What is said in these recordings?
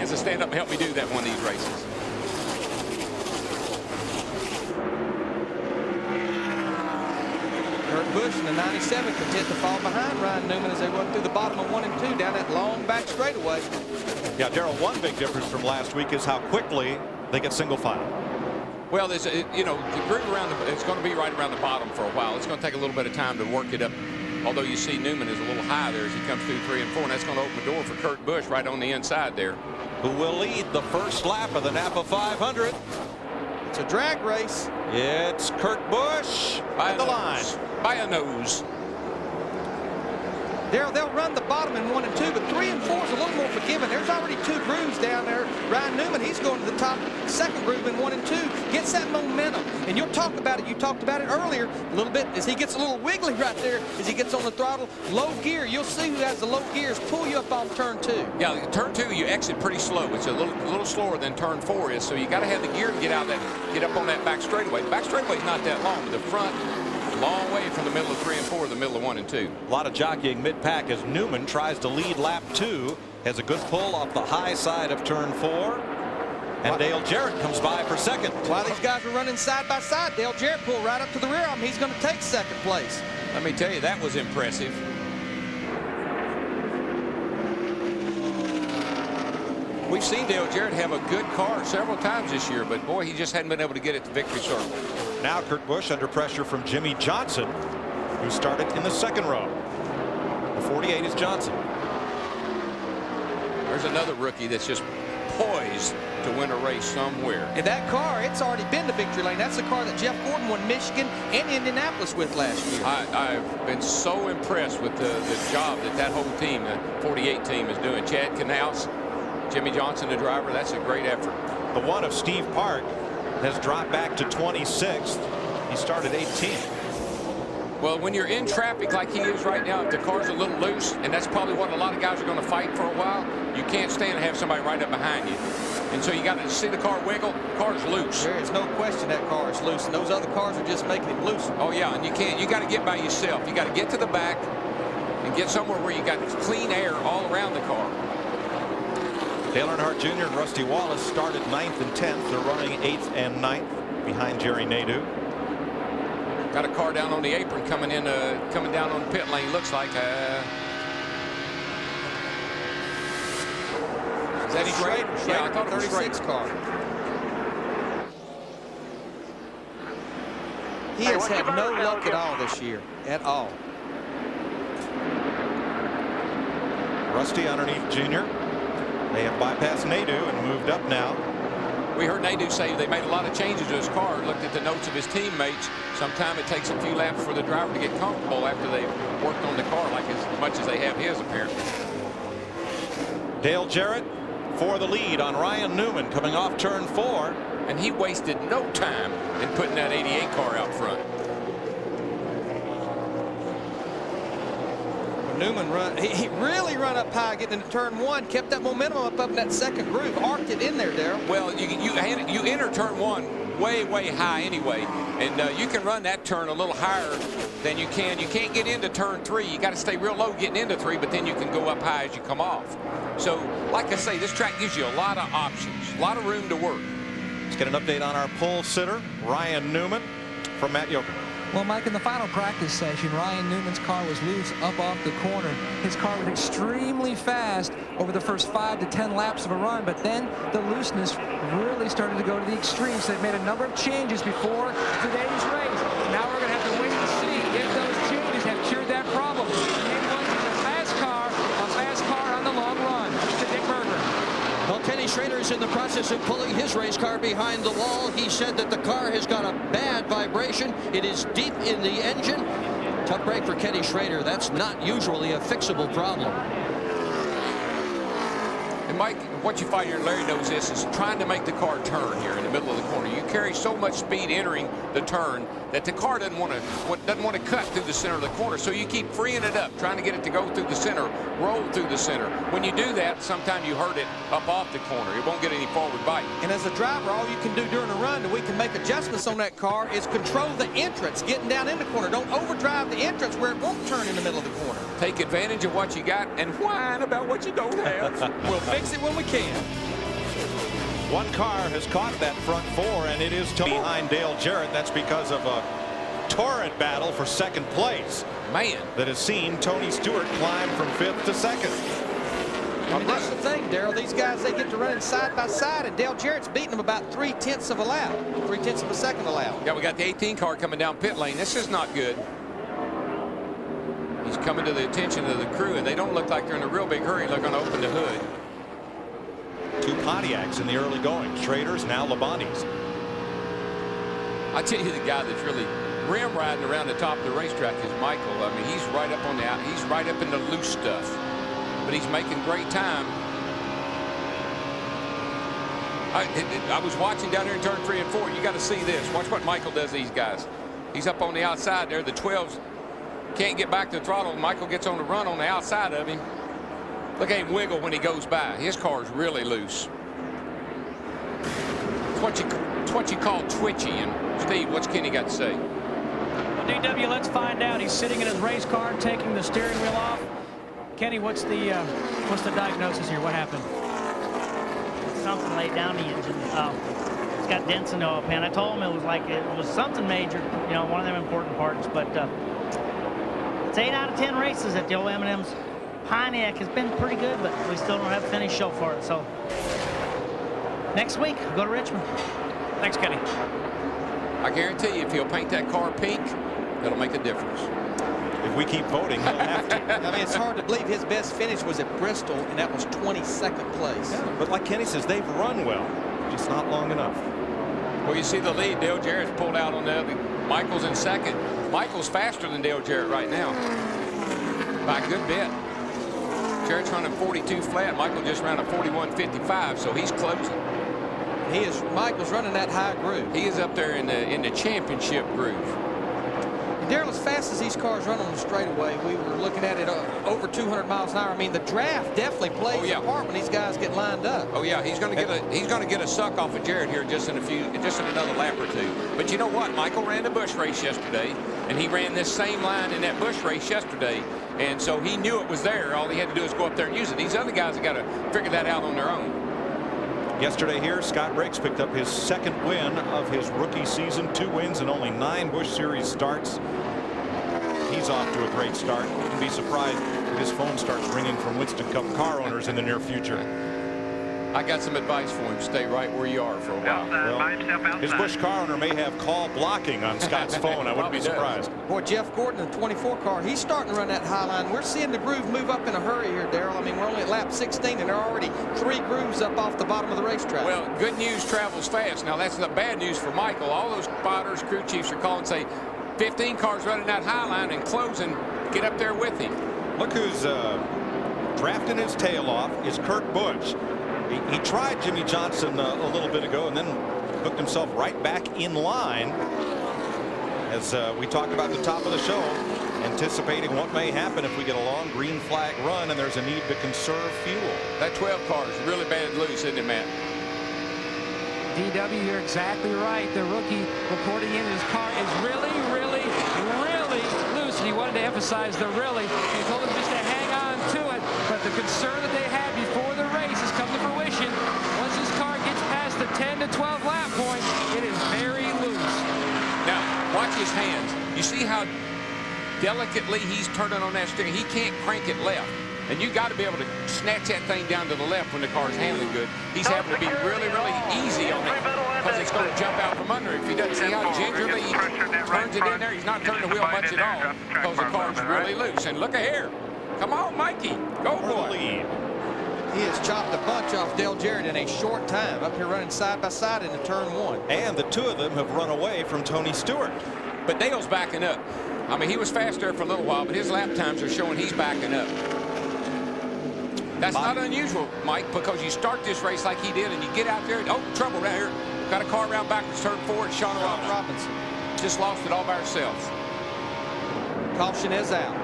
chance to stand up and help me do that one of these races. Kurt Busch in the 97 content to fall behind Ryan Newman as they run through the bottom of 1 and 2 down that long back straightaway. Yeah, Darrell, one big difference from last week is how quickly they get single file. Well, there's you know, the groove around it's going to be right around the bottom for a while. It's going to take a little bit of time to work it up. Although you see Newman is a little high there as he comes through 3 and 4, and that's going to open the door for Kurt Busch right on the inside there. Who will lead the first lap of the Napa 500? It's a drag race. It's Kurt Busch by the line. By a nose. Darrell, they'll run the bottom in 1 and 2, but 3 and 4 is a little more forgiving. There's already 2 grooves down there. Ryan Newman, he's going to the top second groove in 1 and 2. Gets that momentum. And you'll talk about it. You talked about it earlier a little bit as he gets a little wiggly right there as he gets on the throttle. Low gear. You'll see who has the low gears pull you up off turn 2. Yeah, turn 2 you exit pretty slow. It's a little slower than turn 4 is. So you got to have the gear to get out that, get up on that back straightaway. The back straightaway is not that long, but the front, long way from the middle of 3 and 4 to the middle of 1 and 2. A lot of jockeying mid-pack as Newman tries to lead lap 2. Has a good pull off the high side of turn 4. And Dale Jarrett comes by for second. While these guys were running side by side, Dale Jarrett pulled right up to the rear of him. He's going to take second place. Let me tell you, that was impressive. We've seen Dale Jarrett have a good car several times this year, but boy, he just hadn't been able to get it to victory circle. Now Kurt Busch under pressure from Jimmie Johnson, who started in the second row. The 48 is Johnson. There's another rookie that's just poised to win a race somewhere. And that car, it's already been to victory lane. That's the car that Jeff Gordon won Michigan and Indianapolis with last year. I've been so impressed with the job that whole team, the 48 team, is doing. Chad Knaus, Jimmie Johnson, the driver, that's a great effort. The one of Steve Park has dropped back to 26th. He started 18th. Well, when you're in traffic like he is right now, if the car's a little loose, and that's probably what a lot of guys are going to fight for a while, you can't stand and have somebody right up behind you. And so you got to see the car wiggle. The car's loose. There is no question that car is loose, and those other cars are just making it loose. Oh, yeah, and you got to get by yourself. You got to get to the back and get somewhere where you got clean air all around the car. Dale Earnhardt Jr. and Rusty Wallace started 9th and 10th. They're running 8th and 9th behind Jerry Nadeau. Got a car down on the apron coming down on the pit lane. Looks like is that Schrader? Yeah, I thought it was 36 car. He has had no luck at all this year, at all. Rusty underneath Jr. They have bypassed Nadeau and moved up now. We heard Nadeau say they made a lot of changes to his car. Looked at the notes of his teammates. Sometimes it takes a few laps for the driver to get comfortable after they've worked on the car like as much as they have his, apparently. Dale Jarrett for the lead on Ryan Newman coming off turn 4. And he wasted no time in putting that 88 car out front. Newman he really run up high getting into turn 1, kept that momentum up in that second groove, arced it in there, Darrell. Well, you enter turn 1 way high anyway, and you can run that turn a little higher than you can. You can't get into turn 3. You got to stay real low getting into 3, but then you can go up high as you come off. So, like I say, this track gives you a lot of options, a lot of room to work. Let's get an update on our pole sitter, Ryan Newman, from Matt Yoakum. Well, Mike, in the final practice session, Ryan Newman's car was loose up off the corner. His car was extremely fast over the first 5 to 10 laps of a run, but then the looseness really started to go to the extremes. They've made a number of changes before today's race. Now we're going to have to wait to see if those changes have cured that problem. Maybe once it's a fast car on the long run. To Dick Berger. Well, Kenny Schrader is in the process of pulling his race car behind the wall. He said that the car has got a bad vibration. It is deep in the engine. Tough break for Kenny Schrader. That's not usually a fixable problem. And Mike, what you find here, Larry knows this, is trying to make the car turn here in the middle of the corner. You carry so much speed entering the turn that the car doesn't want to cut through the center of the corner. So you keep freeing it up, trying to get it to go through the center, roll through the center. When you do that, sometimes you hurt it up off the corner. It won't get any forward bite. And as a driver, all you can do during a run, and we can make adjustments on that car, is control the entrance, getting down in the corner. Don't overdrive the entrance where it won't turn in the middle of the corner. Take advantage of what you got and whine about what you don't have. We'll fix it when we can. One car has caught that front four, and it is behind Dale Jarrett. That's because of a torrid battle for second place. Man, that has seen Tony Stewart climb from 5th to 2nd. I mean, that's the thing, Daryl. These guys, they get to running side by side, and Dale Jarrett's beating them about 3/10 of a lap, 3/10 of a second a lap. Yeah, we got the 18 car coming down pit lane. This is not good. He's coming to the attention of the crew, and they don't look like they're in a real big hurry. They're going to open the hood. 2 Pontiacs in the early going. Schrader's, now Labonte's. I tell you, the guy that's really rim riding around the top of the racetrack is Michael. I mean, he's right up on the out. He's right up in the loose stuff, but he's making great time. I was watching down here in turn 3 and 4. You got to see this. Watch what Michael does to these guys. He's up on the outside there. The 12s can't get back to the throttle. Michael gets on the run on the outside of him. Look at him wiggle when he goes by. His car's really loose. It's what you call twitchy. And Steve, what's Kenny got to say? Well, DW, let's find out. He's sitting in his race car, taking the steering wheel off. Kenny, what's the diagnosis here? What happened? Something laid down the engine. It's got dents in the oil pan. I told him it was something major, you know, one of them important parts. But it's 8 out of 10 races at the old M&M's. Pontiac has been pretty good, but we still don't have a finish show for it. So next week, go to Richmond. Thanks, Kenny. I guarantee you, if he'll paint that car pink, that'll make a difference. If we keep voting, he'll have to. I mean, it's hard to believe his best finish was at Bristol, and that was 22nd place. Yeah, but like Kenny says, they've run well, just not long enough. Well, you see the lead. Dale Jarrett's pulled out on the other. Michael's in second. Michael's faster than Dale Jarrett right now by a good bit. Jarrett's running 42 flat. Michael just ran a 41.55, so he's closing. Michael's running that high groove. He is up there in the championship groove. Daryl, as fast as these cars run on the straightaway, we were looking at it over 200 miles an hour. I mean, the draft definitely plays a part when these guys get lined up. Oh yeah, he's going to get a suck off of Jarrett here just in another lap or two. But you know what? Michael ran the Busch race yesterday, and he ran this same line in that Busch race yesterday, and so he knew it was there. All he had to do is go up there and use it. These other guys have got to figure that out on their own. Yesterday here, Scott Briggs picked up his 2nd win of his rookie season. 2 wins and only 9 Busch Series starts. He's off to a great start. You can be surprised if his phone starts ringing from Winston Cup car owners in the near future. I got some advice for him. Stay right where you are for a while. Well, his Busch car owner may have call blocking on Scott's phone. I wouldn't be surprised. Boy, Jeff Gordon, the 24 car, he's starting to run that high line. We're seeing the groove move up in a hurry here, Daryl. I mean, we're only at lap 16, and there are already 3 grooves up off the bottom of the racetrack. Well, good news travels fast. Now, that's the bad news for Michael. All those spotters, crew chiefs are calling, say, 15 cars running that high line and closing. Get up there with him. Look who's drafting his tail off is Kurt Busch. He tried Jimmie Johnson a little bit ago and then hooked himself right back in line. As we talked about at the top of the show, anticipating what may happen if we get a long green flag run and there's a need to conserve fuel. That 12 car is really bad loose, isn't it, Matt? DW, you're exactly right. The rookie reporting in his car is really, really, really loose. And he wanted to emphasize the really. He told him just to hang on to it. But the concern that they had before the race has come to fruition. Once his car gets past the 10 to 12 lap point, it is very loose. Now, watch his hands. You see how delicately he's turning on that steering? He can't crank it left. And you got to be able to snatch that thing down to the left when the car's handling good. He's having to be really, really easy on it because it's going to jump out from under. If he doesn't see how gingerly he turns it in there, he's not turning the wheel much at all because the car's really loose. And look at here. Come on, Mikey. Go for it. He has chopped a bunch off Dale Jarrett in a short time. Up here running side by side into turn 1. And the 2 of them have run away from Tony Stewart. But Dale's backing up. I mean, he was fast there for a little while, but his lap times are showing he's backing up. That's not unusual, Mike, because you start this race like he did and you get out there. Oh, trouble right here. Got a car around backwards, turn 4, Sean Robinson. Just lost it all by herself. Caution is out.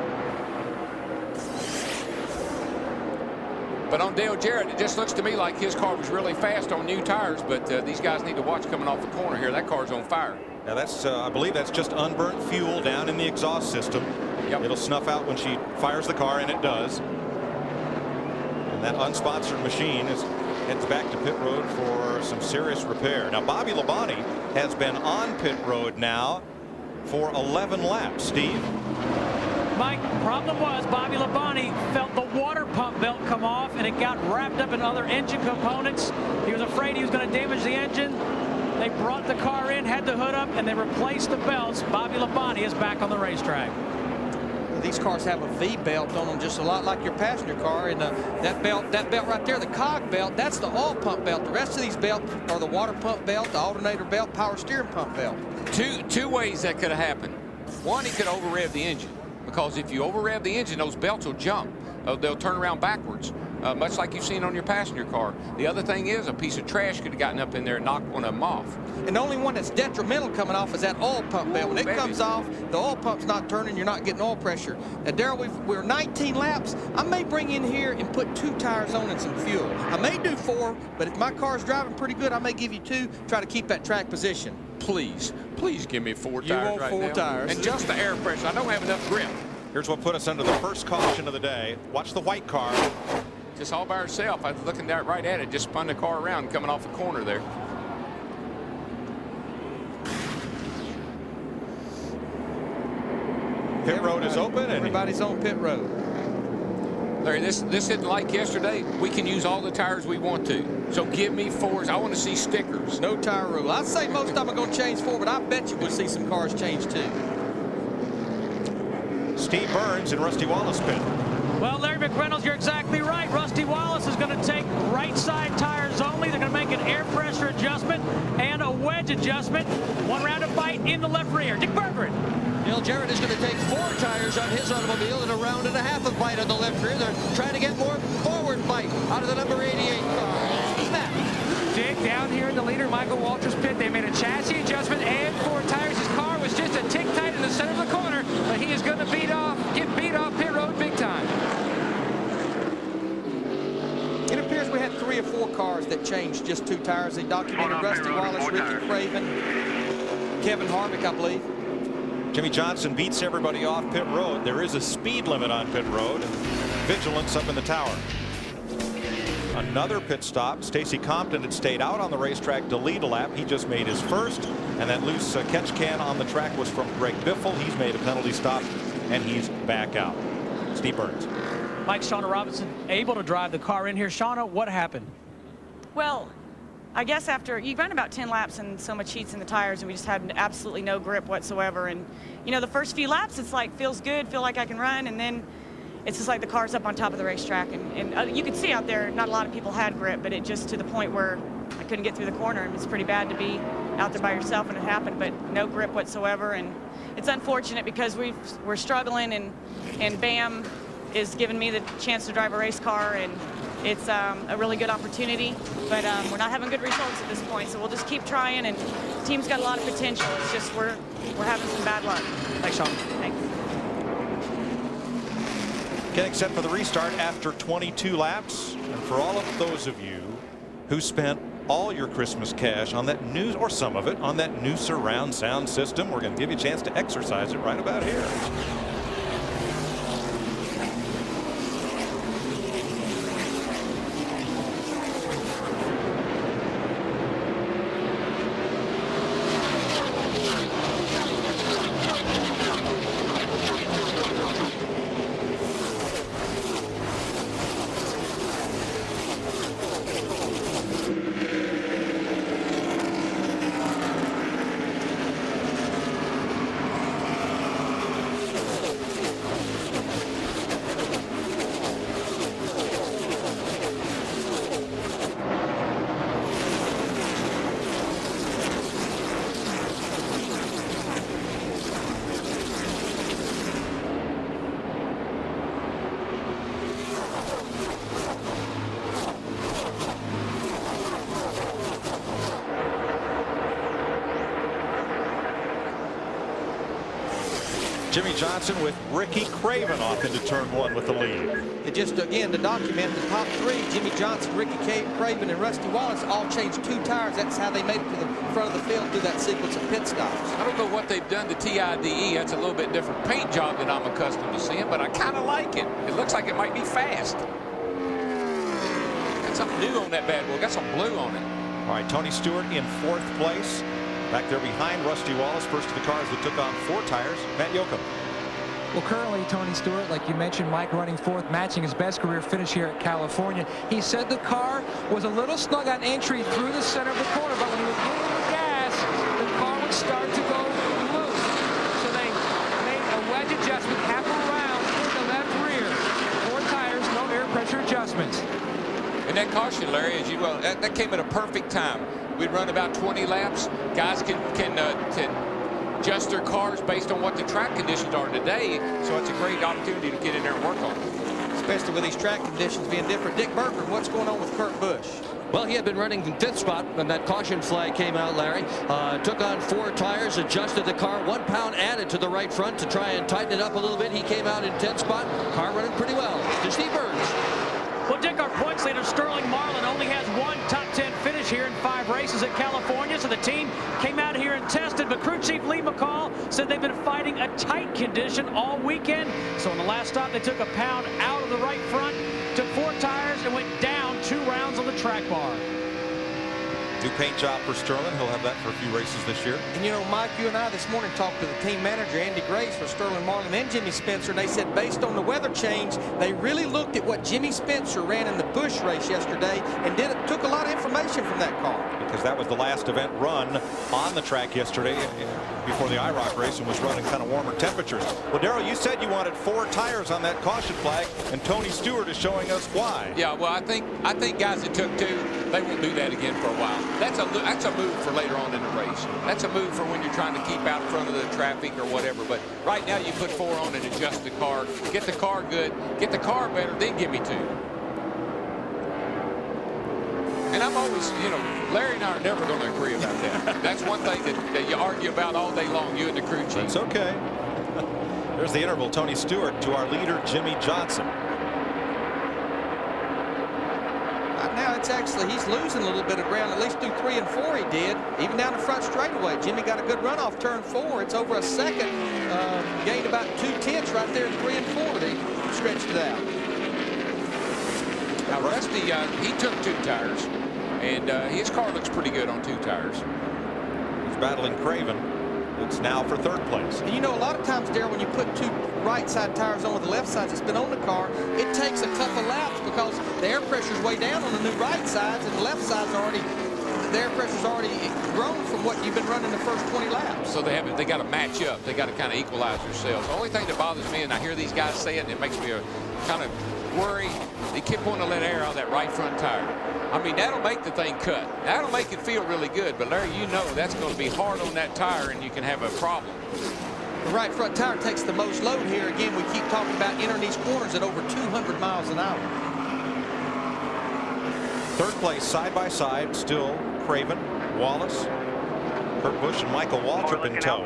But on Dale Jarrett, it just looks to me like his car was really fast on new tires, but these guys need to watch coming off the corner here. That car's on fire. Now that's, I believe that's just unburnt fuel down in the exhaust system. Yep. It'll snuff out when she fires the car, and it does. And that unsponsored machine heads back to pit road for some serious repair. Now, Bobby Labonte has been on pit road now for 11 laps. Steve? Mike, problem was Bobby Labonte felt the water pump belt come off, and it got wrapped up in other engine components. He was afraid he was going to damage the engine. They brought the car in, had the hood up, and they replaced the belts. Bobby Labonte is back on the racetrack. These cars have a V belt on them, just a lot like your passenger car, and that belt right there, the cog belt, that's the oil pump belt. The rest of these belts are the water pump belt, the alternator belt, power steering pump belt. Two ways that could have happened. One, he could over rev the engine, because if you over rev the engine, those belts will jump. They'll turn around backwards, much like you've seen on your passenger car. The other thing is a piece of trash could have gotten up in there and knocked one of them off. And the only one that's detrimental coming off is that oil pump belt. When it comes off, the oil pump's not turning, you're not getting oil pressure. Now, Darrell, we're 19 laps. I may bring in here and put 2 tires on and some fuel. I may do 4, but if my car's driving pretty good, I may give you 2, try to keep that track position. Please give me 4 tires You want right 4 now. tires. And just the air pressure. I don't have enough grip. Here's what put us under the first caution of the day. Watch the white car. Just all by herself. I was looking down right at it, just spun the car around coming off the corner there. Pit road is open, and everybody's on pit road. Larry, this isn't like yesterday. We can use all the tires we want to. So give me 4s. I want to see stickers. No tire rule. I'd say most of them are going to change 4, but I bet you we'll see some cars change too. Steve Burns and Rusty Wallace pit. Well, Larry McReynolds, you're exactly right. Rusty Wallace is going to take right side tires only. They're going to make an air pressure adjustment and a wedge adjustment. 1 round of bite in the left rear. Dick Bergeron. Neil Jarrett is going to take 4 tires on his automobile and a round and a half of bite on the left rear. They're trying to get more forward bite out of the number 88 car. Matt. Dick, down here in the leader, Michael Waltrip's pit, they made a chassis adjustment and 4 tires. His car was just a tick tight in the center of the corner, but he is going to get beat off pit road big time. It appears we had 3 or 4 cars that changed just 2 tires. They documented Rusty Wallace, Ricky Craven, Kevin Harvick, I believe. Jimmie Johnson beats everybody off pit road. There is a speed limit on pit road. Vigilance up in the tower. Another pit stop. Stacy Compton had stayed out on the racetrack to lead a lap. He just made his first, and that loose catch can on the track was from Greg Biffle. He's made a penalty stop, and he's back out. Steve Burns. Mike, Shauna Robinson able to drive the car in here. Shauna, what happened? Well, I guess after you run about 10 laps and so much heat's in the tires, and we just had absolutely no grip whatsoever. And you know, the first few laps, it's like feels good, feel like I can run, and then it's just like the car's up on top of the racetrack, and you can see out there not a lot of people had grip, but it just to the point where I couldn't get through the corner, and it's pretty bad to be out there by yourself when it happened, but no grip whatsoever. And it's unfortunate because we're struggling, and BAM is giving me the chance to drive a race car, and it's a really good opportunity, but we're not having good results at this point, so we'll just keep trying, and the team's got a lot of potential. It's just we're having some bad luck. Thanks, Sean. Thanks. Getting set for the restart after 22 laps. And for all of those of you who spent all your Christmas cash on that new, or some of it, on that new surround sound system, we're going to give you a chance to exercise it right about here. Jimmie Johnson with Ricky Craven off into turn 1 with the lead. It just, again, to document the top 3, Jimmie Johnson, Ricky Craven, and Rusty Wallace all changed 2 tires. That's how they made it to the front of the field through that sequence of pit stops. I don't know what they've done to TIDE. That's a little bit different paint job than I'm accustomed to seeing, but I kind of like it. It looks like it might be fast. got something new on that bad boy. Got some blue on it. All right, Tony Stewart in 4th place. Back there behind Rusty Wallace, first of the cars that took on 4 tires, Matt Yoakum. Well, currently, Tony Stewart, like you mentioned, Mike running 4th, matching his best career finish here at California. He said the car was a little snug on entry through the center of the corner, but when he was getting the gas, the car would start to go loose. So they made a wedge adjustment half around in the left rear. 4 tires, no air pressure adjustments. And that caution, Larry, as you well, that came at a perfect time. We'd run about 20 laps. Guys can adjust their cars based on what the track conditions are today. So it's a great opportunity to get in there and work on it. Especially with these track conditions being different. Dick Berger, what's going on with Kurt Busch? Well, he had been running in 5th spot when that caution flag came out, Larry. Took on 4 tires, adjusted the car, 1 pound added to the right front to try and tighten it up a little bit. He came out in 10th spot. Car running pretty well. To Steve Burns. Well, Dick, our points leader, Sterling Marlin, only has 1 top 10 finish here in 5 races at California. So the team came out here and tested. But crew chief Lee McCall said they've been fighting a tight condition all weekend. So in the last stop, they took a pound out of the right front, took 4 tires, and went down 2 rounds on the track bar. New paint job for Sterling. He'll have that for a few races this year. And you know, Mike, you and I this morning talked to the team manager, Andy Grace, for Sterling Marlin and Jimmy Spencer. And they said based on the weather change, they really looked at what Jimmy Spencer ran in the Busch race yesterday and took a lot of information from that car. Because that was the last event run on the track yesterday before the IROC race and was running kind of warmer temperatures. Well, Darrell, you said you wanted 4 tires on that caution flag, and Tony Stewart is showing us why. Yeah, well, I think guys that took 2, they won't do that again for a while. That's a move for later on in the race. That's a move for when you're trying to keep out in front of the traffic or whatever. But right now you put 4 on and adjust the car, get the car good, get the car better, then give me 2. And I'm always, you know, Larry and I are never going to agree about that. That's one thing that you argue about all day long, you and the crew chief. It's okay. There's the interval. Tony Stewart to our leader, Jimmie Johnson. Right now, it's actually, he's losing a little bit of ground, at least through 3 and 4 he did. Even down the front straightaway. Jimmy got a good run off turn 4. It's over a second. Gained about 2/10 right there in 3 and 4. They stretched it out. Now, Rusty, he took 2 tires, and his car looks pretty good on 2 tires. He's battling Craven. It's now for 3rd place. And you know, a lot of times, Darrell, when you put 2 right side tires on with the left side that's been on the car, it takes a couple laps because the air pressure's way down on the new right sides, and the left side's already, the air pressure's already grown from what you've been running the first 20 laps. So they got to match up. They got to kind of equalize themselves. The only thing that bothers me, and I hear these guys say it, and it makes me kind of worry, they keep wanting to let air out of that right front tire. I mean, that'll make the thing cut. That'll make it feel really good. But, Larry, you know that's going to be hard on that tire, and you can have a problem. The right front tire takes the most load here. Again, we keep talking about entering these corners at over 200 miles an hour. 3rd place side by side, still Craven, Wallace, Kurt Busch, and Michael Waltrip in tow.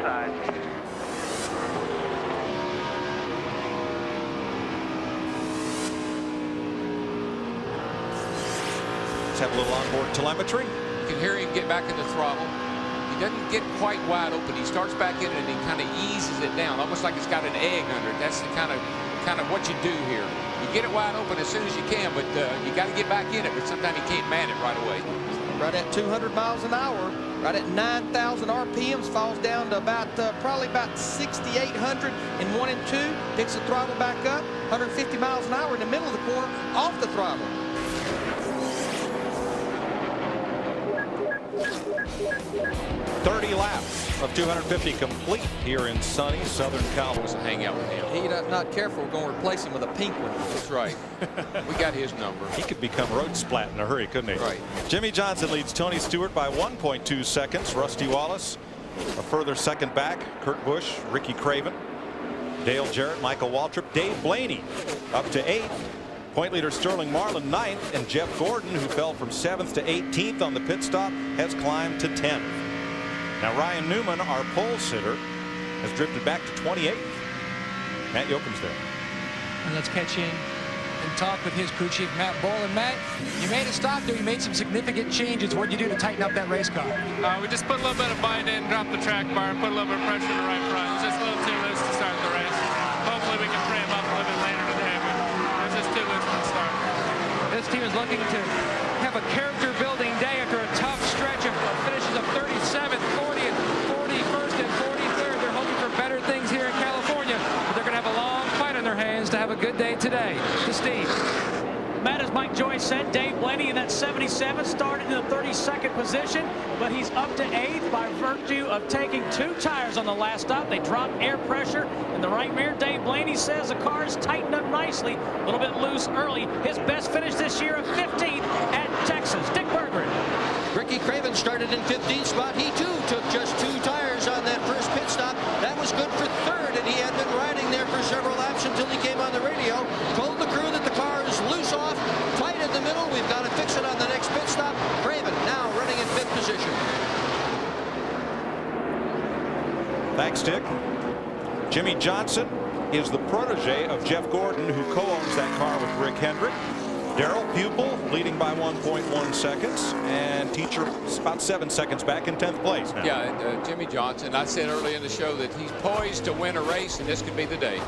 Let's have a little onboard telemetry. You can hear him get back in the throttle. He doesn't get quite wide open. He starts back in and he kind of eases it down, almost like it's got an egg under it. That's the kind of what you do here. You get it wide open as soon as you can, but you got to get back in it. But sometimes you can't man it right away. Right at 200 miles an hour, right at 9,000 RPMs, falls down to about probably about 6,800 in 1 and 2. Picks the throttle back up, 150 miles an hour in the middle of the corner, off the throttle. 30 laps of 250 complete here in sunny Southern California. To hang out with him. He's not careful, we're going to replace him with a pink one. That's right. We got his number. He could become road splat in a hurry, couldn't he? Right. Jimmie Johnson leads Tony Stewart by 1.2 seconds. Rusty Wallace a further second back. Kurt Busch, Ricky Craven, Dale Jarrett, Michael Waltrip, Dave Blaney up to 8th. Point leader Sterling Marlin 9th, and Jeff Gordon, who fell from 7th to 18th on the pit stop, has climbed to 10th. Now Ryan Newman, our pole sitter, has drifted back to 28th. Matt Yoakum's there. And let's catch in and talk with his crew chief, Matt Boland. Matt, you made a stop there. You made some significant changes. What did you do to tighten up that race car? We just put a little bit of bite in, dropped the track bar, and put a little bit of pressure in the right front. It's just a little too loose to start the race. Hopefully we can free him up a little bit later today, but it's just too loose to start. This team is looking to have a character-building day after a tough stretch of finishes of 37th, 40th, 41st, and 43rd. They're hoping for better things here in California, but they're going to have a long fight on their hands to have a good day today. To Steve. Matt, as Mike Joyce said, Dave Blaney in that 77 started in the 32nd position, but he's up to 8th by virtue of taking 2 tires on the last stop. They dropped air pressure in the right rear. Dave Blaney says the car is tightened up nicely, a little bit loose early. His best finish this year of 15th at Texas. Dick Berggren. Ricky Craven started in 15th spot. He too took just 2 tires on that first pit stop. That was good for 3rd, and he had been riding there for several laps until he came on the radio, told the crew that the car is loose off, tight in the middle. We've got to fix it on the next pit stop. Craven now running in 5th position. Thanks, Dick. Jimmie Johnson is the protege of Jeff Gordon, who co-owns that car with Rick Hendrick. Darrell Pupil leading by 1.1 seconds, and Teacher about 7 seconds back in 10th place now. Yeah, Jimmie Johnson, I said early in the show that he's poised to win a race, and this could be the day.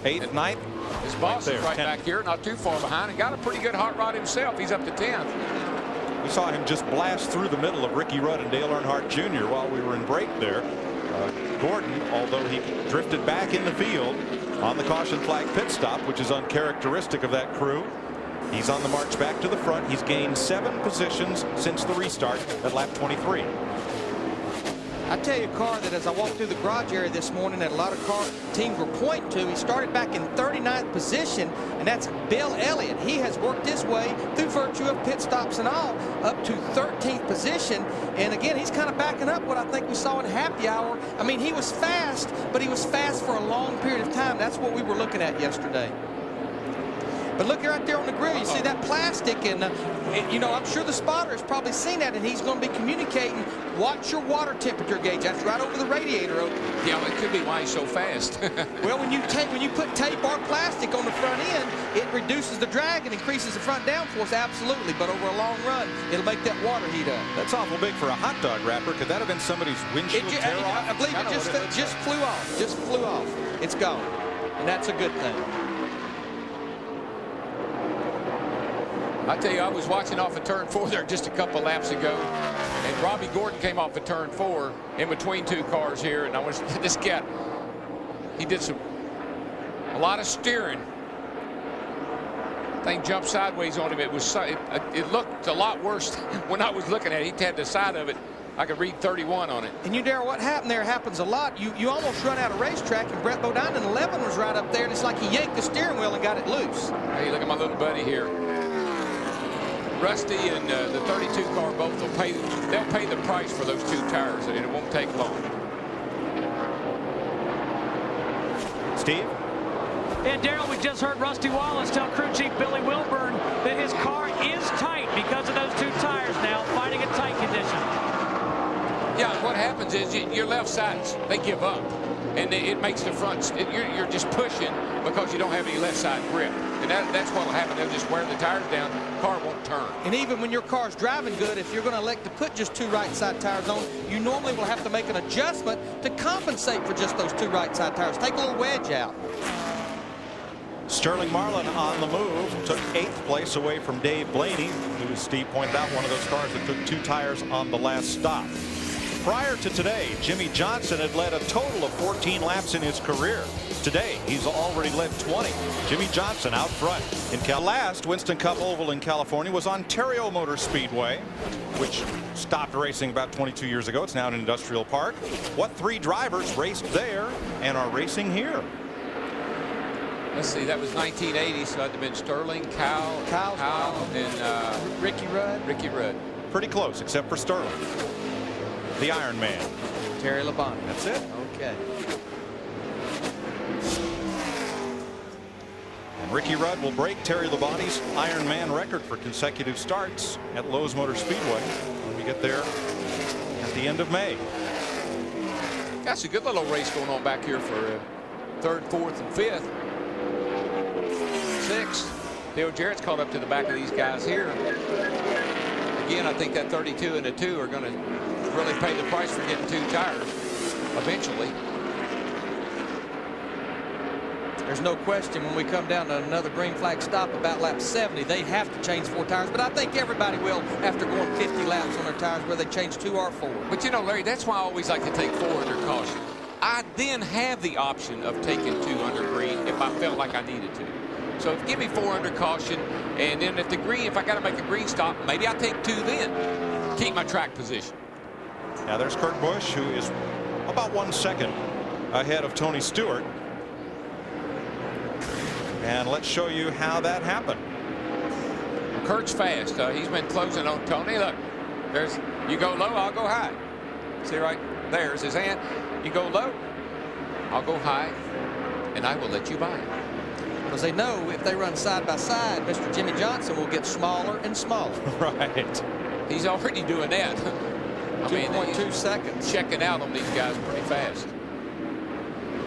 8th, 9th. His boss is right 10th. back here, not too far behind, and got a pretty good hot rod himself. He's up to 10th. We saw him just blast through the middle of Ricky Rudd and Dale Earnhardt Jr. while we were in break there. Gordon, although he drifted back in the field on the caution flag pit stop, which is uncharacteristic of that crew, he's on the march back to the front. He's gained 7 positions since the restart at lap 23. I tell you, a car that as I walked through the garage area this morning that a lot of car teams were pointing to, he started back in 39th position, and that's Bill Elliott. He has worked his way through virtue of pit stops and all up to 13th position. And again, he's kind of backing up what I think we saw in happy hour. I mean, he was fast, but he was fast for a long period of time. That's what we were looking at yesterday. But look right there on the grill, you see that plastic, and you know, I'm sure the spotter has probably seen that, and he's going to be communicating, watch your water temperature gauge. That's right over the radiator. Yeah, well, it could be why he's so fast. Well, when you put tape or plastic on the front end, it reduces the drag and increases the front downforce, absolutely. But over a long run, it'll make that water heat up. That's awful big for a hot dog wrapper. Could that have been somebody's windshield tear off? I believe it just flew off. Just flew off. It's gone, and that's a good thing. I tell you, I was watching off of turn 4 there just a couple laps ago, and Robbie Gordon came off of turn 4 in between 2 cars here, and I was this cat. He did a lot of steering. Thing jumped sideways on him. It looked a lot worse when I was looking at it. He had the side of it. I could read 31 on it. And you, Darrell, what happened there happens a lot. You almost run out of racetrack, and Brett Bodine in 11 was right up there, and it's like he yanked the steering wheel and got it loose. Hey, look at my little buddy here. Rusty and the 32 car both they'll pay the price for those 2 tires, and it won't take long. Steve? And Darrell, we just heard Rusty Wallace tell crew chief Billy Wilburn that his car is tight because of those 2 tires now, fighting a tight condition. Yeah, what happens is your left sides, they give up, and it makes the front, you're just pushing because you don't have any left side grip. And that's what will happen. They'll just wear the tires down. The car won't turn. And even when your car's driving good, if you're going to elect to put just 2 right side tires on, you normally will have to make an adjustment to compensate for just those 2 right side tires. Take a little wedge out. Sterling Marlin on the move, took 8th place away from Dave Blaney, who, as Steve pointed out, one of those cars that took 2 tires on the last stop. Prior to today, Jimmie Johnson had led a total of 14 laps in his career. Today, he's already led 20. Jimmie Johnson out front. Last Winston Cup Oval in California was Ontario Motor Speedway, which stopped racing about 22 years ago. It's now an industrial park. What 3 drivers raced there and are racing here? Let's see, that was 1980, so that'd have been Sterling, Kyle, and Ricky Rudd. Ricky Rudd. Pretty close, except for Sterling. The Iron Man. Terry Labonte. That's it. Okay. And Ricky Rudd will break Terry Labonte's Iron Man record for consecutive starts at Lowe's Motor Speedway when we get there at the end of May. That's a good little race going on back here for 3rd, 4th, and 5th. 6th. Dale Jarrett's caught up to the back of these guys here. Again, I think that 32 and the 2 are going to really pay the price for getting 2 tires eventually. There's no question when we come down to another green flag stop about lap 70, they have to change 4 tires. But I think everybody will after going 50 laps on their tires, where they change 2 or 4. But you know, Larry, that's why I always like to take 4 under caution. I then have the option of taking 2 under green if I felt like I needed to. So give me 4 under caution, and then if I got to make a green stop, maybe I'll take 2 then. Keep my track position. Now there's Kurt Busch, who is about 1 second ahead of Tony Stewart. And let's show you how that happened. Kurt's fast. He's been closing on Tony. Look, you go low, I'll go high. See right there's his hand. You go low, I'll go high, and I will let you by. Because they know if they run side by side, Mr. Jimmie Johnson will get smaller and smaller. Right. He's already doing that. 2.2 seconds. Checking out on these guys pretty fast.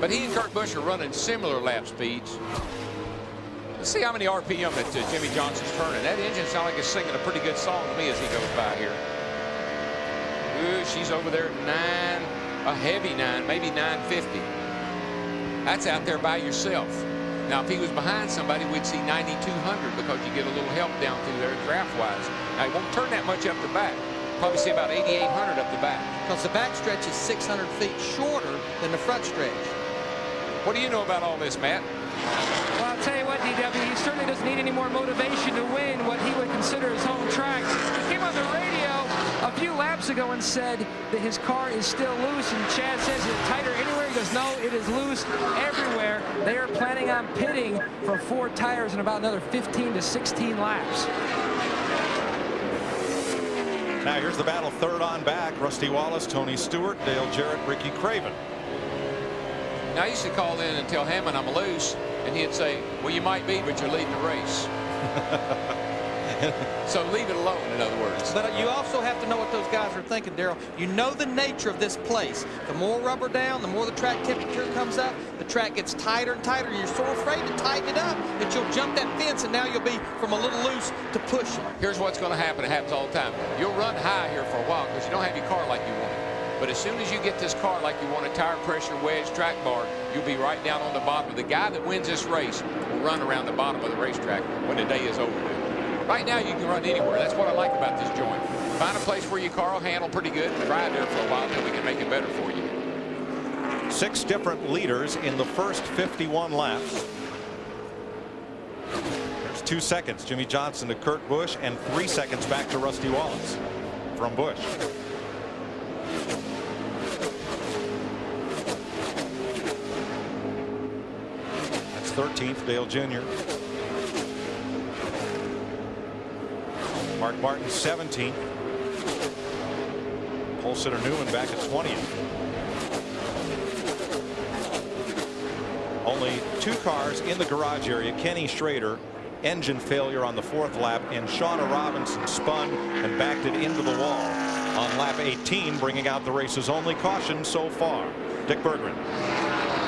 But he and Kurt Busch are running similar lap speeds. Let's see how many RPM that Jimmie Johnson's turning. That engine sounds like it's singing a pretty good song to me as he goes by here. Ooh, she's over there at 9, a heavy 9, maybe 950. That's out there by yourself. Now, if he was behind somebody, we'd see 9,200 because you get a little help down through there draft-wise. Now, he won't turn that much up the back. Probably see about 8,800 up the back. Because the back stretch is 600 feet shorter than the front stretch. What do you know about all this, Matt? Well, I'll tell you what, DW, he certainly doesn't need any more motivation to win what he would consider his home track. He came on the radio a few laps ago and said that his car is still loose, and Chad says, is it tighter anywhere? He goes, no, it is loose everywhere. They are planning on pitting for 4 tires in about another 15 to 16 laps. Now here's the battle third on back. Rusty Wallace, Tony Stewart, Dale Jarrett, Ricky Craven. Now, I used to call in and tell Hammond I'm loose, and he'd say, well, you might be, but you're leading the race. So leave it alone, in other words. But you also have to know what those guys are thinking, Darrell. You know the nature of this place. The more rubber down, the more the track temperature comes up, the track gets tighter and tighter. You're so afraid to tighten it up that you'll jump that fence, and now you'll be from a little loose to pushing. Here's what's going to happen. It happens all the time. You'll run high here for a while because you don't have your car like you want it. But as soon as you get this car like you want a tire pressure wedge track bar, you'll be right down on the bottom. The guy that wins this race will run around the bottom of the racetrack when the day is over with. Right now, you can run anywhere. That's what I like about this joint. Find a place where your car will handle pretty good and ride there for a while until we can make it better for you. 6 different leaders in the first 51 laps. There's 2 seconds. Jimmie Johnson to Kurt Busch, and 3 seconds back to Rusty Wallace from Busch. That's 13th, Dale Jr. Mark Martin 17th. Pole sitter Newman back at 20th. Only 2 cars in the garage area. Kenny Schrader, engine failure on the 4th lap, and Shauna Robinson spun and backed it into the wall on lap 18, bringing out the race's only caution so far. Dick Berggren.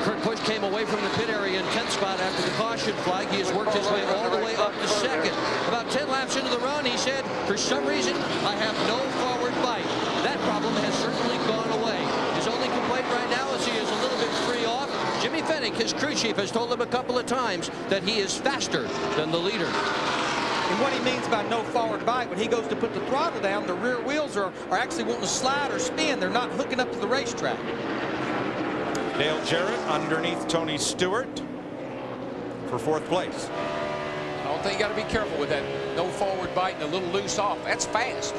Kurt Busch came away from the pit area in 10th spot after the caution flag. He has worked his way all the way up to 2nd. About 10 laps into the run, he said, for some reason, I have no forward bite. That problem has certainly gone away. His only complaint right now is he is a little bit free off. Jimmy Fennick, his crew chief, has told him a couple of times that he is faster than the leader. And what he means by no forward bite, when he goes to put the throttle down, the rear wheels are actually wanting to slide or spin. They're not hooking up to the racetrack. Dale Jarrett underneath Tony Stewart for 4th place. I don't think you got to be careful with that no forward bite and a little loose off. That's fast.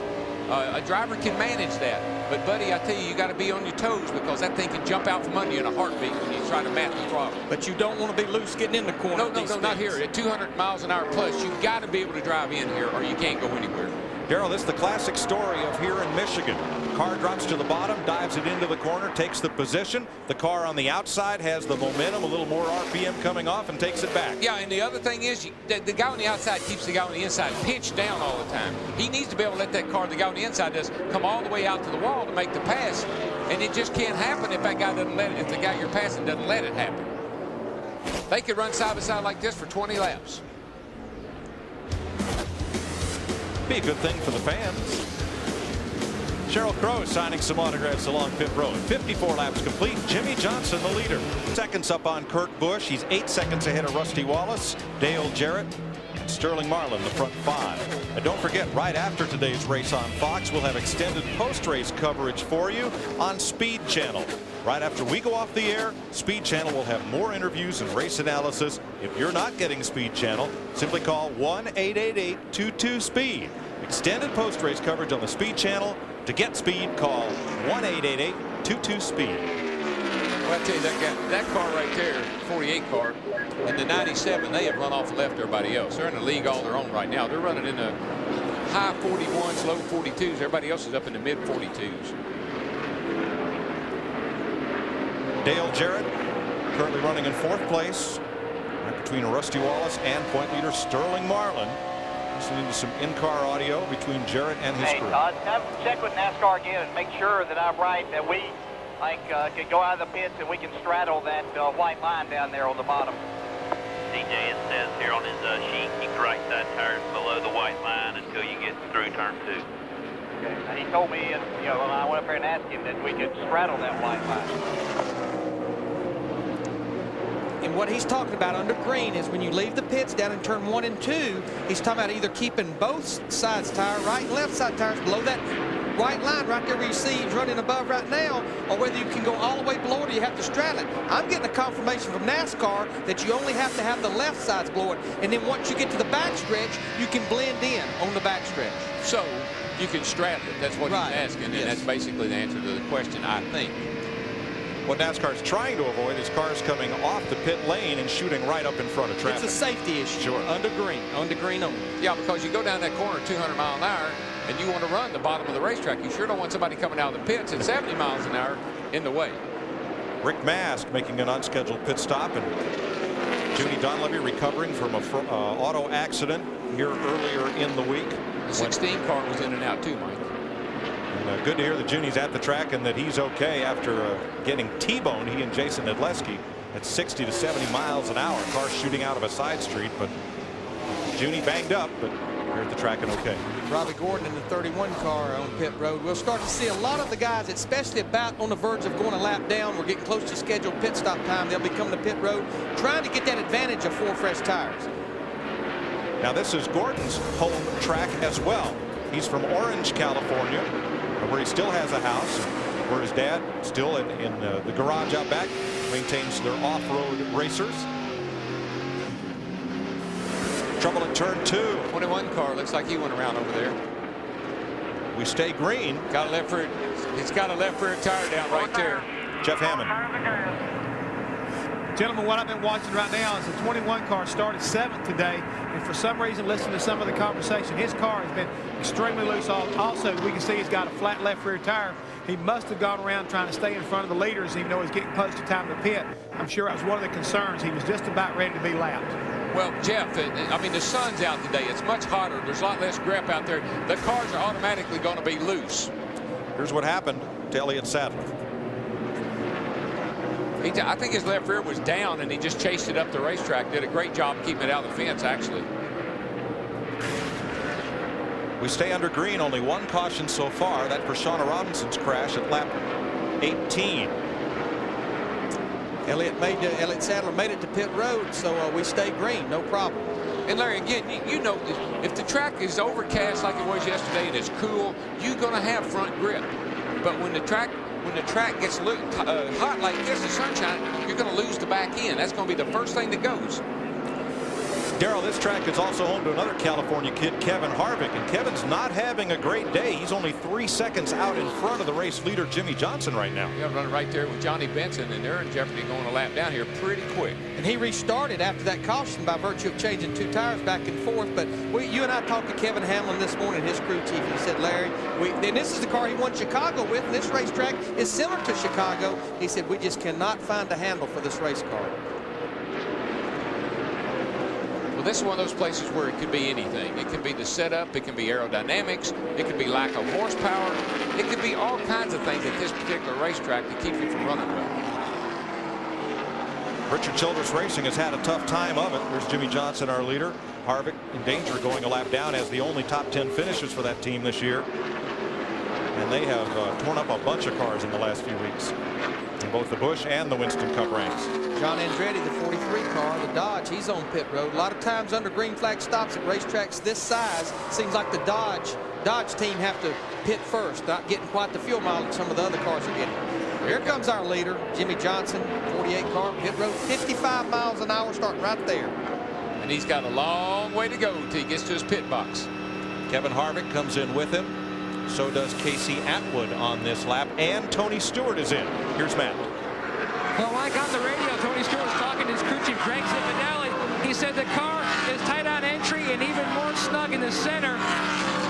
A driver can manage that. But, buddy, I tell you, you got to be on your toes because that thing can jump out from under you in a heartbeat when you try to mat the throttle. But you don't want to be loose getting in the corner. No, not here. At 200 miles an hour plus, you've got to be able to drive in here or you can't go anywhere. Darrell, this is the classic story of here in Michigan. Car drops to the bottom, dives it into the corner, takes the position. The car on the outside has the momentum, a little more RPM coming off, and takes it back. Yeah, and the other thing is the guy on the outside keeps the guy on the inside pinched down all the time. He needs to be able to let that car, the guy on the inside does, come all the way out to the wall to make the pass. And it just can't happen if that guy doesn't let it, if the guy you're passing doesn't let it happen. They could run side by side like this for 20 laps. Be a good thing for the fans. Sheryl Crow signing some autographs along pit road. 54 laps complete. Jimmie Johnson, the leader. Seconds up on Kurt Busch. He's 8 seconds ahead of Rusty Wallace, Dale Jarrett, and Sterling Marlin, the front 5. And don't forget, right after today's race on Fox, we'll have extended post-race coverage for you on Speed Channel. Right after we go off the air, Speed Channel will have more interviews and race analysis. If you're not getting Speed Channel, simply call 1-888-22-SPEED. Extended post-race coverage on the Speed Channel. To get speed, call 1-888-22-SPEED. Well, I tell you, that car right there, 48 car, and the 97, they have run off and left everybody else. They're in a league all their own right now. They're running in the high 41s, low 42s. Everybody else is up in the mid 42s. Dale Jarrett currently running in 4th place, right between Rusty Wallace and point leader Sterling Marlin. Listening to some in-car audio between Jarrett and his crew. Hey, Todd, have check with NASCAR again and make sure that I'm right, that we can go out of the pits and we can straddle that white line down there on the bottom. DJ, it says here on his sheet, keep the right side tires below the white line until you get through turn 2. Okay. And he told me, when I went up there and asked him, that we could straddle that white line. And what he's talking about under green is when you leave the pits down in turn 1 and 2, he's talking about either keeping both sides tire, right and left side tires below that white line right there where you see he's running above right now, or whether you can go all the way below it or you have to straddle it. I'm getting a confirmation from NASCAR that you only have to have the left sides below it, and then once you get to the backstretch, you can blend in on the backstretch. So you can straddle it. That's what he's asking, and that's basically the answer to the question, I think. What NASCAR is trying to avoid is cars coming off the pit lane and shooting right up in front of traffic. It's a safety issue. Sure. Under green only. Yeah, because you go down that corner 200 miles an hour and you want to run the bottom of the racetrack. You sure don't want somebody coming out of the pits at 70 miles an hour in the way. Rick Mast making an unscheduled pit stop, and Judy Donlevy recovering from an auto accident here earlier in the week. The 16 car was in and out too, Mike. And, good to hear that Junie's at the track and that he's okay after getting T-boned, he and Jason Nedleski, at 60 to 70 miles an hour. Car shooting out of a side street, but Junie banged up, but here at the track and okay. Robbie Gordon in the 31 car on pit road. We'll start to see a lot of the guys, especially about on the verge of going a lap down. We're getting close to scheduled pit stop time. They'll be coming to pit road trying to get that advantage of 4 fresh tires. Now this is Gordon's home track as well. He's from Orange, California, where he still has a house, where his dad, still in the garage out back, maintains their off-road racers. Trouble at turn 2. 21 car looks like he went around over there. We stay green. Got a left rear. It's got a left rear tire down right there. Jeff Hammond. Gentlemen, what I've been watching right now is the 21 car started 7th today, and for some reason, listening to some of the conversation, his car has been extremely loose. Also, we can see he's got a flat left rear tire. He must have gone around trying to stay in front of the leaders, even though he's getting close to time to pit. I'm sure that was one of the concerns. He was just about ready to be lapped. Well, Jeff, I mean, the sun's out today. It's much hotter. There's a lot less grip out there. The cars are automatically going to be loose. Here's what happened to Elliott Sadler. I think his left rear was down, and he just chased it up the racetrack. Did a great job keeping it out of the fence, actually. We stay under green. Only one caution so far. That for Shauna Robinson's crash at lap 18. Elliott Sadler made it to pit road, so we stay green, no problem. And Larry, again, you know, if the track is overcast like it was yesterday and it's cool, you're going to have front grip. But when the track gets hot like this, the sunshine, you're going to lose the back end. That's going to be the first thing that goes. Darrell, this track is also home to another California kid, Kevin Harvick, and Kevin's not having a great day. He's only 3 seconds out in front of the race leader, Jimmie Johnson, right now. Yeah, running right there with Johnny Benson, and they're in jeopardy going a lap down here pretty quick. And he restarted after that caution by virtue of changing 2 tires back and forth. But you and I talked to Kevin Hamlin this morning, his crew chief, and he said, Larry, and this is the car he won Chicago with, and this racetrack is similar to Chicago. He said, we just cannot find a handle for this race car. Well, this is one of those places where it could be anything. It could be the setup, it can be aerodynamics, it could be lack of horsepower, it could be all kinds of things at this particular racetrack to keep you from running well. Richard Childress Racing has had a tough time of it. There's Jimmie Johnson, our leader. Harvick in danger going a lap down, as the only top 10 finishers for that team this year. And they have torn up a bunch of cars in the last few weeks in both the Busch and the Winston Cup ranks. John Andretti, the 43 car, the Dodge, he's on pit road. A lot of times under green flag stops at racetracks this size, seems like the Dodge team have to pit first, not getting quite the fuel mileage some of the other cars are getting. Here comes our leader, Jimmie Johnson, 48 car, pit road, 55 miles an hour starting right there. And he's got a long way to go until he gets to his pit box. Kevin Harvick comes in with him. So does Casey Atwood on this lap, and Tony Stewart is in. Here's Matt. Well, Mike, on the radio, Tony Stewart was talking to his crew chief, Greg Zipadelli. He said the car is tight on entry and even more snug in the center.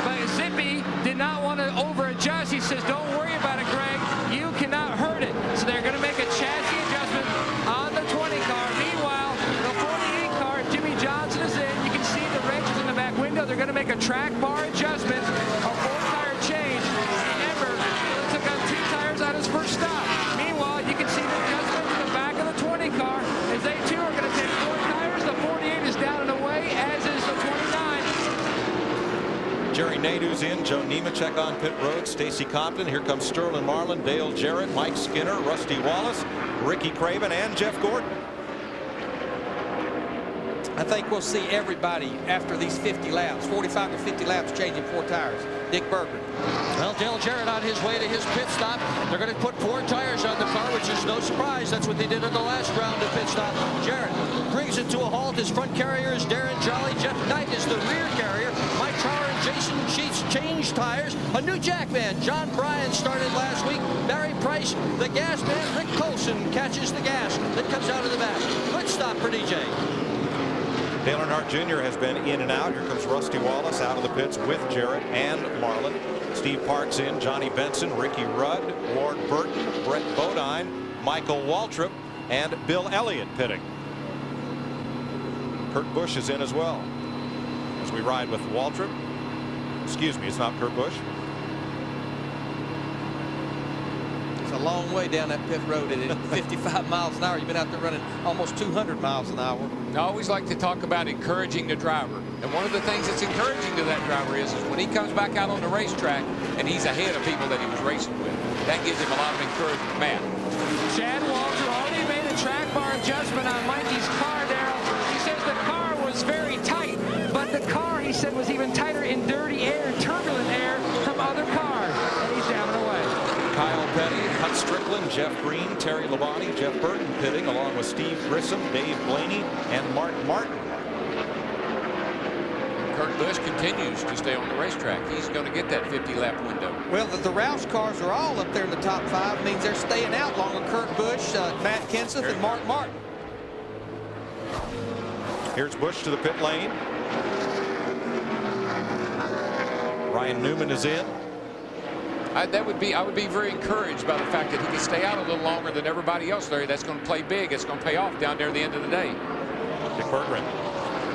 But Zippy did not want to over-adjust. He says, don't worry about it, Greg. You cannot hurt it. So they're going to make a chassis adjustment on the 20 car. Meanwhile, the 48 car, Jimmie Johnson is in. You can see the wrenches in the back window. They're going to make a track bar adjustment, a four-tire change. Remember, he took on 2 tires on his first stop. Meanwhile, you can see the adjustment in the back of the 20 car as they too are going to take 4 tires. The 48 is down and away, as is the 29. Jerry Nadeau's in. Joe Nemechek on pit road. Stacy Compton. Here comes Sterling Marlin, Dale Jarrett, Mike Skinner, Rusty Wallace, Ricky Craven, and Jeff Gordon. I think we'll see everybody after these 50 laps, 45 to 50 laps, changing 4 tires. Dick Berger. Well, Dale Jarrett on his way to his pit stop. They're going to put 4 tires on the car, which is no surprise. That's what they did in the last round of pit stop. Jarrett brings it to a halt. His front carrier is Darren Jolly. Jeff Knight is the rear carrier. Mike Trower and Jason Sheets changed tires. A new jackman, John Bryan, started last week. Barry Price, the gas man. Rick Colson catches the gas that comes out of the back. Good stop for DJ. Dale Earnhardt Jr. has been in and out. Here comes Rusty Wallace out of the pits with Jarrett and Marlin. Steve Parks in, Johnny Benson, Ricky Rudd, Ward Burton, Brett Bodine, Michael Waltrip, and Bill Elliott pitting. Kurt Busch is in as well. As we ride with Waltrip. Excuse me, it's not Kurt Busch. It's a long way down that pit road at 55 miles an hour. You've been out there running almost 200 miles an hour. I always like to talk about encouraging the driver. And one of the things that's encouraging to that driver is when he comes back out on the racetrack and he's ahead of people that he was racing with. That gives him a lot of encouragement. Matt. Chad Walter already made a track bar adjustment on Mikey's car, Darrell. He says the car was very tight, but the car, he said, was even tighter in dirty air and turbulent air from other cars. And he's down and away. Kyle Petty, Hunt Strickland, Jeff Green, Terry Labonte, Jeff Burton pitting along with Steve Grissom, Dave Blaney, and Mark Martin. Kurt Busch continues to stay on the racetrack. He's going to get that 50-lap window. Well, the Roush cars are all up there in the top 5. Means they're staying out along with Kurt Busch, Matt Kenseth, and Mark Martin. Here's Busch to the pit lane. Ryan Newman is in. I would be very encouraged by the fact that he can stay out a little longer than everybody else there. That's going to play big. It's going to pay off down there at the end of the day. Dick Berggren.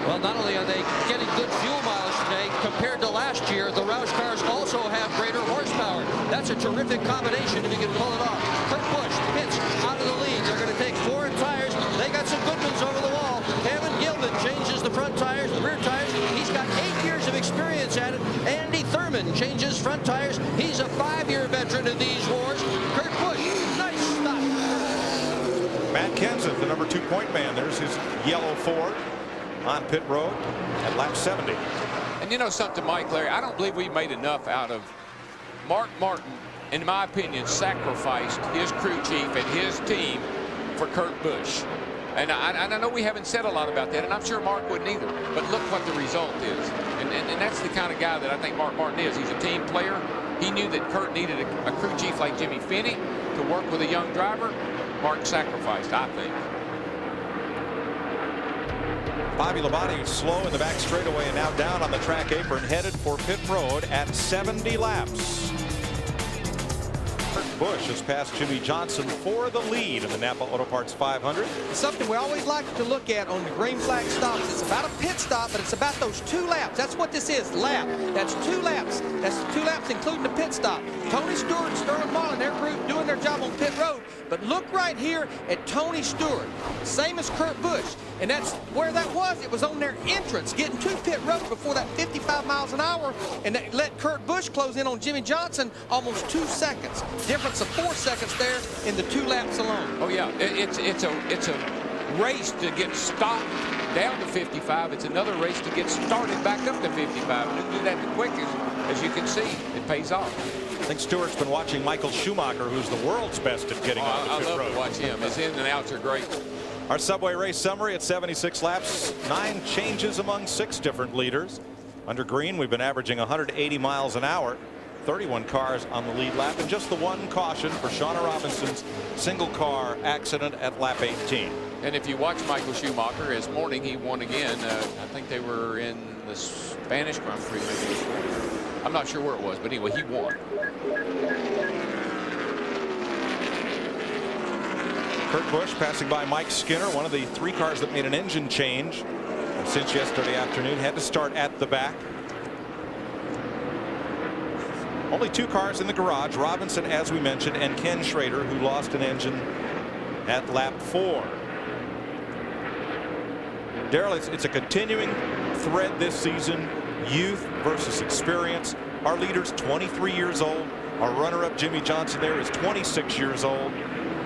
Well, not only are they getting good fuel mileage today, compared to last year, the Roush cars also have greater horsepower. That's a terrific combination if you can pull it off. Kurt Busch pits out of the lead. They're going to take 4 tires. They got some good ones over the wall. Kevin Gilman changes the front tires, the rear tires. He's got 8 years of experience at it. Andy Thurman changes front tires. He's a 5-year veteran in these wars. Kurt Busch, nice stop. Matt Kenseth, the number 2 point man. There's his yellow Ford on pit road at lap 70. And you know something, Mike, Larry, I don't believe we made enough out of Mark Martin, in my opinion, sacrificed his crew chief and his team for Kurt Busch. And I know we haven't said a lot about that, and I'm sure Mark wouldn't either. But look what the result is. And that's the kind of guy that I think Mark Martin is. He's a team player. He knew that Kurt needed a crew chief like Jimmy Finney to work with a young driver. Mark sacrificed, I think. Bobby Labonte slow in the back straightaway and now down on the track apron, headed for pit road at 70 laps. Kurt Busch has passed Jimmie Johnson for the lead in the Napa Auto Parts 500. Something we always like to look at on the green flag stops. It's about a pit stop, but it's about those 2 laps. That's what this is, lap. That's 2 laps. That's 2 laps including the pit stop. Tony Stewart and Sterling Marlin, their group doing their job on pit road. But look right here at Tony Stewart, same as Kurt Busch. And that's where that was. It was on their entrance, getting to pit road before that 55 miles an hour, and that let Kurt Busch close in on Jimmie Johnson almost 2 seconds. Difference of 4 seconds there in the 2 laps alone. Oh yeah, it's a race to get stopped down to 55. It's another race to get started back up to 55. And to do that the quickest, as you can see, it pays off. I think Stewart's been watching Michael Schumacher, who's the world's best at getting on the pit road. I love to watch him. His in and outs are great. Our Subway race summary at 76 laps, 9 changes among 6 different leaders. Under green, we've been averaging 180 miles an hour, 31 cars on the lead lap, and just the 1 caution for Shauna Robinson's single car accident at lap 18. And if you watch Michael Schumacher, this morning he won again. I think they were in the Spanish Grand Prix maybe this morning. I'm not sure where it was, but anyway, he won. Kurt Busch passing by Mike Skinner, one of the 3 cars that made an engine change since yesterday afternoon, had to start at the back. Only 2 cars in the garage, Robinson, as we mentioned, and Ken Schrader, who lost an engine at lap 4. Darrell, it's a continuing thread this season, youth versus experience. Our leader's 23 years old. Our runner-up, Jimmie Johnson, there is 26 years old.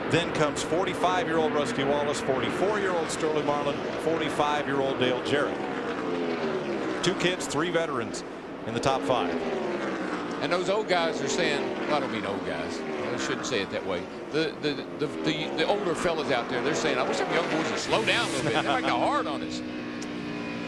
Then comes 45-year-old Rusty Wallace, 44-year-old Sterling Marlin, 45-year-old Dale Jarrett. 2 kids, 3 veterans in the top 5. And those old guys are saying, well, I don't mean old guys. I shouldn't say it that way. The older fellas out there, they're saying, I wish some young boys would slow down a little bit. They're like hard on us.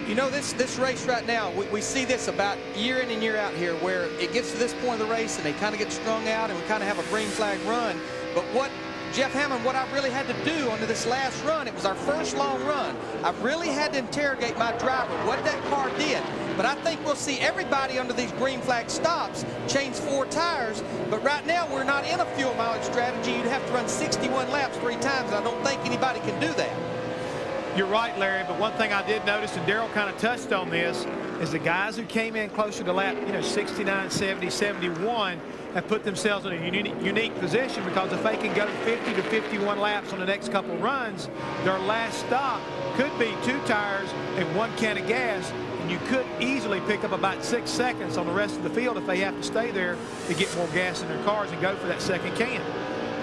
You know, this race right now, we see this about year in and year out here, where it gets to this point of the race and they kind of get strung out and we kind of have a green flag run. But what Jeff Hammond, what I really had to do under this last run, it was our first long run. I really had to interrogate my driver, what that car did. But I think we'll see everybody under these green flag stops change 4 tires. But right now, we're not in a fuel mileage strategy. You'd have to run 61 laps 3 times, and I don't think anybody can do that. You're right, Larry, but one thing I did notice, and Darrell kind of touched on this, is the guys who came in closer to lap 69, 70, 71 have put themselves in a unique position, because if they can go 50 to 51 laps on the next couple runs, their last stop could be 2 tires and 1 can of gas, and you could easily pick up about 6 seconds on the rest of the field if they have to stay there to get more gas in their cars and go for that second can.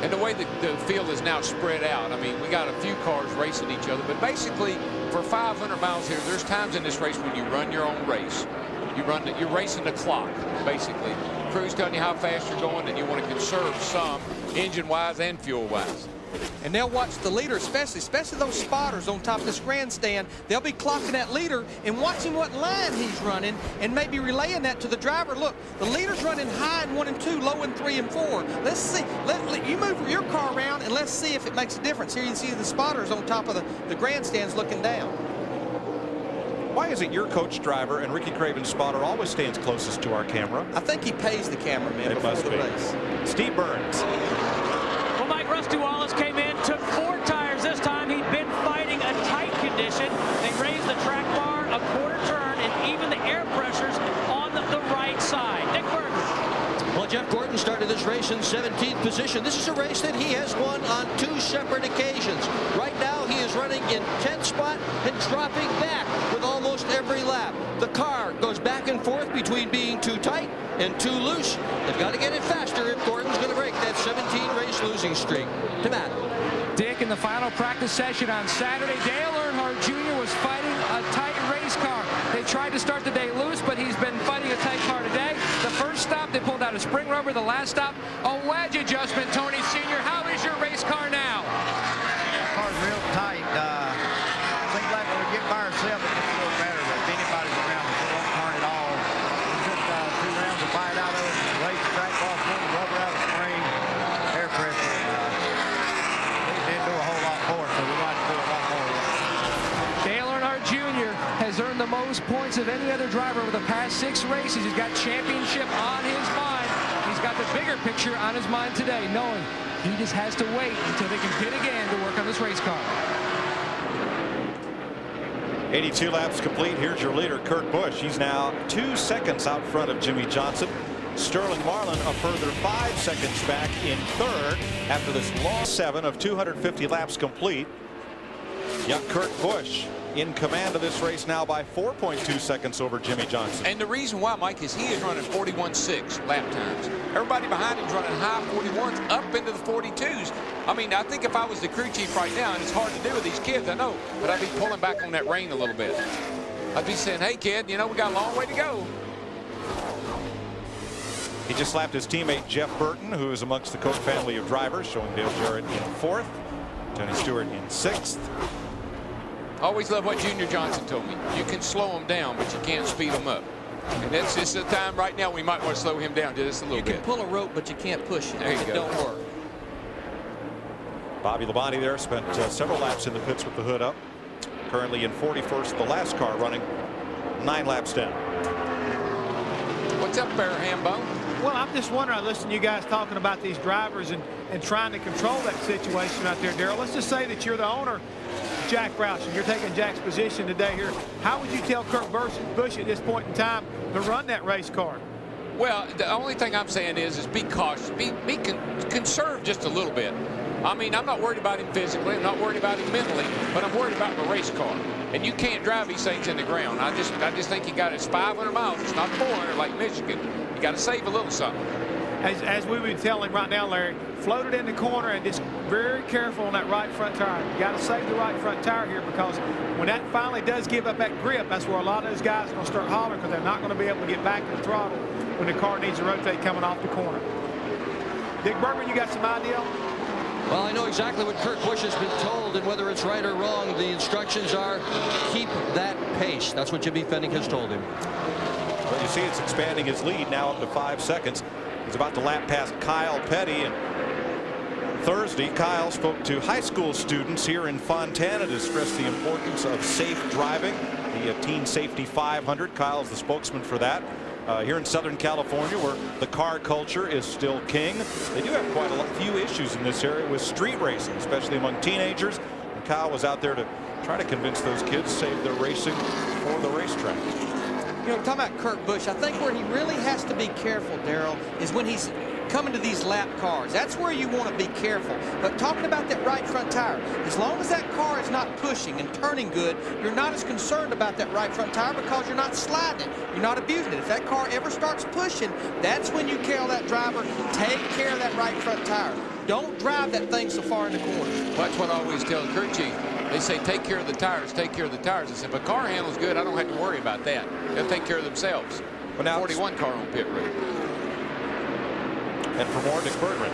And the way the field is now spread out, I mean, we got a few cars racing each other, but basically for 500 miles here, there's times in this race when you run your own race. You're racing the clock, basically. Crew's telling you how fast you're going, and you want to conserve some engine-wise and fuel-wise. And they'll watch the leader, especially those spotters on top of this grandstand. They'll be clocking that leader and watching what line he's running and maybe relaying that to the driver. Look, the leader's running high in 1 and 2, low in 3 and 4. Let's see. You move your car around and let's see if it makes a difference. Here you can see the spotters on top of the grandstands looking down. Why is it your coach driver and Ricky Craven's spotter always stands closest to our camera? I think he pays the cameraman before the race. Steve Burns. Well, Mike, Rusty Wallace came in, took 4 tires this time. He'd been fighting a tight condition. They raised the track bar a quarter turn and even the air pressures on the right side. Nick Berger. Well, Jeff Gordon started this race in 17th position. This is a race that he has won on 2 separate occasions. Right now, he is running in 10th spot and dropping back with almost every lap. The car goes back and forth between being too tight and too loose. They've got to get it faster if Gordon's going to break that 17-race losing streak. To Matt. Dick, in the final practice session on Saturday, Dale Earnhardt Jr. was fighting a tight race car. They tried to start the day loose, but he's been fighting a tight car today. The first stop, they pulled out a spring rubber. The last stop, a wedge adjustment. Tony Sr., how is your race car now? The car's real tight. Seems like when we get by ourselves, it gets a little better, but if anybody's around us, it won't turn at all. We took 2 rounds to fight out of it, race the track off, pull the rubber out of the spring, air pressure. We didn't do a whole lot for it, so we got to do a lot more. Dale Earnhardt Jr. has earned the most points of any other driver over the past 6 races. He's got championship on his mind. He's got the bigger picture on his mind today, knowing he just has to wait until they can pit again to work on this race car. 82 laps complete. Here's your leader, Kurt Busch. He's now 2 seconds out front of Jimmie Johnson. Sterling Marlin a further 5 seconds back in third after this long 7 of 250 laps complete. Young Kurt Busch in command of this race now by 4.2 seconds over Jimmie Johnson. And the reason why, Mike, is he is running 41.6 lap times. Everybody behind him's running high 41s up into the 42s. I mean, I think if I was the crew chief right now, and it's hard to do with these kids, I know, but I'd be pulling back on that rein a little bit. I'd be saying, hey, kid, you know, we got a long way to go. He just slapped his teammate Jeff Burton, who is amongst the Coke family of drivers, showing Dale Jarrett in 4th, Tony Stewart in 6th. Always love what Junior Johnson told me. You can slow him down, but you can't speed him up. And that's just the time right now we might want to slow him down just a little bit. You can pull a rope, but you can't push it. There you It go. don't work. Bobby Labonte there spent several laps in the pits with the hood up. Currently in 41st, the last car running 9 laps down. What's up there, Hambone? Well, I'm just wondering, I listen to you guys talking about these drivers and trying to control that situation out there, Darrell. Let's just say that you're the owner, Jack Roush, and you're taking Jack's position today here. How would you tell Kurt Busch at this point in time to run that race car? Well, the only thing I'm saying is be cautious. Conserve just a little bit. I mean, I'm not worried about him physically. I'm not worried about him mentally, but I'm worried about the race car. And you can't drive these things in the ground. I just think you got it's 500 miles. It's not 400 like Michigan. You got to save a little something. As we've been telling right now, Larry, float it in the corner and just very careful on that right front tire. You got to save the right front tire here, because when that finally does give up that grip, that's where a lot of those guys are going to start hollering, because they're not going to be able to get back to the throttle when the car needs to rotate coming off the corner. Dick Bergman, you got some idea? Well, I know exactly what Kurt Busch has been told, and whether it's right or wrong, the instructions are keep that pace. That's what Jimmy Fennig has told him. Well, you see it's expanding his lead now up to 5 seconds. He's about to lap past Kyle Petty. And Thursday, Kyle spoke to high school students here in Fontana to stress the importance of safe driving. The Teen Safety 500. Kyle's the spokesman for that. Here in Southern California, where the car culture is still king, they do have quite a few issues in this area with street racing, especially among teenagers. And Kyle was out there to try to convince those kids to save their racing for the racetrack. You know, talking about Kurt Busch, I think where he really has to be careful, Darrell, is when he's coming to these lap cars. That's where you want to be careful. But talking about that right front tire, as long as that car is not pushing and turning good, you're not as concerned about that right front tire, because you're not sliding it. You're not abusing it. If that car ever starts pushing, that's when you tell that driver, take care of that right front tire. Don't drive that thing so far in the corner. That's what I always tell the crew chief. They say, take care of the tires, take care of the tires. I said, if a car handles good, I don't have to worry about that. They'll take care of themselves. But now 41 car on pit road. And for more, Dick Bergman.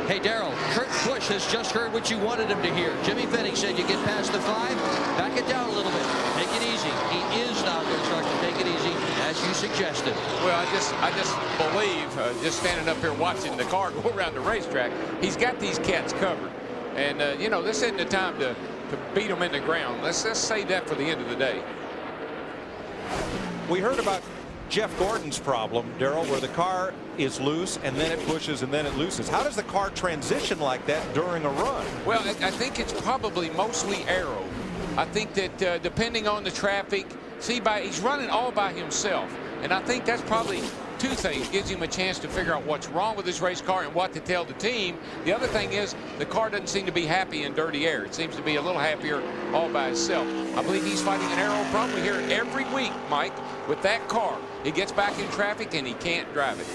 Hey, Darrell, Kurt Busch has just heard what you wanted him to hear. Jimmy Fennig said you get past the 5, back it down a little bit. Take it easy. He is now the instructor. Take it easy, as you suggested. Well, I just believe, just standing up here watching the car go around the racetrack, he's got these cats covered. And, you know, this isn't the time to beat them in the ground. Let's save that for the end of the day. We heard about Jeff Gordon's problem, Darrell, where the car is loose and then it pushes and then it loosens. How does the car transition like that during a run? Well, I think it's probably mostly aero. I think that depending on the traffic, he's running all by himself. And I think that's probably two things. Gives him a chance to figure out what's wrong with his race car and what to tell the team. The other thing is the car doesn't seem to be happy in dirty air. It seems to be a little happier all by itself. I believe he's fighting an aero problem. We hear it every week, Mike, with that car. He gets back in traffic and he can't drive it.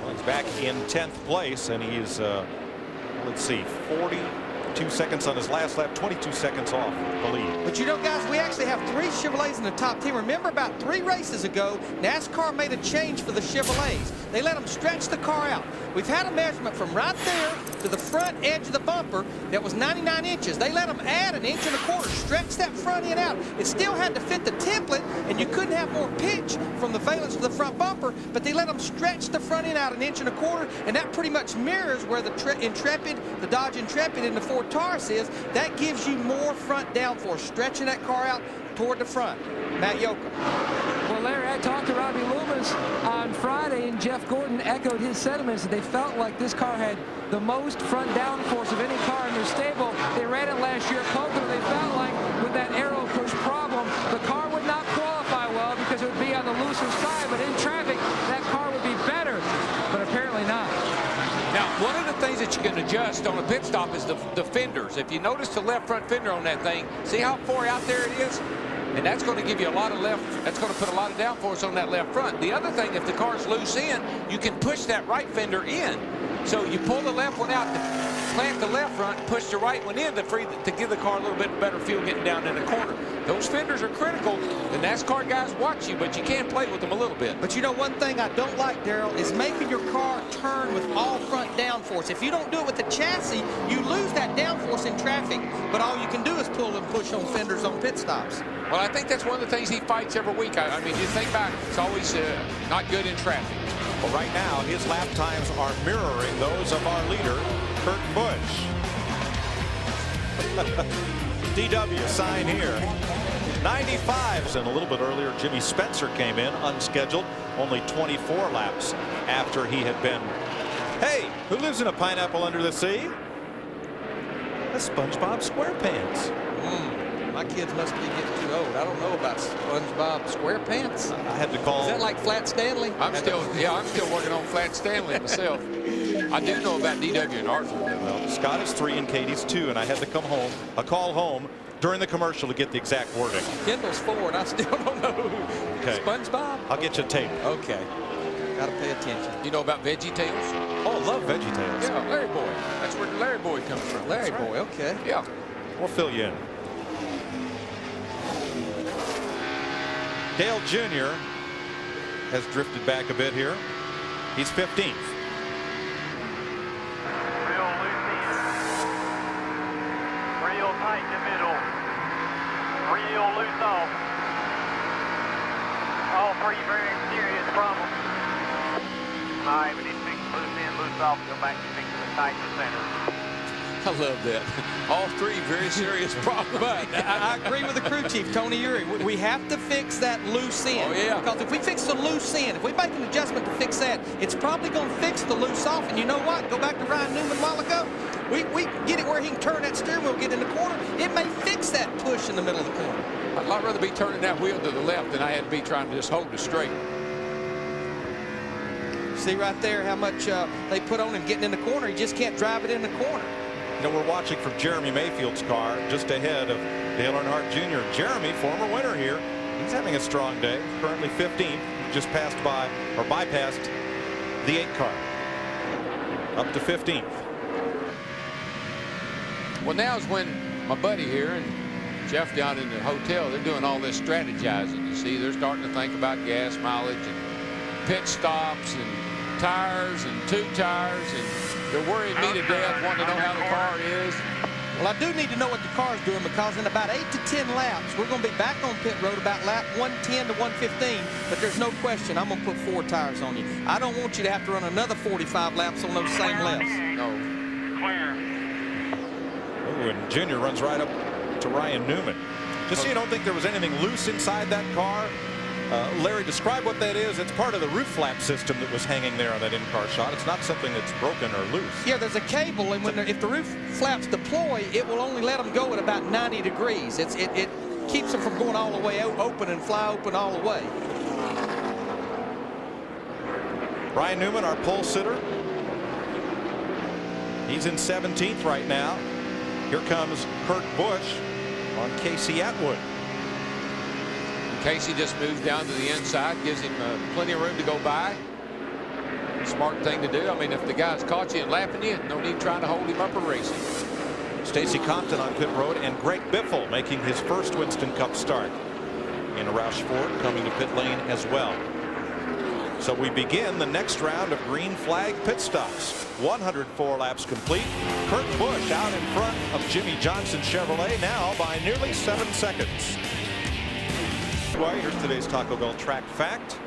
Well, he's back in 10th place, and he's, let's see, 42 seconds on his last lap, 22 seconds off the lead. But you know, guys, we actually have 3 Chevrolets in the top 10. Remember, about 3 races ago, NASCAR made a change for the Chevrolets. They let them stretch the car out. We've had a measurement from right there to the front edge of the bumper that was 99 inches. They let them add 1.25 inches, stretch that front end out. It still had to fit the template, and you couldn't have more pitch from the valence to the front bumper, but they let them stretch the front end out 1.25 inches, and that pretty much mirrors where the Intrepid, the Dodge Intrepid in the Ford Taurus is. That gives you more front downforce, stretching that car out toward the front. Matt Yoakum. Well, Larry, I talked to Robbie Loomis on Friday, and Jeff Gordon echoed his sentiments that they felt like this car had the most front downforce of any car in their stable. They ran it last year at Pocono. They felt like with that aero push problem, the car would not qualify well because it would be on the looser side, but in traffic, that car would be better. adjust on a pit stop is the fenders. If you notice the left front fender on that thing, see how far out there it is? And that's going to give you a lot of that's going to put a lot of downforce on that left front. The other thing, if the car's loose in, you can push that right fender in. So you pull the left one out, plant the left front, push the right one in to give the car a little bit better feel getting down in the corner. Those fenders are critical. The NASCAR guys watch you, but you can play with them a little bit. But you know, one thing I don't like, Darrell, is making your car turn with all front downforce. If you don't do it with the chassis, you lose that downforce in traffic. But all you can do is pull and push on fenders on pit stops. Well, I think that's one of the things he fights every week. I mean, you think back, it's always not good in traffic. Well, right now, his lap times are mirroring those of our leader, Kurt Busch. DW sign here. 95s, and a little bit earlier, Jimmy Spencer came in, unscheduled, only 24 laps after he had been. Hey, who lives in a pineapple under the sea? A SpongeBob SquarePants. My kids must be getting too old. I don't know about SpongeBob SquarePants. I had to call. Is that like Flat Stanley? I'm still working on Flat Stanley myself. I do know about DW and Arthur. Well, Scott is 3 and Katie's 2, and I had to come home, a call home during the commercial to get the exact wording. Kendall's 4, and I still don't know who. Okay. SpongeBob? I'll get you a tape. Okay. Got to pay attention. You know about Veggie Tales? Oh, I love Veggie Tales. Yeah, Larry Boy. That's where the Larry Boy comes from. Larry Boy, okay. Yeah. We'll fill you in. Dale Jr. has drifted back a bit here. He's 15th. Real loose in. Real tight in the middle. Real loose off. All three very serious problems. All right, we need to fix loose in, loose off, go back to fixing the tight in the center. I love that. All three very serious problems. But I agree with the crew chief, Tony Uri. We have to fix that loose end. Oh, yeah. Because if we fix the loose end, if we make an adjustment to fix that, it's probably going to fix the loose off. And you know what? Go back to Ryan Newman a while ago. We get it where he can turn that steering wheel, get in the corner. It may fix that push in the middle of the corner. I'd rather be turning that wheel to the left than I had to be trying to just hold it straight. See right there how much they put on him getting in the corner. He just can't drive it in the corner. You know, we're watching from Jeremy Mayfield's car just ahead of Dale Earnhardt Jr. Jeremy, former winner here. He's having a strong day. Currently 15th. Just passed by or bypassed the 8 car. Up to 15th. Well, now is when my buddy here and Jeff down in the hotel, they're doing all this strategizing. You see, they're starting to think about gas mileage and pit stops and tires and tube tires, and they're worrying me to death, wanting to know how the car is. Well, I do need to know what the car's doing, because in about 8 to 10 laps, we're going to be back on pit road about lap 110 to 115, but there's no question I'm going to put 4 tires on you. I don't want you to have to run another 45 laps on those same laps. No. Oh, and Junior runs right up to Ryan Newman. Just so you don't think there was anything loose inside that car, Larry, describe what that is. It's part of the roof flap system that was hanging there on that in-car shot. It's not something that's broken or loose. Yeah, there's a cable, and if the roof flaps deploy, it will only let them go at about 90 degrees. It keeps them from going all the way open and fly open all the way. Ryan Newman, our pole sitter. He's in 17th right now. Here comes Kurt Busch on Casey Atwood. Casey just moves down to the inside, gives him plenty of room to go by. Smart thing to do. I mean, if the guy's caught you and lapping you, no need trying to hold him up or racing. Stacy Compton on pit road, and Greg Biffle making his first Winston Cup start in a Roush Ford, coming to pit lane as well. So we begin the next round of green flag pit stops. 104 laps complete. Kurt Busch out in front of Jimmie Johnson Chevrolet now by nearly 7 seconds. Here's today's Taco Bell track fact.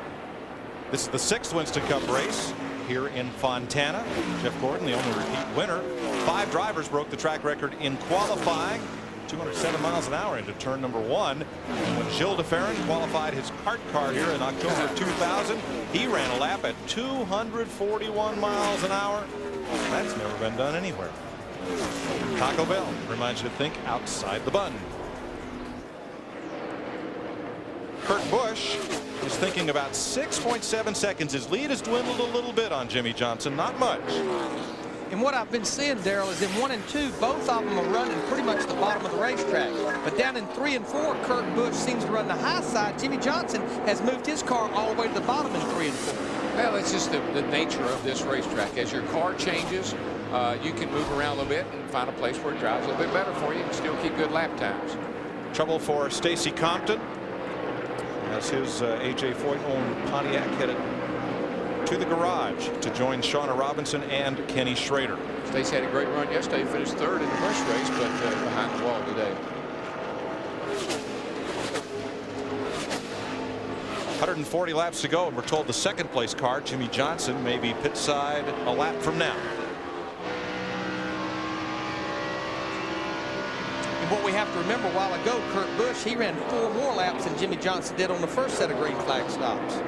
This is the 6th Winston Cup race here in Fontana. Jeff Gordon, the only repeat winner. 5 drivers broke the track record in qualifying. 207 miles an hour into turn number 1. And when Gilles DeFerrin qualified his kart car here in October of 2000, he ran a lap at 241 miles an hour. That's never been done anywhere. Taco Bell reminds you to think outside the bun. Kurt Busch is thinking about 6.7 seconds. His lead has dwindled a little bit on Jimmie Johnson, not much. And what I've been seeing, Darrell, is in 1 and 2, both of them are running pretty much the bottom of the racetrack. But down in 3 and 4, Kurt Busch seems to run the high side. Jimmie Johnson has moved his car all the way to the bottom in 3 and 4. Well, it's just the nature of this racetrack. As your car changes, you can move around a little bit and find a place where it drives a little bit better for you and still keep good lap times. Trouble for Stacy Compton as his A.J. Foyt-owned Pontiac headed to the garage to join Shauna Robinson and Kenny Schrader. Stacy had a great run yesterday, finished 3rd in the first race, but behind the wall today. 140 laps to go, and we're told the second place car, Jimmie Johnson, may be pit side a lap from now. And what we have to remember, a while ago, Kurt Busch, he ran 4 more laps than Jimmie Johnson did on the first set of green flag stops.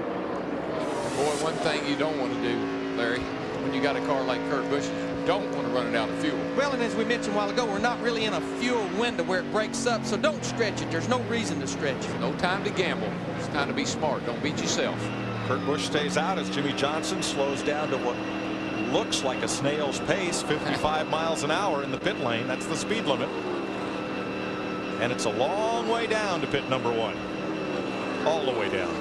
Boy, one thing you don't want to do, Larry, when you got a car like Kurt Busch, you don't want to run it out of fuel. Well, and as we mentioned a while ago, we're not really in a fuel window where it breaks up, so don't stretch it. There's no reason to stretch it. No time to gamble. It's time to be smart. Don't beat yourself. Kurt Busch stays out as Jimmie Johnson slows down to what looks like a snail's pace, 55 miles an hour in the pit lane. That's the speed limit. And it's a long way down to pit number 1. All the way down.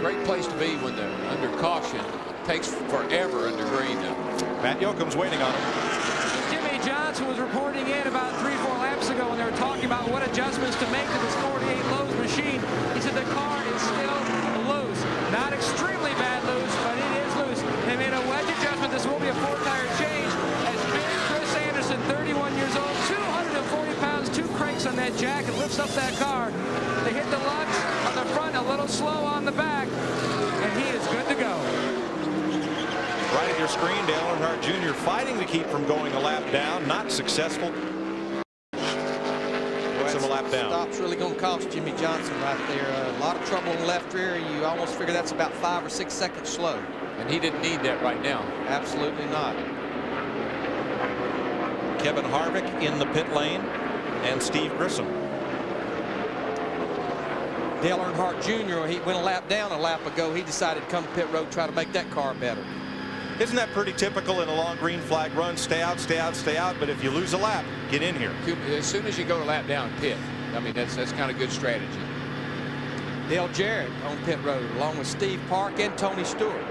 Great place to be when they're under caution. Takes forever under green now. Matt Yoakum's waiting on him. Jimmie Johnson was reporting in about 3-4 laps ago when they were talking about what adjustments to make to this 48 Lowe's machine. He said the car is still loose. Not extremely bad loose, but it is loose. They made a wedge adjustment. This will be a 4-tire change. As big Chris Anderson, 31 years old, 240 pounds, 2 cranks on that jack, and lifts up that car. They hit the lugs on the front, a little slow on the back, and he is good to go. Right at your screen, Dale Earnhardt Jr. fighting to keep from going a lap down. Not successful. Puts him a lap down. Stop's really going to cost Jimmie Johnson right there. A lot of trouble on the left rear. You almost figure that's about 5 or 6 seconds slow. And he didn't need that right now. Absolutely not. Kevin Harvick in the pit lane and Steve Grissom. Dale Earnhardt Jr., he went a lap down a lap ago. He decided to come to pit road, try to make that car better. Isn't that pretty typical in a long green flag run? Stay out, stay out, stay out. But if you lose a lap, get in here. As soon as you go a lap down, pit. I mean, that's kind of good strategy. Dale Jarrett on pit road, along with Steve Park and Tony Stewart.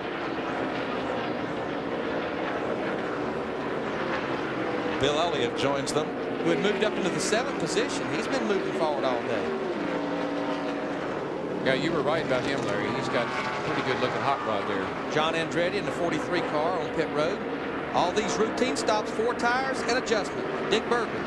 Bill Elliott joins them. Who had moved up into the 7th position. He's been moving forward all day. Yeah, you were right about him, Larry. He's got a pretty good looking hot rod there. John Andretti in the 43 car on pit road. All these routine stops, 4 tires and adjustment. Dick Bergman.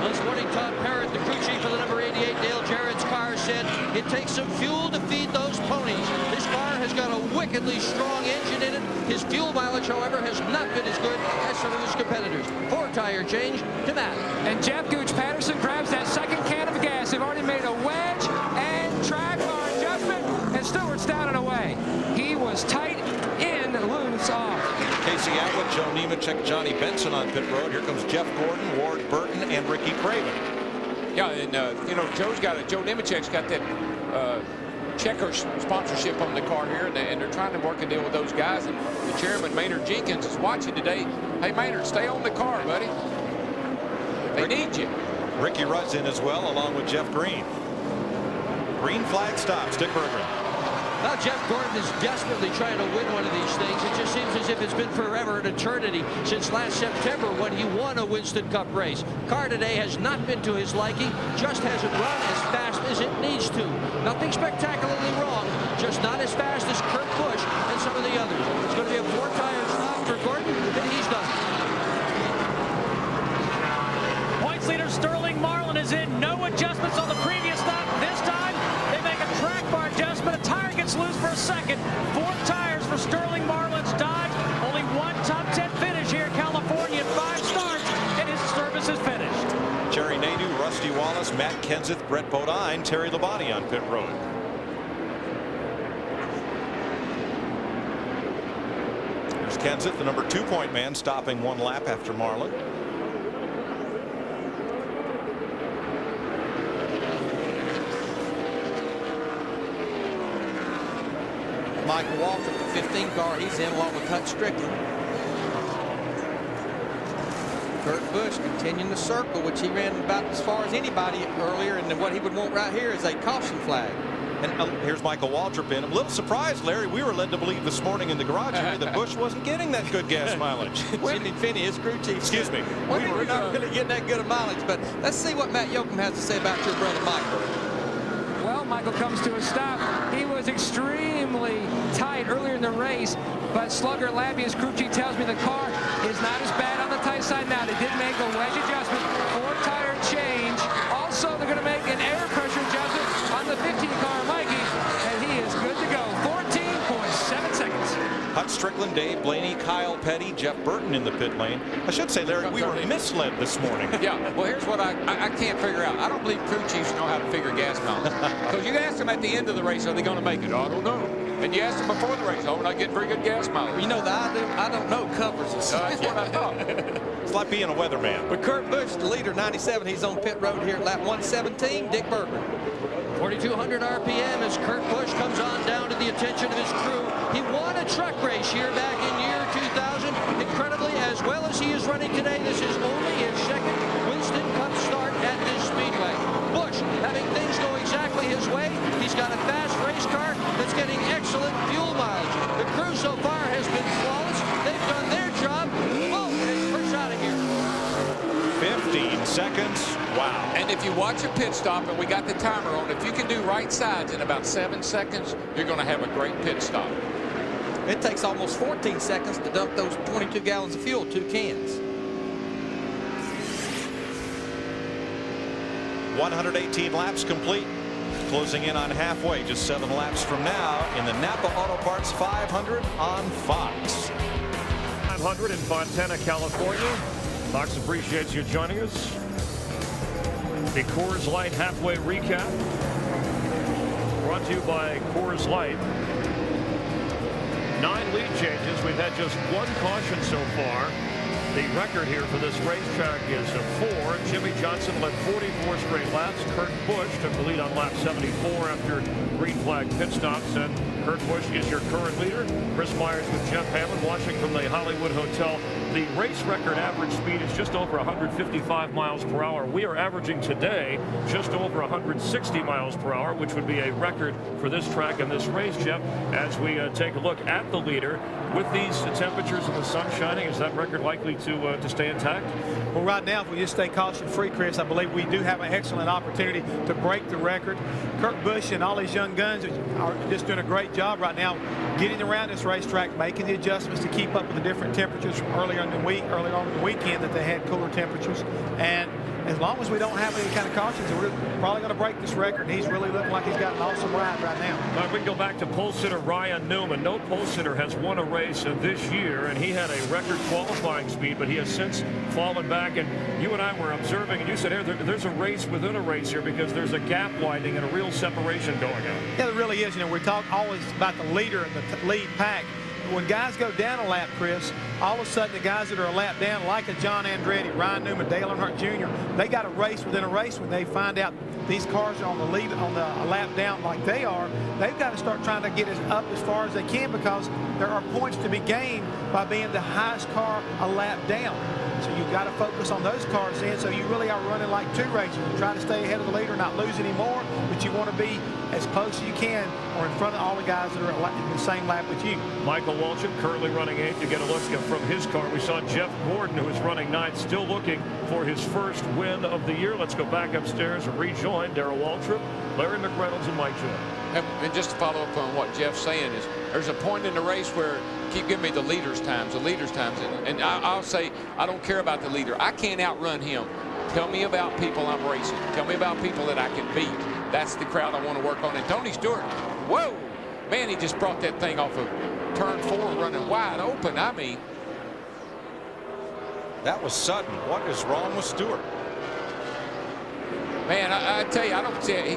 This morning, Todd Parrott, the crew chief of the number 88 Dale Jarrett's car, said it takes some fuel to feed those ponies. This car has got a wickedly strong engine in it. His fuel mileage, however, has not been as good as some of his competitors. 4-tire change to Matt. And Jeff Gooch Patterson grabs that second can of gas. They've already made a wedge and track bar adjustment, and Stewart's down and away. He was tight in, loose off. Casey Atwood, Joe Nemechek, Johnny Benson on pit road. Here comes Jeff Gordon, Ward Burton, and Ricky Craven. Yeah, and you know, Joe Nemechek's got that Checker sponsorship on the car here, and they're trying to work a deal with those guys. And the chairman, Maynard Jenkins, is watching today. Hey, Maynard, stay on the car, buddy. They need you. Ricky Rudd's in as well, along with Jeff Green. Green flag stops. Dick Bergman. Now Jeff Gordon is desperately trying to win one of these things. It just seems as if it's been forever, an eternity, since last September when he won a Winston Cup race. Car today has not been to his liking, just hasn't run as fast as it needs to. Nothing spectacularly wrong, just not as fast as Kurt Busch and some of the others. It's going to be a 4-tire stop for Gordon, and he's done. Points leader Sterling Marlin is in. No adjustments on the previous stop. This time, they make a track bar adjustment. A tire gets loose for a second. 4 tires for Sterling Marlin's Dodge. Only 1 top 10 finish here in California in 5 starts, and his service is finished. Jerry Nadeau, Rusty Wallace, Matt Kenseth, Brett Bodine, Terry Labonte on pit road. There's Kenseth, the number 2-point man, stopping 1 lap after Marlin. Michael Waltrip, the 15 car. He's in along with Hut Strickland. Kurt Busch continuing the circle, which he ran about as far as anybody earlier, and what he would want right here is a caution flag. And here's Michael Waltrip in. I'm a little surprised, Larry. We were led to believe this morning in the garage area that Busch wasn't getting that good gas mileage. Jimmy Finney, his crew chief. Excuse me. We were not really getting that good of mileage, but let's see what Matt Yoakum has to say about your brother Michael. Well, Michael comes to a stop. He was extremely tight earlier in the race, but Slugger Labby, his crew chief, tells me the car is not as bad on the tight side now. They did make a wedge adjustment, 4-tire change. Also, they're going to make an air pressure adjustment on the 15-car Mikey, and he is good to go. 14.7 seconds. Hut Strickland, Dave Blaney, Kyle Petty, Jeff Burton in the pit lane. I should say, Larry, we were misled this morning. Yeah, well, here's what I can't figure out. I don't believe crew chiefs know how to figure gas mileage. Because you ask them at the end of the race, are they going to make it? I don't know. And you ask them before the race, oh, we're not getting very good gas mileage. You know, the I don't know covers us. That's what I thought. It's like being a weatherman. But Kurt Busch, the leader, 97. He's on pit road here at lap 117. Dick Berger. 4,200 RPM as Kurt Busch comes on down to the attention of his crew. He won a truck race here back in year 2000. Incredibly, as well as he is running today, this is only his second Winston Cup start at this speedway. Busch having things go exactly his way. He's got a fast race car that's getting excellent fuel mileage. The crew so far has been flawless. They've done their job. Oh, it's first out of here. 15 seconds. Wow. And if you watch a pit stop, and we got the timer on, if you can do right sides in about 7 seconds, you're going to have a great pit stop. It takes almost 14 seconds to dump those 22 gallons of fuel, 2 cans. 118 laps complete. Closing in on halfway, just 7 laps from now in the Napa Auto Parts 500 on Fox. 500 in Fontana, California. Fox appreciates you joining us. The Coors Light halfway recap brought to you by Coors Light. 9 lead changes. We've had just 1 caution so far. The record here for this racetrack is 4. Jimmie Johnson led 44 straight laps. Kurt Busch took the lead on lap 74 after green flag pit stops. And Kurt Busch is your current leader. Chris Myers with Jeff Hammond watching from the Hollywood Hotel. The race record average speed is just over 155 miles per hour. We are averaging today just over 160 miles per hour, which would be a record for this track and this race, Jeff. As we take a look at the leader, with these temperatures and the sun shining, is that record likely to stay intact? Well, right now, if we just stay caution-free, Chris, I believe we do have an excellent opportunity to break the record. Kurt Busch and all these young guns are just doing a great job right now getting around this racetrack, making the adjustments to keep up with the different temperatures from earlier on in the weekend that they had cooler temperatures. And as long as we don't have any kind of cautions, we're probably going to break this record. And he's really looking like he's got an awesome ride right now. All right, we can go back to pole sitter Ryan Newman. No pole sitter has won a race this year, and he had a record qualifying speed, but he has since fallen back. And you and I were observing, and you said, hey, there's a race within a race here because there's a gap widening and a real separation going on. Yeah, there really is. You know, we talk always about the leader and the lead pack. When guys go down a lap, Chris, all of a sudden the guys that are a lap down, like a John Andretti, Ryan Newman, Dale Earnhardt Jr., they got a race within a race. When they find out these cars are on the lead, on the lap down like they are, they've got to start trying to get up as far as they can, because there are points to be gained by being the highest car a lap down. So you've got to focus on those cars in. So you really are running like 2 races. You try to stay ahead of the leader, not lose any more, but you want to be as close as you can or in front of all the guys that are in the same lap with you. Michael Waltrip currently running 8th. You get a look from his car. We saw Jeff Gordon, who is running 9th, still looking for his first win of the year. Let's go back upstairs and rejoin Darrell Waltrip, Larry McReynolds, and Mike Joy. And just to follow up on what Jeff's saying is, there's a point in the race where keep giving me the leaders' times, and I'll say I don't care about the leader. I can't outrun him. Tell me about people I'm racing. Tell me about people that I can beat. That's the crowd I want to work on. And Tony Stewart, whoa, man, he just brought that thing off of turn 4 running wide open. I mean, that was sudden. What is wrong with Stewart? Man, I tell you, I don't see.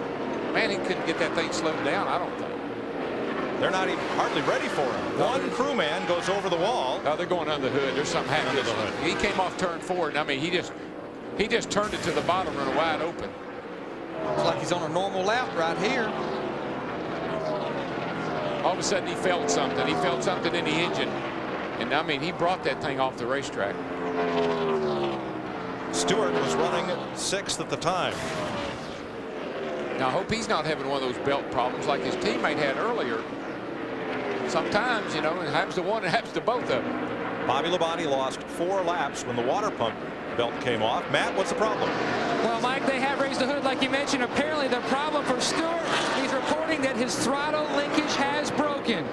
Man, he couldn't get that thing slowed down, I don't think. They're not even hardly ready for him. One crewman goes over the wall. Oh, they're going under the hood. There's something happening under the hood. He came off turn 4, and I mean, he just turned it to the bottom and wide open. Looks like he's on a normal lap right here. all of a sudden he felt something. He felt something in the engine. And I mean, he brought that thing off the racetrack. Stewart was running 6th at the time. Now, I hope he's not having one of those belt problems like his teammate had earlier. Sometimes, you know, it happens to one, it happens to both of them. Bobby Labonte lost 4 laps when the water pump belt came off. Matt, what's the problem? Well, Mike, they have raised the hood like you mentioned. Apparently the problem for Stewart, he's reporting that his throttle linkage has broken.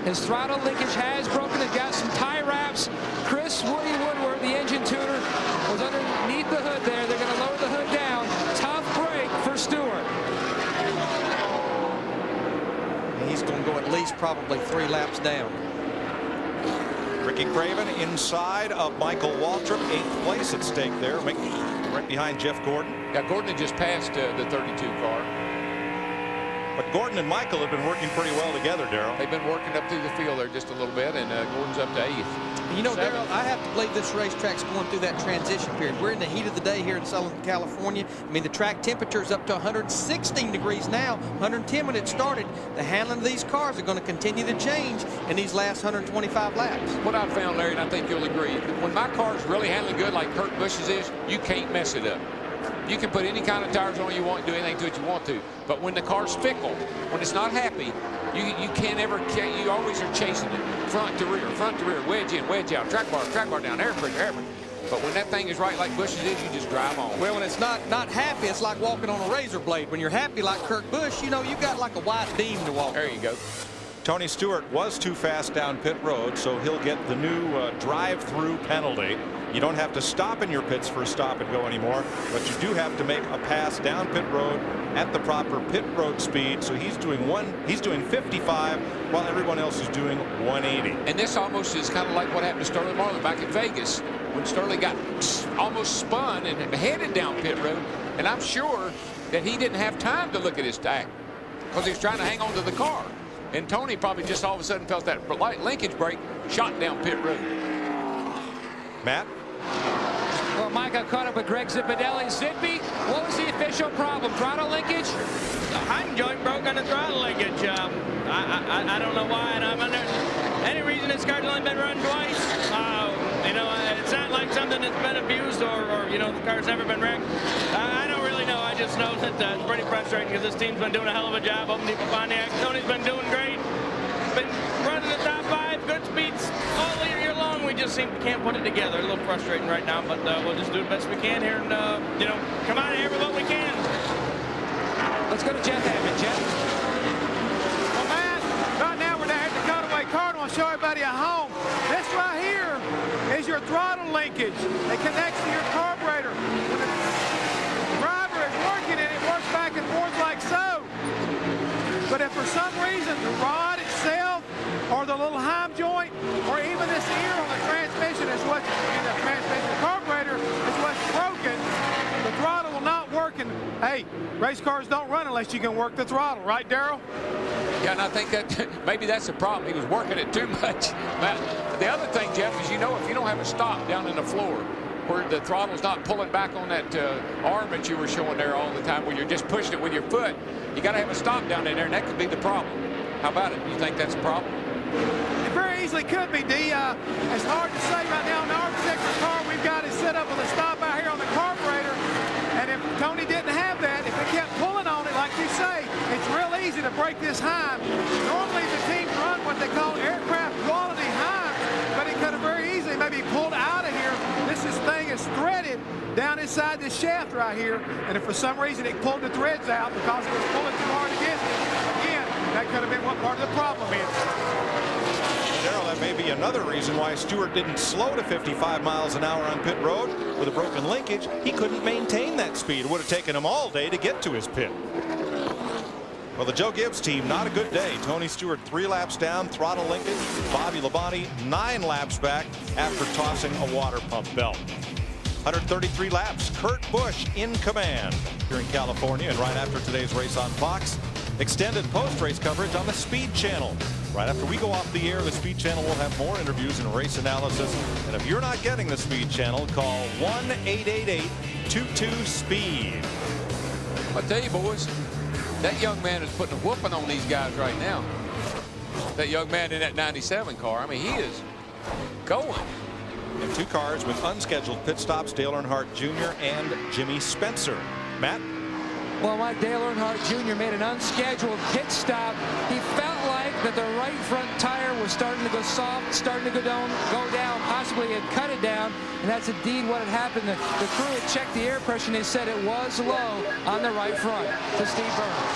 His throttle linkage has broken. They've got some tie wraps. Chris Woody Woodward, the engine tuner, was underneath the hood there. They're going to lower the hood down. Tough break for Stewart. He's going to go at least probably 3 laps down. Ricky Craven inside of Michael Waltrip, 8th place at stake there, right behind Jeff Gordon. Yeah, Gordon had just passed the 32 car. But Gordon and Michael have been working pretty well together, Darrell. They've been working up through the field there just a little bit, and Gordon's up to 8th. You know, Darrell, I have to believe this racetrack's going through that transition period. We're in the heat of the day here in Southern California. I mean, the track temperature is up to 116 degrees now, 110 when it started. The handling of these cars are going to continue to change in these last 125 laps. What I've found, Larry, and I think you'll agree, when my car's really handling good like Kurt Busch's is, you can't mess it up. You can put any kind of tires on you want, do anything to it you want to. But when the car's fickle, when it's not happy, you can't ever, you always are chasing it. Front to rear, wedge in, wedge out, track bar down, air pressure. But when that thing is right like Busch's is, you just drive on. Well, when it's not happy, it's like walking on a razor blade. When you're happy like Kurt Busch, you know, you got like a wide beam to walk. There you go. Tony Stewart was too fast down pit road, so he'll get the new drive-through penalty. You don't have to stop in your pits for a stop and go anymore, but you do have to make a pass down pit road at the proper pit road speed. So he's doing 55 while everyone else is doing 180. And this almost is kind of like what happened to Sterling Marlin back in Vegas when Sterling got almost spun and headed down pit road. And I'm sure that he didn't have time to look at his tach because he was trying to hang on to the car. And Tony probably just all of a sudden felt that linkage brake, shot down pit road. Matt? Well, Mike, I caught up with Greg Zipadelli. Zippy, what was the official problem? Throttle linkage? The hind joint broke on the throttle linkage. I don't know why, and I'm under any reason this car's only been run twice. You know, it's not like something that's been abused or you know, the car's never been wrecked. I don't really know. I just know that it's pretty frustrating because this team's been doing a hell of a job. Open Depot Pontiac. Tony's been doing great. Been running the top 5, good speeds all year long. We just can't put it together. A little frustrating right now, but we'll just do the best we can here and you know, come out of here with what we can. Let's go to Jeff Hammond. Jeff? Well, Matt, right now we're down at the Cutaway Car. I want to show everybody at home. This right here is your throttle linkage. It connects to your carburetor. When the driver is working it, it works back and forth like so. But if for some reason the rod itself or the little heim joint or even this ear on the transmission is what's in the transmission carburetor is what's broken, the throttle will not work. And hey, race cars don't run unless you can work the throttle, right, Darrell? Yeah, and I think that maybe that's the problem. He was working it too much. But the other thing, Jeff, is, you know, if you don't have a stop down in the floor where the throttle's not pulling back on that arm that you were showing there all the time, where you're just pushing it with your foot, you got to have a stop down in there, and that could be the problem. How about it? You think that's a problem? It very easily could be, D. It's hard to say right now. In our particular car, we've got it set up with a stop out here on the carburetor. And if Tony didn't have that, if it kept pulling on it, like you say, it's real easy to break this heim. Normally the teams run what they call aircraft quality heim, but it could have very easily maybe pulled out of here. This thing is threaded down inside this shaft right here, and if for some reason it pulled the threads out because it was pulling too hard against it, again, that could have been what part of the problem is. Darrell, that may be another reason why Stewart didn't slow to 55 miles an hour on pit road. With a broken linkage, he couldn't maintain that speed. It would have taken him all day to get to his pit. Well, the Joe Gibbs team, not a good day. Tony Stewart 3 laps down, throttle linkage. Bobby Labonte 9 laps back after tossing a water pump belt. 133 laps. Kurt Busch in command here in California, and right after today's race on Fox, extended post-race coverage on the Speed Channel. Right after we go off the air, the Speed Channel will have more interviews and race analysis. And if you're not getting the Speed Channel, call 1-888-22-SPEED. I tell you, boys, that young man is putting a whooping on these guys right now. that young man in that 97 car. I mean, he is going. And 2 cars with unscheduled pit stops, Dale Earnhardt Jr. and Jimmy Spencer. Matt? Well, Mike, Dale Earnhardt Jr. made an unscheduled pit stop. He felt like that the right front tire was starting to go soft, starting to go down, possibly had cut it down, and that's indeed what had happened. The crew had checked the air pressure, and they said it was low on the right front to Steve Burns.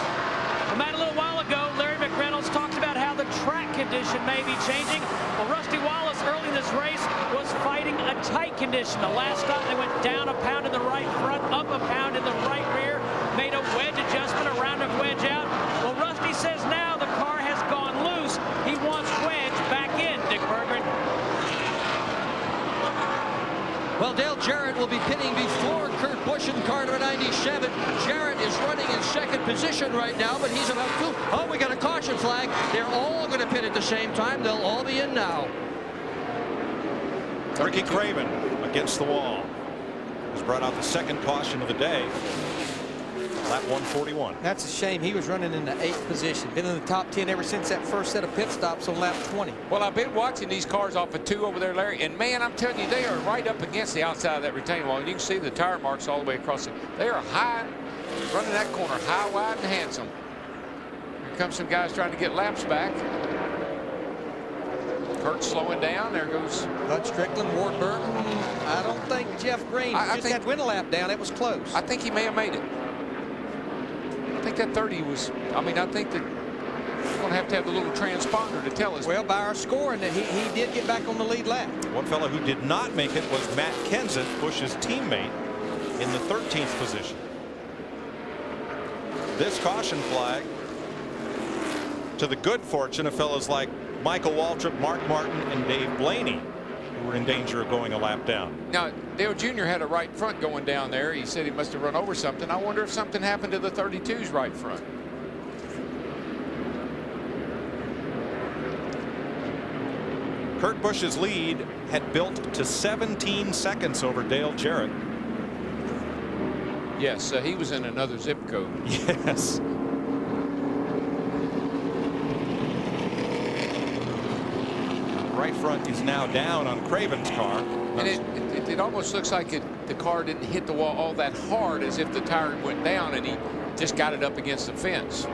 Well, Matt, a little while ago, Larry McReynolds talked about how the track condition may be changing. Well, Rusty Wallace early in this race was fighting a tight condition. The last stop, they went down a pound in the right front, up a pound in the right rear, made a wedge adjustment, a roundup wedge out. Well, Rusty says now the car has gone loose. He wants wedge back in, Dick Berggren. Well, Dale Jarrett will be pitting before Kurt Busch in car number 97. Jarrett is running in second position right now, but he's about to. Oh, we got a caution flag. They're all going to pit at the same time. They'll all be in now. Ricky Craven against the wall. Has brought out the second caution of the day. Lap 141. That's a shame. He was running in the 8th position. Been in the top 10 ever since that first set of pit stops on lap 20. Well, I've been watching these cars off of 2 over there, Larry, and man, I'm telling you, they are right up against the outside of that retaining wall. And you can see the tire marks all the way across it. They are high, running that corner high, wide, and handsome. Here comes some guys trying to get laps back. Kurt's slowing down. There goes Bud Strickland, Ward Burton. I don't think Jeff Green just had to win a lap down. It was close. I think he may have made it. I think that 30 was, I mean, I think that we're going to have the little transponder to tell us. Well, by our scoring that he did get back on the lead lap. One fellow who did not make it was Matt Kenseth, Busch's teammate, in the 13th position. This caution flag to the good fortune of fellows like Michael Waltrip, Mark Martin, and Dave Blaney, who were in danger of going a lap down. Now, Dale Jr. had a right front going down there. He said he must have run over something. I wonder if something happened to the 32's right front. Kurt Busch's lead had built to 17 seconds over Dale Jarrett. Yes, he was in another zip code. Yes. Right front is now down on Craven's car. And it almost looks like the car didn't hit the wall all that hard, as if the tire went down and he just got it up against the fence.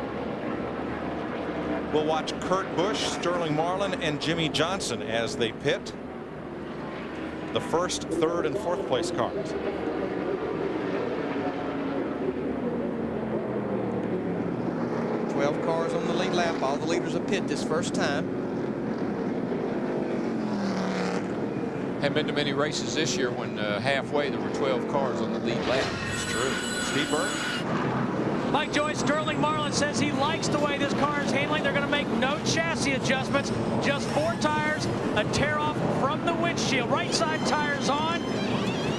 We'll watch Kurt Busch, Sterling Marlin, and Jimmie Johnson as they pit. The first, third, and fourth place cars. Cars on the lead lap. All the leaders have pit this first time. Haven't been to many races this year when halfway there were 12 cars on the lead lap. It's true. Steve Burns. Mike Joyce, Sterling Marlin says he likes the way this car is handling. They're going to make no chassis adjustments. Just 4 tires, a tear off from the windshield. Right side tires on.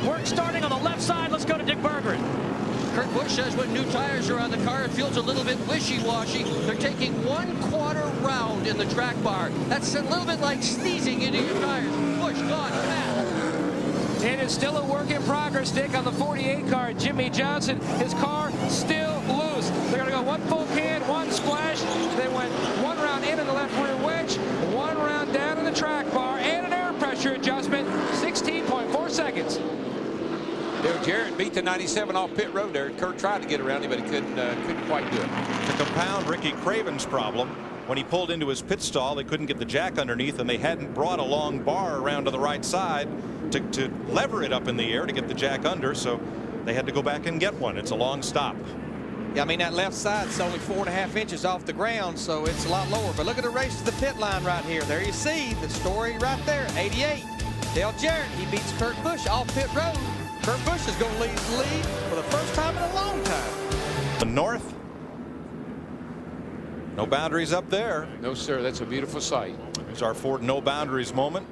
Work starting on the left side. Let's go to Dick Berggren. Kurt Busch says when new tires are on the car, it feels a little bit wishy-washy. They're taking 1/4 round in the track bar. That's a little bit like sneezing into your tires. Busch gone fast. It is still a work in progress, Dick, on the 48 car. Jimmie Johnson, his car still loose. They're going to go 1 full can, 1 splash. They went 1 round in the left rear wedge, 1 round down in the track bar, and an air pressure adjustment, 16.4 seconds. Dale Jarrett beat the 97 off pit road there. Kurt tried to get around him, but he couldn't quite do it. To compound Ricky Craven's problem, when he pulled into his pit stall, they couldn't get the jack underneath, and they hadn't brought a long bar around to the right side to lever it up in the air to get the jack under, so they had to go back and get one. It's a long stop. Yeah, I mean, that left side's only 4.5 inches off the ground, so it's a lot lower. But look at the race to the pit line right here. There you see the story right there. 88. Dale Jarrett, he beats Kurt Busch off pit road. Kurt Busch is going to lead the lead for the first time in a long time. The north. No boundaries up there. No, sir. That's a beautiful sight. Here's our Ford no boundaries moment.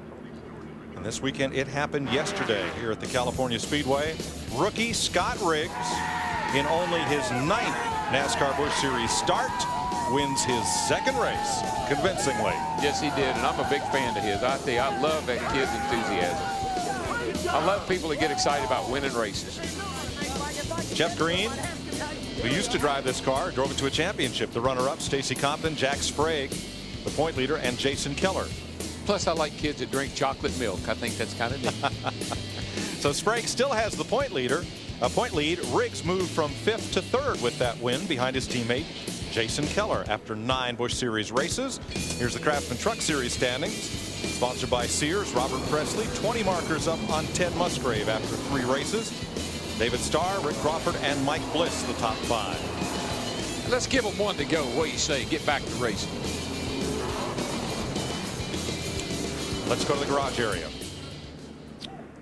And this weekend, it happened yesterday here at the California Speedway. Rookie Scott Riggs, in only his 9th NASCAR Busch Series start, wins his 2nd race convincingly. Yes, he did, and I'm a big fan of his. I tell you, I love that kid's enthusiasm. I love people that get excited about winning races. Jeff Green, who used to drive this car, drove it to a championship. The runner-up, Stacy Compton, Jack Sprague, the point leader, and Jason Keller. Plus, I like kids that drink chocolate milk. I think that's kind of neat. So Sprague still has the point lead. Riggs moved from 5th to 3rd with that win behind his teammate Jason Keller after 9 Busch Series races. Here's the Craftsman Truck Series standings. Sponsored by Sears, Robert Presley, 20 markers up on Ted Musgrave after 3 races. David Starr, Rick Crawford, and Mike Bliss, the top 5. Let's give them one to go. What do you say? Get back to racing. Let's go to the garage area.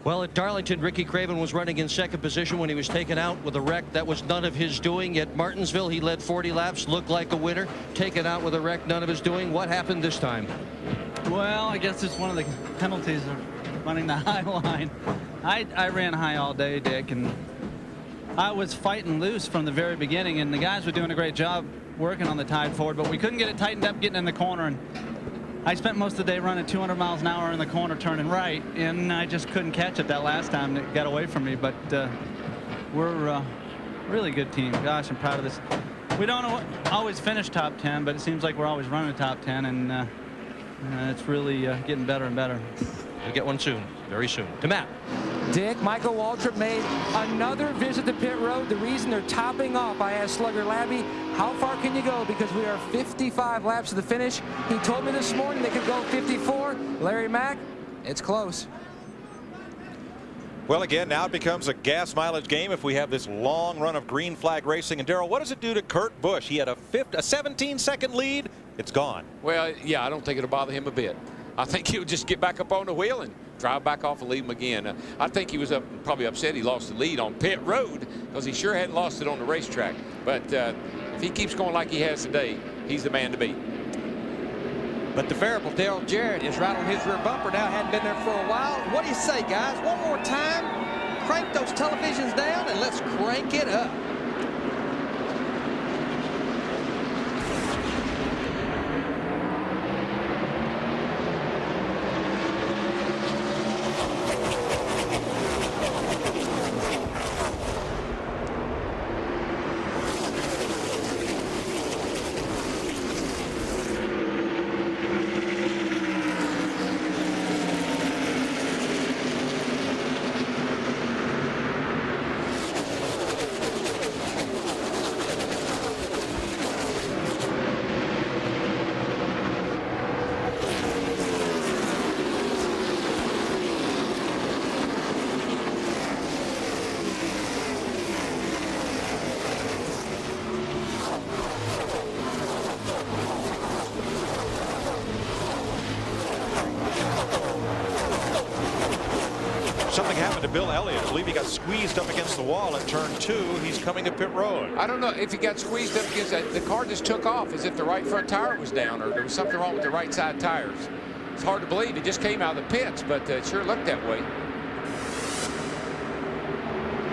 Well, at Darlington, Ricky Craven was running in 2nd position when he was taken out with a wreck that was none of his doing. At Martinsville, he led 40 laps, looked like a winner. Taken out with a wreck, none of his doing. What happened this time? Well, I guess it's one of the penalties of running the high line. I ran high all day, Dick, and I was fighting loose from the very beginning, and the guys were doing a great job working on the tide forward, but we couldn't get it tightened up getting in the corner. And I spent most of the day running 200 miles an hour in the corner turning right, and I just couldn't catch it that last time. It got away from me, but we're a really good team. Gosh, I'm proud of this. We don't always finish top 10, but it seems like we're always running top 10, and it's really getting better and better. We'll get one soon, very soon. To Matt. Dick, Michael Waltrip made another visit to pit road. The reason they're topping off, I asked Slugger Labby, how far can you go? Because we are 55 laps to the finish. He told me this morning they could go 54. Larry Mack, it's close. Well, again, now it becomes a gas mileage game if we have this long run of green flag racing. And Darrell, what does it do to Kurt Busch? He had a 17-second lead. It's gone. Well, yeah, I don't think it'll bother him a bit. I think he'll just get back up on the wheel and drive back off and leave him again. I think he was probably upset he lost the lead on pit road because he sure hadn't lost it on the racetrack. But if he keeps going like he has today, he's the man to beat. But the variable Dale Jarrett is right on his rear bumper now. Hadn't been there for a while. What do you say, guys? One more time. Crank those televisions down and let's crank it up. Something happened to Bill Elliott. I believe he got squeezed up against the wall at turn 2. He's coming to pit road. I don't know if he got squeezed up against that. The car just took off as if the right front tire was down or there was something wrong with the right side tires. It's hard to believe. He just came out of the pits, but it sure looked that way.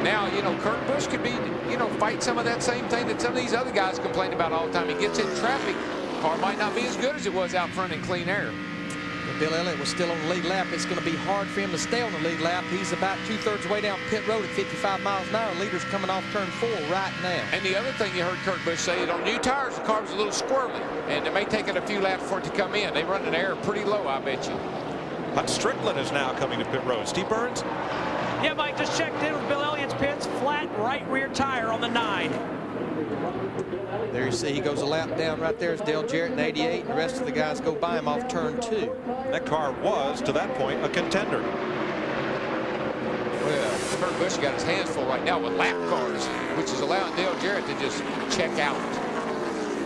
Now, you know, Kurt Busch could be, you know, fight some of that same thing that some of these other guys complain about all the time. He gets in traffic. Car might not be as good as it was out front in clean air. If Bill Elliott was still on the lead lap, it's going to be hard for him to stay on the lead lap. He's about 2/3 way down pit road at 55 miles an hour. Leader's coming off turn 4 right now. And the other thing you heard Kurt Busch say, on new tires, the car was a little squirrely, and it may take it a few laps for it to come in. They run an air pretty low, I bet you. Huck Strickland is now coming to pit road. Steve Burns? Yeah, Mike, just checked in with Bill Elliott's pits. Flat right rear tire on the 9. There you see he goes a lap down right there. Is Dale Jarrett in 88, and the rest of the guys go by him off turn 2. That car was, to that point, a contender. Well, Kurt Busch got his hands full right now with lap cars, which is allowing Dale Jarrett to just check out.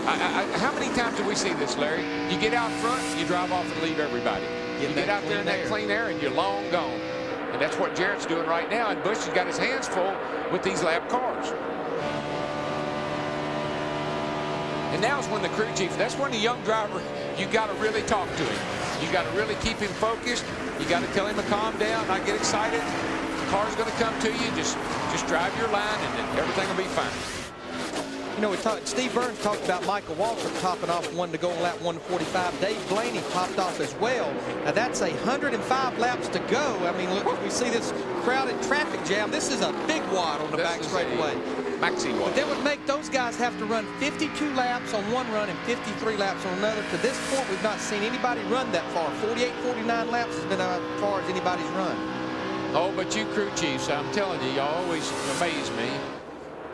How many times do we see this, Larry? You get out front, you drive off and leave everybody. You get out there in that clean air, and you're long gone. And that's what Jarrett's doing right now, and Busch has got his hands full with these lap cars. And now is when the crew chief, that's when the young driver, you got to really talk to him. You got to really keep him focused. You got to tell him to calm down, not get excited. The car's going to come to you. Just drive your line, and then everything will be fine. You know, Steve Burns talked about Michael Waltrip topping off one to go on lap 145. Dave Blaney topped off as well. Now that's 105 laps to go. I mean, look, we see this crowded traffic jam. This is a big wad on the back straightaway. Maxie was. But that would make those guys have to run 52 laps on one run and 53 laps on another. To this point, we've not seen anybody run that far. 48, 49 laps has been as far as anybody's run. Oh, but you crew chiefs, I'm telling you, y'all always amaze me.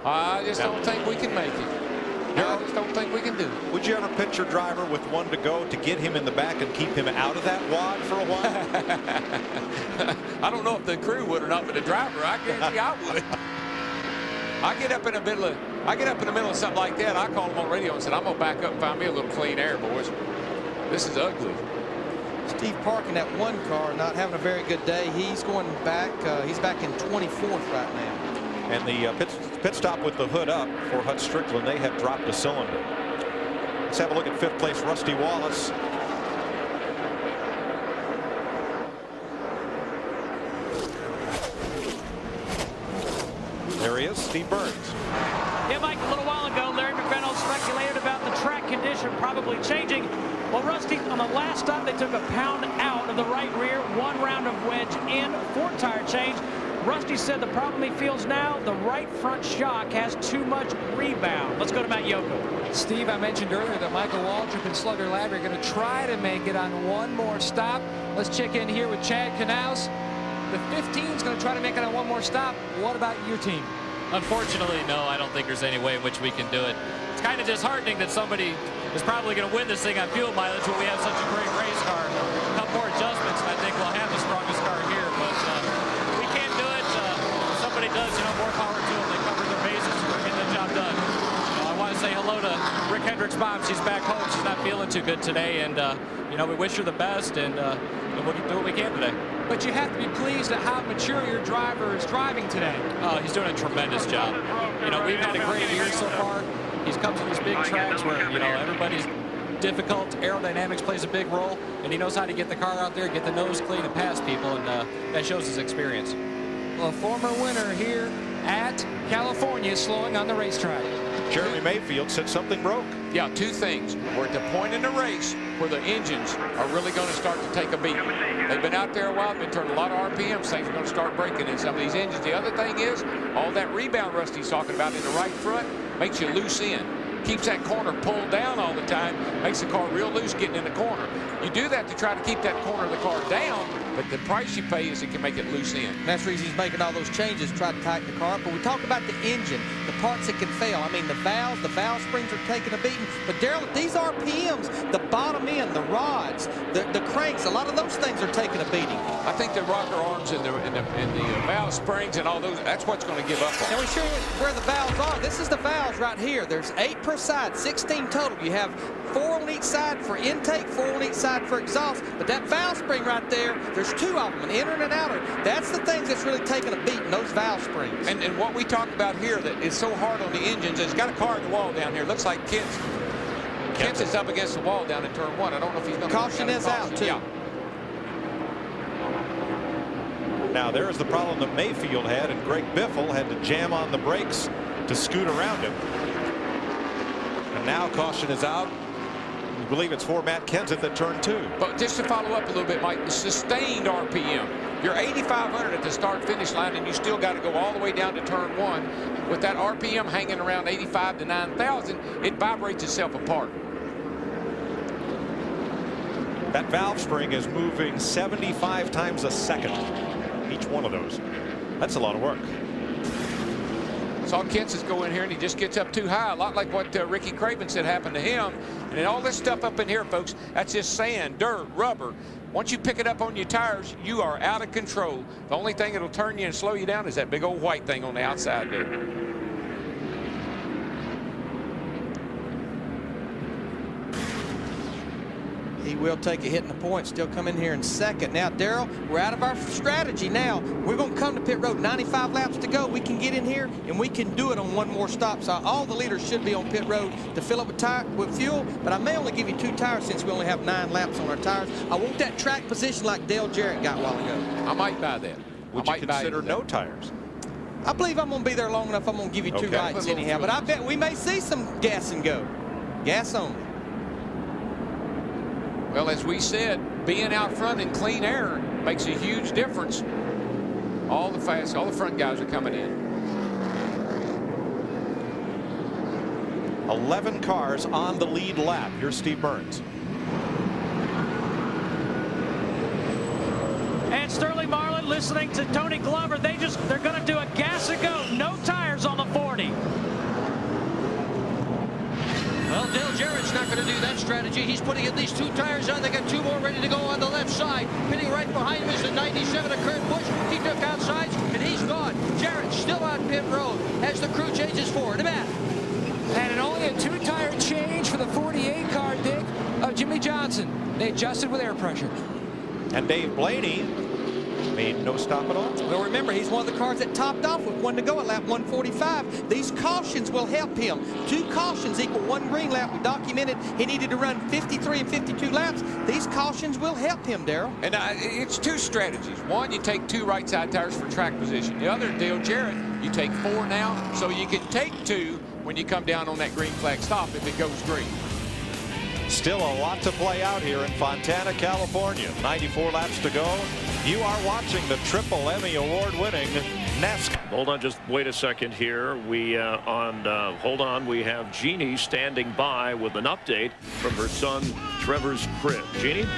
I just don't think we can make it. I just don't think we can do it. Would you ever pitch your driver with one to go to get him in the back and keep him out of that wad for a while? I don't know if the crew would or not, but the driver, I guarantee I would. I get up in the middle of something like that. I call them on radio and said, I'm gonna back up and find me a little clean air, boys. This is ugly. Steve Park in that one car not having a very good day. He's going back. He's back in 24th right now. And the pit stop with the hood up for Hut Strickland. They have dropped a cylinder. Let's have a look at 5th place Rusty Wallace. There he is, Steve Burns. Yeah, Mike, a little while ago, Larry McReynolds speculated about the track condition probably changing. Well, Rusty, on the last stop, they took a pound out of the right rear, 1 round of wedge in, 4 tire change. Rusty said the problem he feels now, the right front shock has too much rebound. Let's go to Matt Yoko. Steve, I mentioned earlier that Michael Waltrip and Slugger Labrie are going to try to make it on one more stop. Let's check in here with Chad Knaus. The 15 is going to try to make it on one more stop. What about your team? Unfortunately, no, I don't think there's any way in which we can do it. It's kind of disheartening that somebody is probably going to win this thing on fuel mileage when we have such a great race car. A couple more adjustments, and I think we'll have the strongest car here. But we can't do it. If somebody does, more power to them. They cover their bases and we're getting the job done. I want to say hello to Rick Hendrick's mom. She's back home. She's not feeling too good today, and we wish her the best, and we'll do what we can today. But you have to be pleased at how mature your driver is driving today. Oh, he's doing a tremendous job. We've had a great year so far. He's come to these big tracks where, everybody's difficult. Aerodynamics plays a big role, and he knows how to get the car out there, get the nose clean, and pass people, and that shows his experience. Well, a former winner here at California slowing on the racetrack. Jeremy Mayfield said something broke. Yeah, 2 things. We're at the point in the race where the engines are really going to start to take a beat. They've been out there a while, been turning a lot of RPMs. Things are going to start breaking in some of these engines. The other thing is, all that rebound Rusty's talking about in the right front makes you loose in. Keeps that corner pulled down all the time, makes the car real loose getting in the corner. You do that to try to keep that corner of the car down, but the price you pay is it can make it loose in. And that's the reason he's making all those changes, try to tighten the car up. But we talk about the engine, the parts that can fail. I mean, the valve springs are taking a beating. But Darrell, at these RPMs, the bottom end, the rods, the cranks, a lot of those things are taking a beating. I think the rocker arms and the valve springs and all those, that's what's going to give up on. And we show you where the valves are. This is the valves right here. There's 8 per side, 16 total. You have 4 on each side for intake, 4 on each side for exhaust. But that valve spring right there, there's 2 of them, an inner and an outer. That's the things that's really taking a beating, those valve springs. And what we talk about here that is so hard on the engines, it's got a car in the wall down here. Looks like Kent's is up against the wall down in turn 1. I don't know if he's going to... Caution is out, too. Yeah. Now, there's the problem that Mayfield had, and Greg Biffle had to jam on the brakes to scoot around him. And now caution is out. I believe it's for Matt Kenseth at turn 2. But just to follow up a little bit, Mike, the sustained RPM. You're 8,500 at the start-finish line, and you still got to go all the way down to turn 1. With that RPM hanging around 85 to 9,000, it vibrates itself apart. That valve spring is moving 75 times a second. Each one of those. That's a lot of work. Saw Kenseth go in here and he just gets up too high, a lot like what Ricky Craven said happened to him. And then all this stuff up in here, folks, that's just sand, dirt, rubber. Once you pick it up on your tires, you are out of control. The only thing that'll turn you and slow you down is that big old white thing on the outside there. He will take a hit in the point, still come in here in second. Now, Darrell, we're out of our strategy now. We're going to come to pit road, 95 laps to go. We can get in here, and we can do it on one more stop. So all the leaders should be on pit road to fill up with fuel, but I may only give you 2 tires since we only have 9 laps on our tires. I want that track position like Dale Jarrett got a while ago. I might buy that. Would you consider no tires? I believe I'm going to be there long enough. I'm going to give you 2 rights anyhow, but I bet we may see some gas and go. Gas only. Well, as we said, being out front in clean air makes a huge difference. All the front guys are coming in. 11 cars on the lead lap. Here's Steve Burns. And Sterling Marlin listening to Tony Glover. They're going to do a gas and go. No tires on the 40. Well, Dale Jarrett's not going to do that strategy. He's putting at least 2 tires on. They got 2 more ready to go on the left side. Pitting right behind him is the 97 of Kurt Busch. He took outsides, and he's gone. Jarrett still on pit road as the crew changes forward. Matt. And only a 2-tire change for the 48 car, Dick, of Jimmie Johnson. They adjusted with air pressure. And Dave Blaney made no stop at all. Well, remember, he's one of the cars that topped off with 1 to go at lap 145. These cautions will help him. 2 cautions equal 1 green lap. We documented he needed to run 53 and 52 laps. These cautions will help him, Darrell. And it's 2 strategies. One, you take 2 right side tires for track position. The other, Dale Jarrett, you take 4 now, so you can take 2 when you come down on that green flag stop if it goes green. Still a lot to play out here in Fontana, California. 94 laps to go. You are watching the Triple Emmy award-winning NASCAR. Hold on, just wait a second here. Hold on, we have Jeannie standing by with an update from her son Trevor's crib. Jeannie?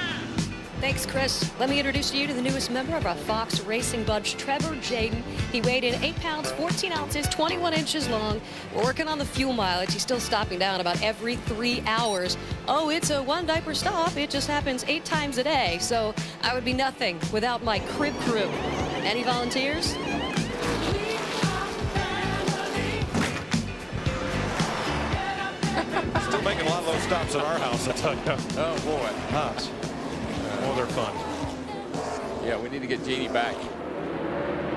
Thanks, Chris. Let me introduce you to the newest member of our Fox Racing bunch, Trevor Jaden. He weighed in 8 pounds, 14 ounces, 21 inches long. We're working on the fuel mileage. He's still stopping down about every 3 hours. Oh, it's a 1 diaper stop. It just happens 8 times a day. So I would be nothing without my crib crew. Any volunteers? Still making a lot of those stops at our house, I tell you. Oh, boy. Us. Oh, they're fun. Yeah, we need to get Jeannie back.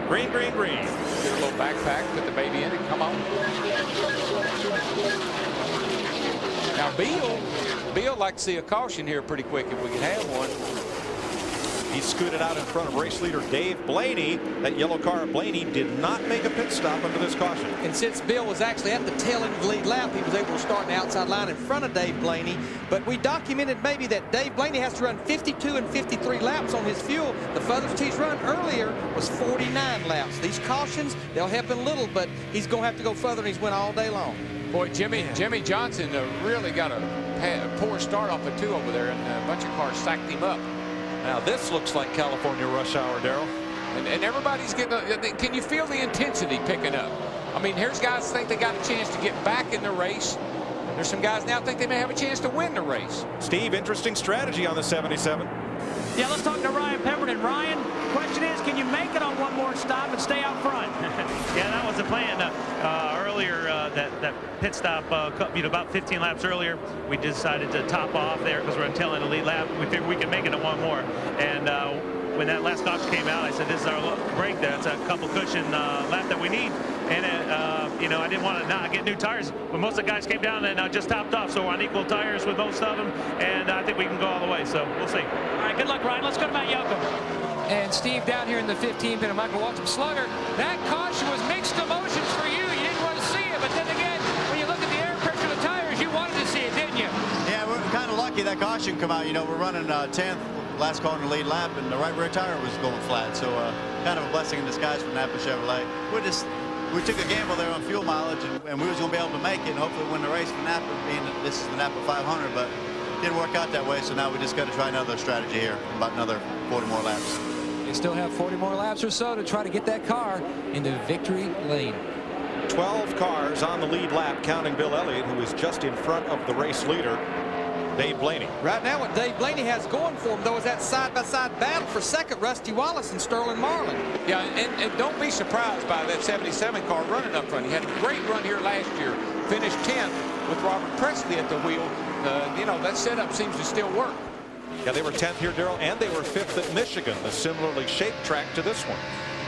Green, green, green. Get a little backpack, put the baby in it. Come on. Now, Beal like to see a caution here pretty quick if we can have one. He scooted out in front of race leader Dave Blaney. That yellow car of Blaney did not make a pit stop under this caution. And since Bill was actually at the tail end of the lead lap, he was able to start in the outside line in front of Dave Blaney. But we documented maybe that Dave Blaney has to run 52 and 53 laps on his fuel. The furthest he's run earlier was 49 laps. These cautions, they'll help him a little, but he's going to have to go further, and he's went all day long. Boy, Jimmie Johnson really got a poor start off of 2 over there, and a bunch of cars sacked him up. Now this looks like California rush hour, Darrell. And everybody's getting. Can you feel the intensity picking up? I mean, here's guys think they got a chance to get back in the race. There's some guys now think they may have a chance to win the race. Steve, interesting strategy on the 77. Yeah, let's talk to Ryan Pemberton. Ryan, question is, can you make it on 1 more stop and stay out front? Yeah, that was the plan. Earlier, that pit stop, about 15 laps earlier, we decided to top off there because we're on tail end of the lead lap. We figured we could make it to 1 more. And when that last caution came out, I said, this is our break there. It's a couple cushion lap that we need. And, I didn't want to not get new tires. But most of the guys came down and just topped off. So we're on equal tires with most of them. And I think we can go all the way. So we'll see. All right, good luck, Ryan. Let's go to Matt Yocum. And Steve, down here in the 15th pit of Michael Waltrip Slugger, that caution was mixed emotions for you. You didn't want to see it. But then again, when you look at the air pressure of the tires, you wanted to see it, didn't you? Yeah, we're kind of lucky that caution come out. We're running 10th. Last car in the lead lap, and the right rear tire was going flat. So kind of a blessing in disguise from Napa Chevrolet. We took a gamble there on fuel mileage, and we was going to be able to make it and hopefully win the race for Napa, being that this is the Napa 500, but it didn't work out that way. So now we just got to try another strategy here, about another 40 more laps. You still have 40 more laps or so to try to get that car into victory lane. 12 cars on the lead lap, counting Bill Elliott, who is just in front of the race leader, Dave Blaney. Right now, what Dave Blaney has going for him, though, is that side-by-side battle for second, Rusty Wallace and Sterling Marlin. Yeah, and don't be surprised by that 77 car running up front. He had a great run here last year, finished 10th with Robert Presley at the wheel. That setup seems to still work. Yeah, they were 10th here, Darrell, and they were 5th at Michigan, a similarly shaped track to this one.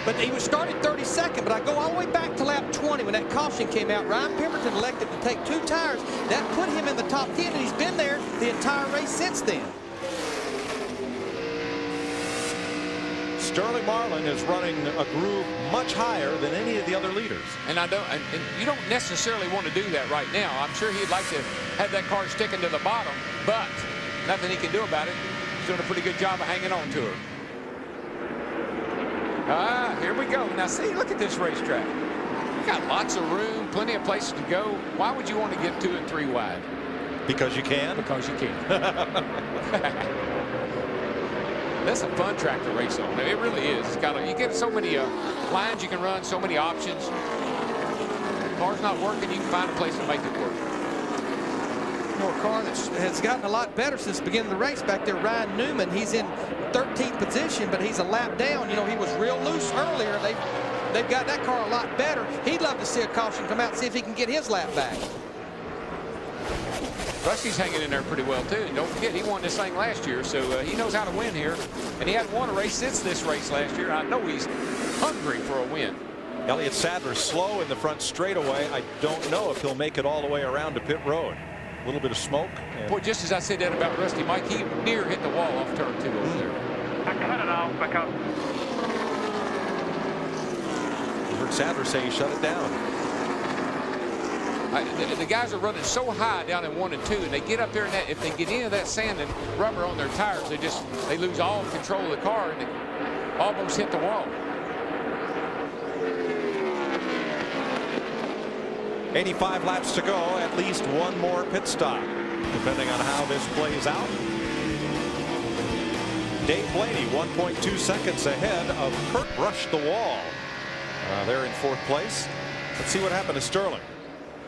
But he was started 32nd, but I go all the way back to lap 20 when that caution came out. Ryan Pemberton elected to take 2 tires. That put him in the top 10, and he's been there the entire race since then. Sterling Marlin is running a groove much higher than any of the other leaders. And you don't necessarily want to do that right now. I'm sure he'd like to have that car sticking to the bottom, but nothing he can do about it. He's doing a pretty good job of hanging on to her. Here we go. Now, see, look at this racetrack. You got lots of room, plenty of places to go. Why would you want to get 2 and 3 wide? Because you can? Because you can. That's a fun track to race on. It really is. It's got you get so many lines you can run, so many options. Car's not working, you can find a place to make it work. A car that has gotten a lot better since the beginning of the race back there. Ryan Newman, he's in 13th position, but he's a lap down. You know, he was real loose earlier. They've got that car a lot better. He'd love to see a caution come out and see if he can get his lap back. Rusty's hanging in there pretty well too. And don't forget, he won this thing last year, so he knows how to win here. And he hadn't won a race since this race last year. I know he's hungry for a win. Elliott Sadler slow in the front straightaway. I don't know if he'll make it all the way around to pit road. A little bit of smoke. Boy, just as I said that about Rusty, Mike, he near hit the wall off turn 2 over there. I cut it off because You heard Sadler say he shut it down. The guys are running so high down in 1 and 2, and they get up there, and if they get any of that sand and rubber on their tires, they lose all control of the car, and they almost hit the wall. 85 laps to go, at least one more pit stop, depending on how this plays out. Dave Blaney 1.2 seconds ahead of Kurt Rush the wall. They're in 4th place. Let's see what happened to Sterling.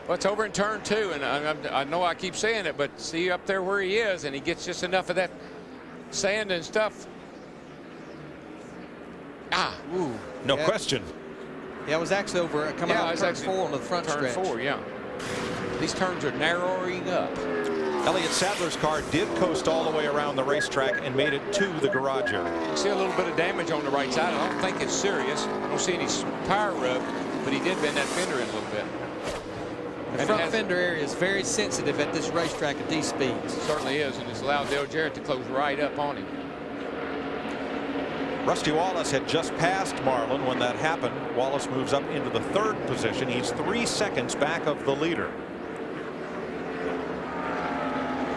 Well, it's over in turn 2, and I know I keep saying it, but see up there where he is, and he gets just enough of that sand and stuff. Ooh. No question. Yeah, it was actually over coming out of turn 4 on the front stretch. Turn 4, yeah. These turns are narrowing up. Elliott Sadler's car did coast all the way around the racetrack and made it to the garage area. See a little bit of damage on the right side. I don't think it's serious. I don't see any tire rub, but he did bend that fender in a little bit. The front fender area is very sensitive at this racetrack at these speeds. It certainly is, and it's allowed Dale Jarrett to close right up on him. Rusty Wallace had just passed Marlin when that happened. Wallace moves up into the 3rd position. He's 3 seconds back of the leader.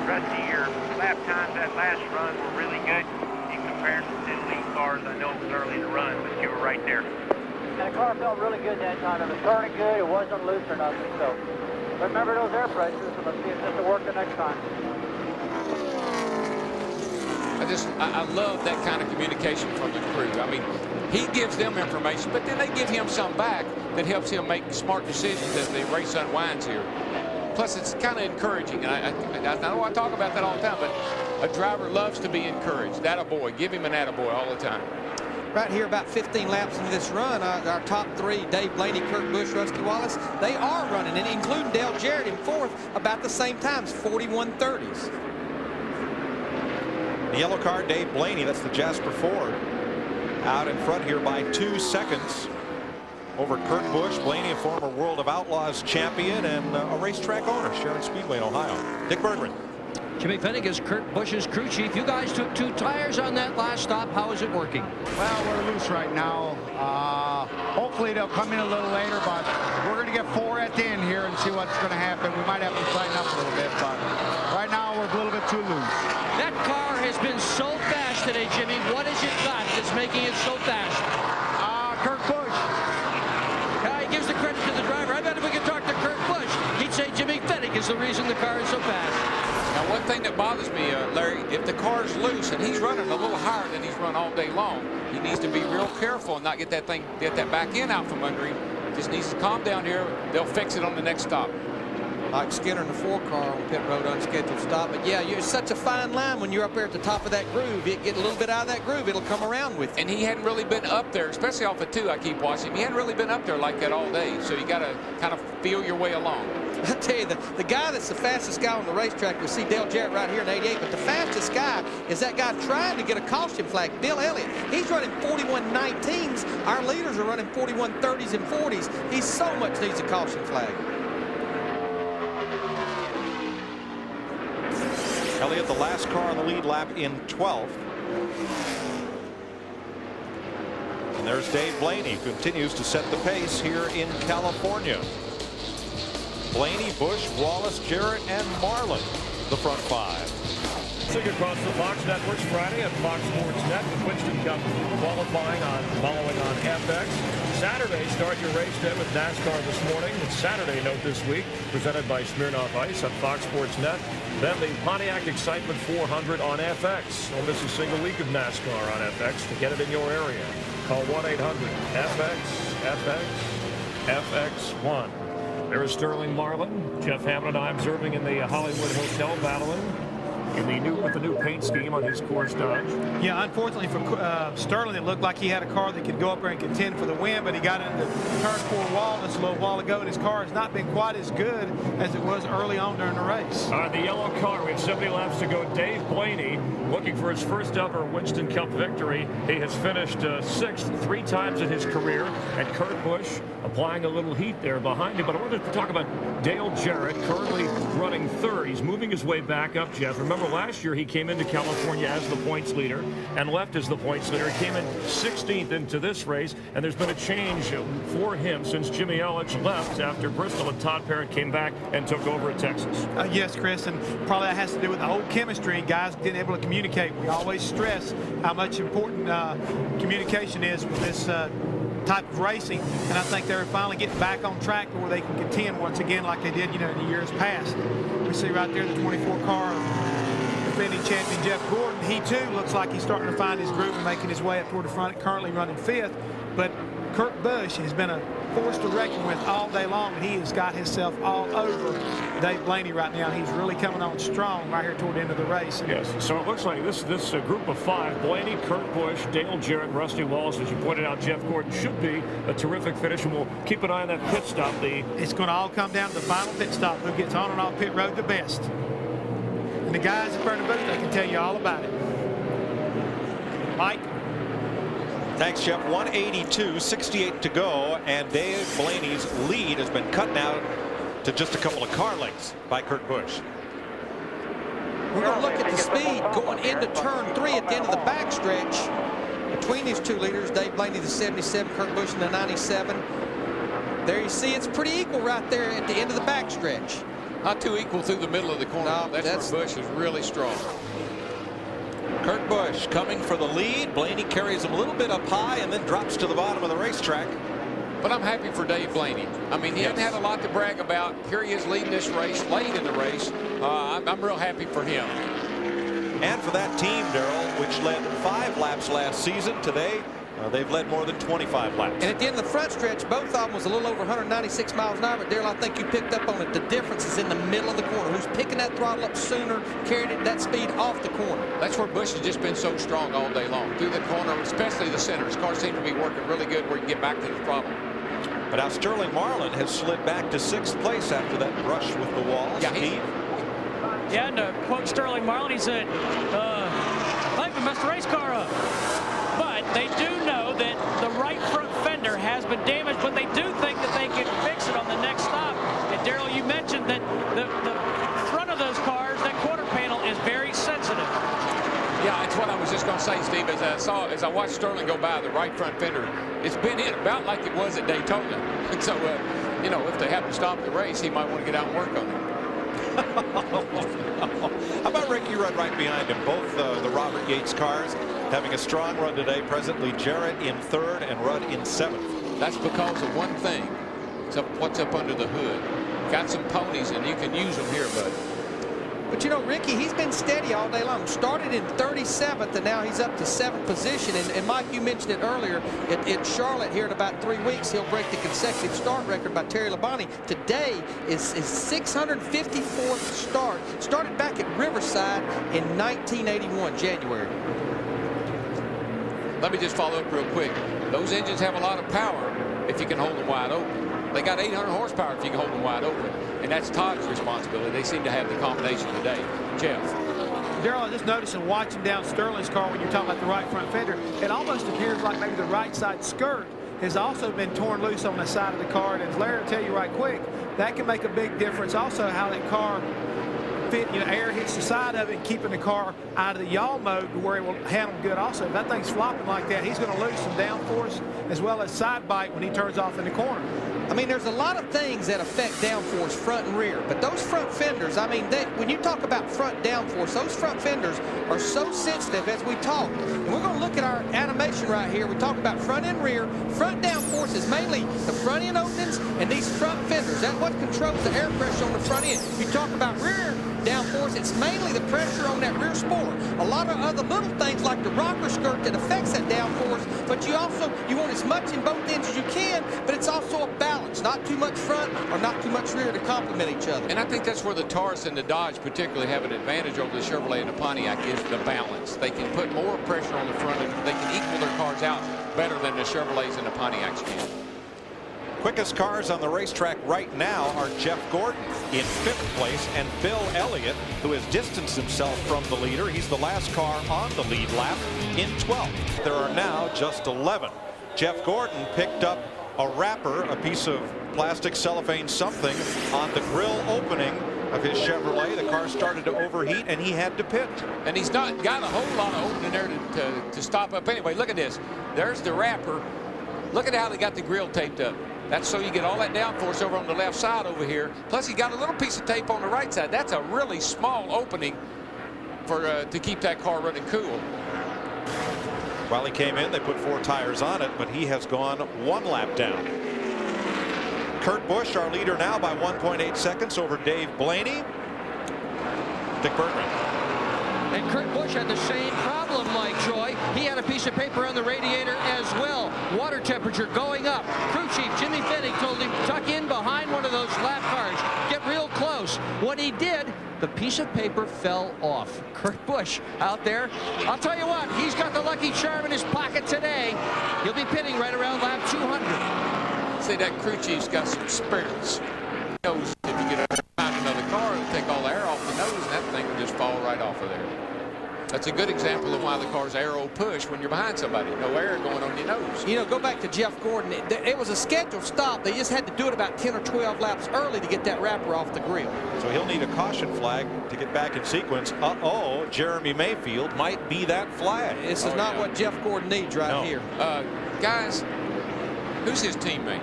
Rusty, your lap times that last run were really good in comparison to the lead cars. I know it was early in the run, but you were right there. And the car felt really good that time. It was turning good. It wasn't loose or nothing. So remember those air pressures, and let's see if this will work the next time. I love that kind of communication from the crew. I mean, he gives them information, but then they give him some back that helps him make smart decisions as the race unwinds here. Plus, it's kind of encouraging. And I know I talk about that all the time, but a driver loves to be encouraged. Attaboy. Give him an attaboy all the time. Right here, about 15 laps into this run, our top 3, Dave Blaney, Kurt Busch, Rusty Wallace, they are running, and including Dale Jarrett in 4th, about the same times, 41:30s. The yellow car, Dave Blaney, that's the Jasper Ford, out in front here by 2 seconds over Kurt Busch. Blaney, a former World of Outlaws champion and a racetrack owner, Sharon Speedway in Ohio. Dick Bergman. Jimmy Fennig is Kurt Busch's crew chief. You guys took 2 tires on that last stop. How is it working? Well, we're loose right now. Hopefully they'll come in a little later, but we're going to get 4 at the end here and see what's going to happen. We might have to tighten up a little bit, but right now we're a little bit too loose. That car has been so fast today, Jimmy. What has it got that's making it so fast? Kurt Busch. He gives the credit to the driver. I bet if we could talk to Kurt Busch, he'd say Jimmy Fennig is the reason the car is so fast. Now, one thing that bothers me, Larry, if the car's loose and he's running a little higher than he's run all day long, he needs to be real careful and not get that back end out from under him. Just needs to calm down here. They'll fix it on the next stop. Like Skinner in the 4 car on pit road unscheduled stop. But yeah, it's such a fine line when you're up there at the top of that groove. You get a little bit out of that groove, it'll come around with you. And he hadn't really been up there, especially off of 2. I keep watching. He hadn't really been up there like that all day. So you got to kind of feel your way along. I tell you, the guy that's the fastest guy on the racetrack, you'll see Dale Jarrett right here in 88, but the fastest guy is that guy trying to get a caution flag, Bill Elliott. He's running 41.19s. Our leaders are running 41.30s and 40s. He so much needs a caution flag. Elliott, the last car on the lead lap in 12th. And there's Dave Blaney, who continues to set the pace here in California. Blaney, Busch, Wallace, Jarrett, and Marlin, the front 5. racing across the Fox networks Friday at Fox Sports Net with Winston Cup following on FX. Saturday, start your race day with NASCAR this morning. It's Saturday Note this week, presented by Smirnoff Ice on Fox Sports Net. Then the Pontiac Excitement 400 on FX. Don't miss a single week of NASCAR on FX to get it in your area. Call 1-800-FX-FX-FX1. There is Sterling Marlin. Jeff Hammond and I observing in the Hollywood Hotel, battling with the new paint scheme on his Coors Dodge. Yeah, unfortunately for Sterling, it looked like he had a car that could go up there and contend for the win, but he got into turn 4 wall just a little while ago, and his car has not been quite as good as it was early on during the race. The yellow car, we have 70 laps to go. Dave Blaney looking for his first ever Winston Cup victory. He has finished 6th 3 times in his career, and Kurt Busch applying a little heat there behind him. But I wanted to talk about Dale Jarrett, currently running 3rd. He's moving his way back up, Jeff. Remember last year he came into California as the points leader and left as the points leader. He came in 16th into this race, and there's been a change for him since Jimmy Ellich left after Bristol, and Todd Parrott came back and took over at Texas. Yes, Chris, and probably that has to do with the whole chemistry and guys being able to communicate. We always stress how much important communication is with this type of racing, and I think they're finally getting back on track where they can contend once again like they did, in the years past. We see right there the 24 car defending champion Jeff Gordon. He too looks like he's starting to find his groove and making his way up toward the front, currently running 5th. But Kurt Busch has been a force to reckon with all day long, and he has got himself all over Dave Blaney right now. He's really coming on strong right here toward the end of the race. Yes, so it looks like this group of 5, Blaney, Kurt Busch, Dale Jarrett, Rusty Wallace, as you pointed out, Jeff Gordon, should be a terrific finish, and we'll keep an eye on that pit stop. It's going to all come down to the final pit stop, who gets on and off pit road the best. And the guys at Burning Booth, they can tell you all about it. Mike? Thanks, Jeff. 182, 68 to go, and Dave Blaney's lead has been cut now to just a couple of car lengths by Kurt Busch. We're going to look at the speed going into turn 3 at the end of the backstretch between these two leaders, Dave Blaney, the 77, Kurt Busch, in the 97. There you see it's pretty equal right there at the end of the backstretch. Not too equal through the middle of the corner. No, that's where Busch is really strong. Kurt Busch coming for the lead. Blaney carries him a little bit up high and then drops to the bottom of the racetrack. But I'm happy for Dave Blaney. I mean, he hasn't had a lot to brag about. Here he is leading this race, late in the race. I'm real happy for him. And for that team, Darrell, which led 5 laps last season, today they've led more than 25 laps. And at the end of the front stretch, both of them was a little over 196 miles an hour. But Darrell, I think you picked up on it. The difference is in the middle of the corner. Who's picking that throttle up sooner, carrying that speed off the corner? That's where Busch has just been so strong all day long. Through the corner, especially the center. His car seems to be working really good where you get back to the throttle. But now Sterling Marlin has slid back to 6th place after that brush with the wall. Yeah, and to quote Sterling Marlin, he said, I think we messed the race car up. But they do know that the right front fender has been damaged, but they do think that they can fix it on the next stop. And Darrell, you mentioned that the front of those cars, that quarter panel, is very sensitive. Yeah, that's what I was just going to say, Steve. As I watched Sterling go by, the right front fender, it's been in about like it was at Daytona. And so, if they happen to stop the race, he might want to get out and work on it. How about Ricky Rudd right behind him? Both the Robert Yates cars having a strong run today. Presently, Jarrett in 3rd and Rudd in 7th. That's because of one thing. It's what's up under the hood. Got some ponies, and you can use them here, bud. But Ricky, he's been steady all day long. Started in 37th, and now he's up to 7th position. And Mike, you mentioned it earlier. In Charlotte here in about 3 weeks, he'll break the consecutive start record by Terry Labonte. Today is his 654th start. Started back at Riverside in 1981, January. Let me just follow up real quick. Those engines have a lot of power if you can hold them wide open. They got 800 horsepower if you can hold them wide open. And that's Todd's responsibility. They seem to have the combination today. Jeff. Darrell, I just noticed in watching down Sterling's car when you're talking about the right front fender, it almost appears like maybe the right side skirt has also been torn loose on the side of the car. And as Larry will tell you right quick, that can make a big difference. Also, how that car fit, air hits the side of it and keeping the car out of the yaw mode to where it will handle good. Also, if that thing's flopping like that, he's going to lose some downforce as well as side bite when he turns off in the corner. I mean, there's a lot of things that affect downforce front and rear, but those front fenders, I mean, when you talk about front downforce, those front fenders are so sensitive as we talk. And we're going to look at our animation right here. We talk about front and rear. Front downforce is mainly the front end openings and these front fenders. That's what controls the air pressure on the front end. You talk about rear downforce, it's mainly the pressure on that rear spoiler. A lot of other little things like the rocker skirt that affects that downforce, but you want as much in both ends as you can, but it's also a balance, not too much front or not too much rear to complement each other. And I think that's where the Taurus and the Dodge particularly have an advantage over the Chevrolet and the Pontiac is the balance. They can put more pressure on the front and they can equal their cars out better than the Chevrolets and the Pontiacs can. Quickest cars on the racetrack right now are Jeff Gordon in 5th place and Bill Elliott, who has distanced himself from the leader. He's the last car on the lead lap in 12th. There are now just 11. Jeff Gordon picked up a wrapper, a piece of plastic cellophane something, on the grill opening of his Chevrolet. The car started to overheat and he had to pit. And he's not got a whole lot of opening there to stop up anyway. Look at this. There's the wrapper. Look at how they got the grill taped up. That's so you get all that downforce over on the left side over here. Plus, he got a little piece of tape on the right side. That's a really small opening for to keep that car running cool. While he came in, they put 4 tires on it, but he has gone 1 lap down. Kurt Busch, our leader now by 1.8 seconds over Dave Blaney. Dick Bergman. And Kurt Busch had the same problem, Mike Joy. He had a piece of paper on the radiator as well. Water temperature going up. Crew chief Jimmy Fennig told him to tuck in behind one of those lap cars. Get real close. When he did, the piece of paper fell off. Kurt Busch out there. I'll tell you what, he's got the Lucky Charm in his pocket today. He'll be pitting right around lap 200. Say that crew chief's got some spirits. He knows if you get behind another car, it'll take all the air off the nose, and that thing will just fall right off of there. That's a good example of why the car's aero push when you're behind somebody. No air going on your nose. You know, go back to Jeff Gordon. It was a scheduled stop. They just had to do it about 10 or 12 laps early to get that wrapper off the grill. So he'll need a caution flag to get back in sequence. Uh-oh, Jeremy Mayfield might be that flag. This is not what Jeff Gordon needs right here. Guys, who's his teammate?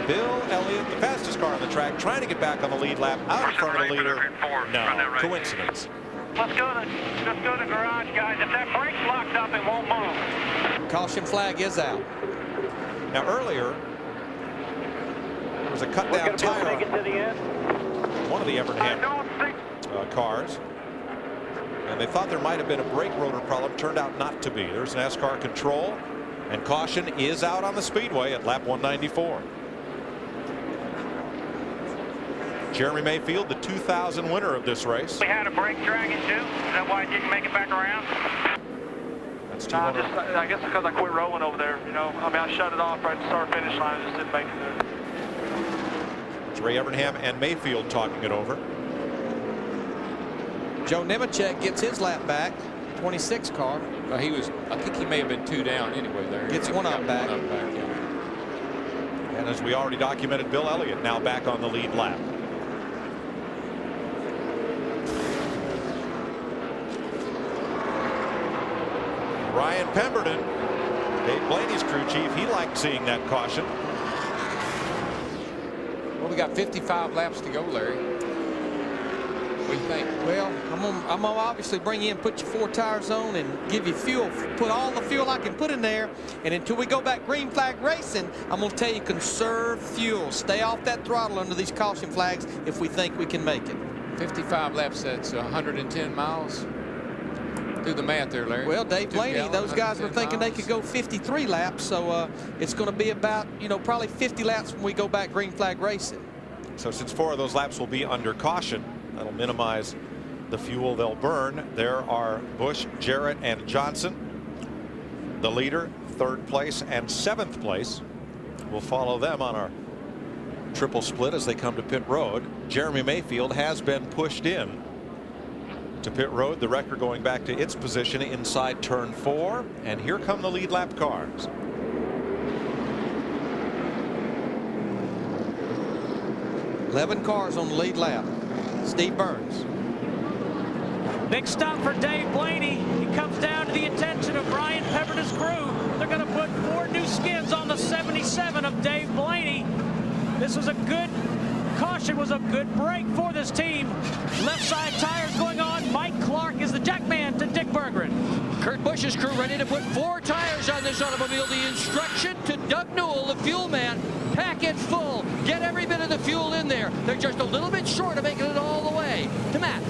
Bill Elliott, the fastest car on the track, trying to get back on the lead lap, out in front of the leader. No, coincidence. Let's go to the garage, guys. If that brake's locked up, it won't move. Caution flag is out. Now earlier, there was a cut down tire on one of the Evernham cars, and they thought there might have been a brake rotor problem. Turned out not to be. There's NASCAR control, and caution is out on the speedway at lap 194. Jeremy Mayfield, the 2000 winner of this race. We had a brake dragging too. Is that why it didn't make it back around? That's I guess because I quit rolling over there. You know, I mean, I shut it off right at the start finish line. Just didn't make it there. It's Ray Evernham and Mayfield talking it over. Joe Nemechek gets his lap back. 26 car. Well, I think he may have been 2 down anyway there. Gets one up back. And as we already documented, Bill Elliott now back on the lead lap. Ryan Pemberton, Dave Blaney's crew chief, he liked seeing that caution. Well, we got 55 laps to go, Larry. What do you think? Well, I'm gonna obviously bring you in, put your 4 tires on, and give you fuel. Put all the fuel I can put in there, and until we go back green flag racing, I'm gonna tell you, conserve fuel. Stay off that throttle under these caution flags if we think we can make it. 55 laps, that's 110 miles. Do the math there, Larry. Well, Dave Blaney, those guys were thinking miles. they could go 53 laps, so it's going to be about, probably 50 laps when we go back green flag racing. So since 4 of those laps will be under caution, that'll minimize the fuel they'll burn. There are Busch, Jarrett, and Johnson. The leader, 3rd place and 7th place. We'll follow them on our triple split as they come to pit road. Jeremy Mayfield has been pushed in to pit road, the wrecker going back to its position inside turn 4, and here come the lead lap cars. $11 cars on the lead lap. Steve Burns. Big stop for Dave Blaney. He comes down to the attention of Brian Pemberton's crew. They're going to put 4 new skins on the 77 of Dave Blaney. This was a good caution, was a good break for this team. Left side tires going on. Mike Clark is the jackman to Dick Berggren. Kurt Busch's crew ready to put 4 tires on this automobile. The instruction to Doug Newell, the fuel man, pack it full. Get every bit of the fuel in there. They're just a little bit short of making it all the way. To Matt.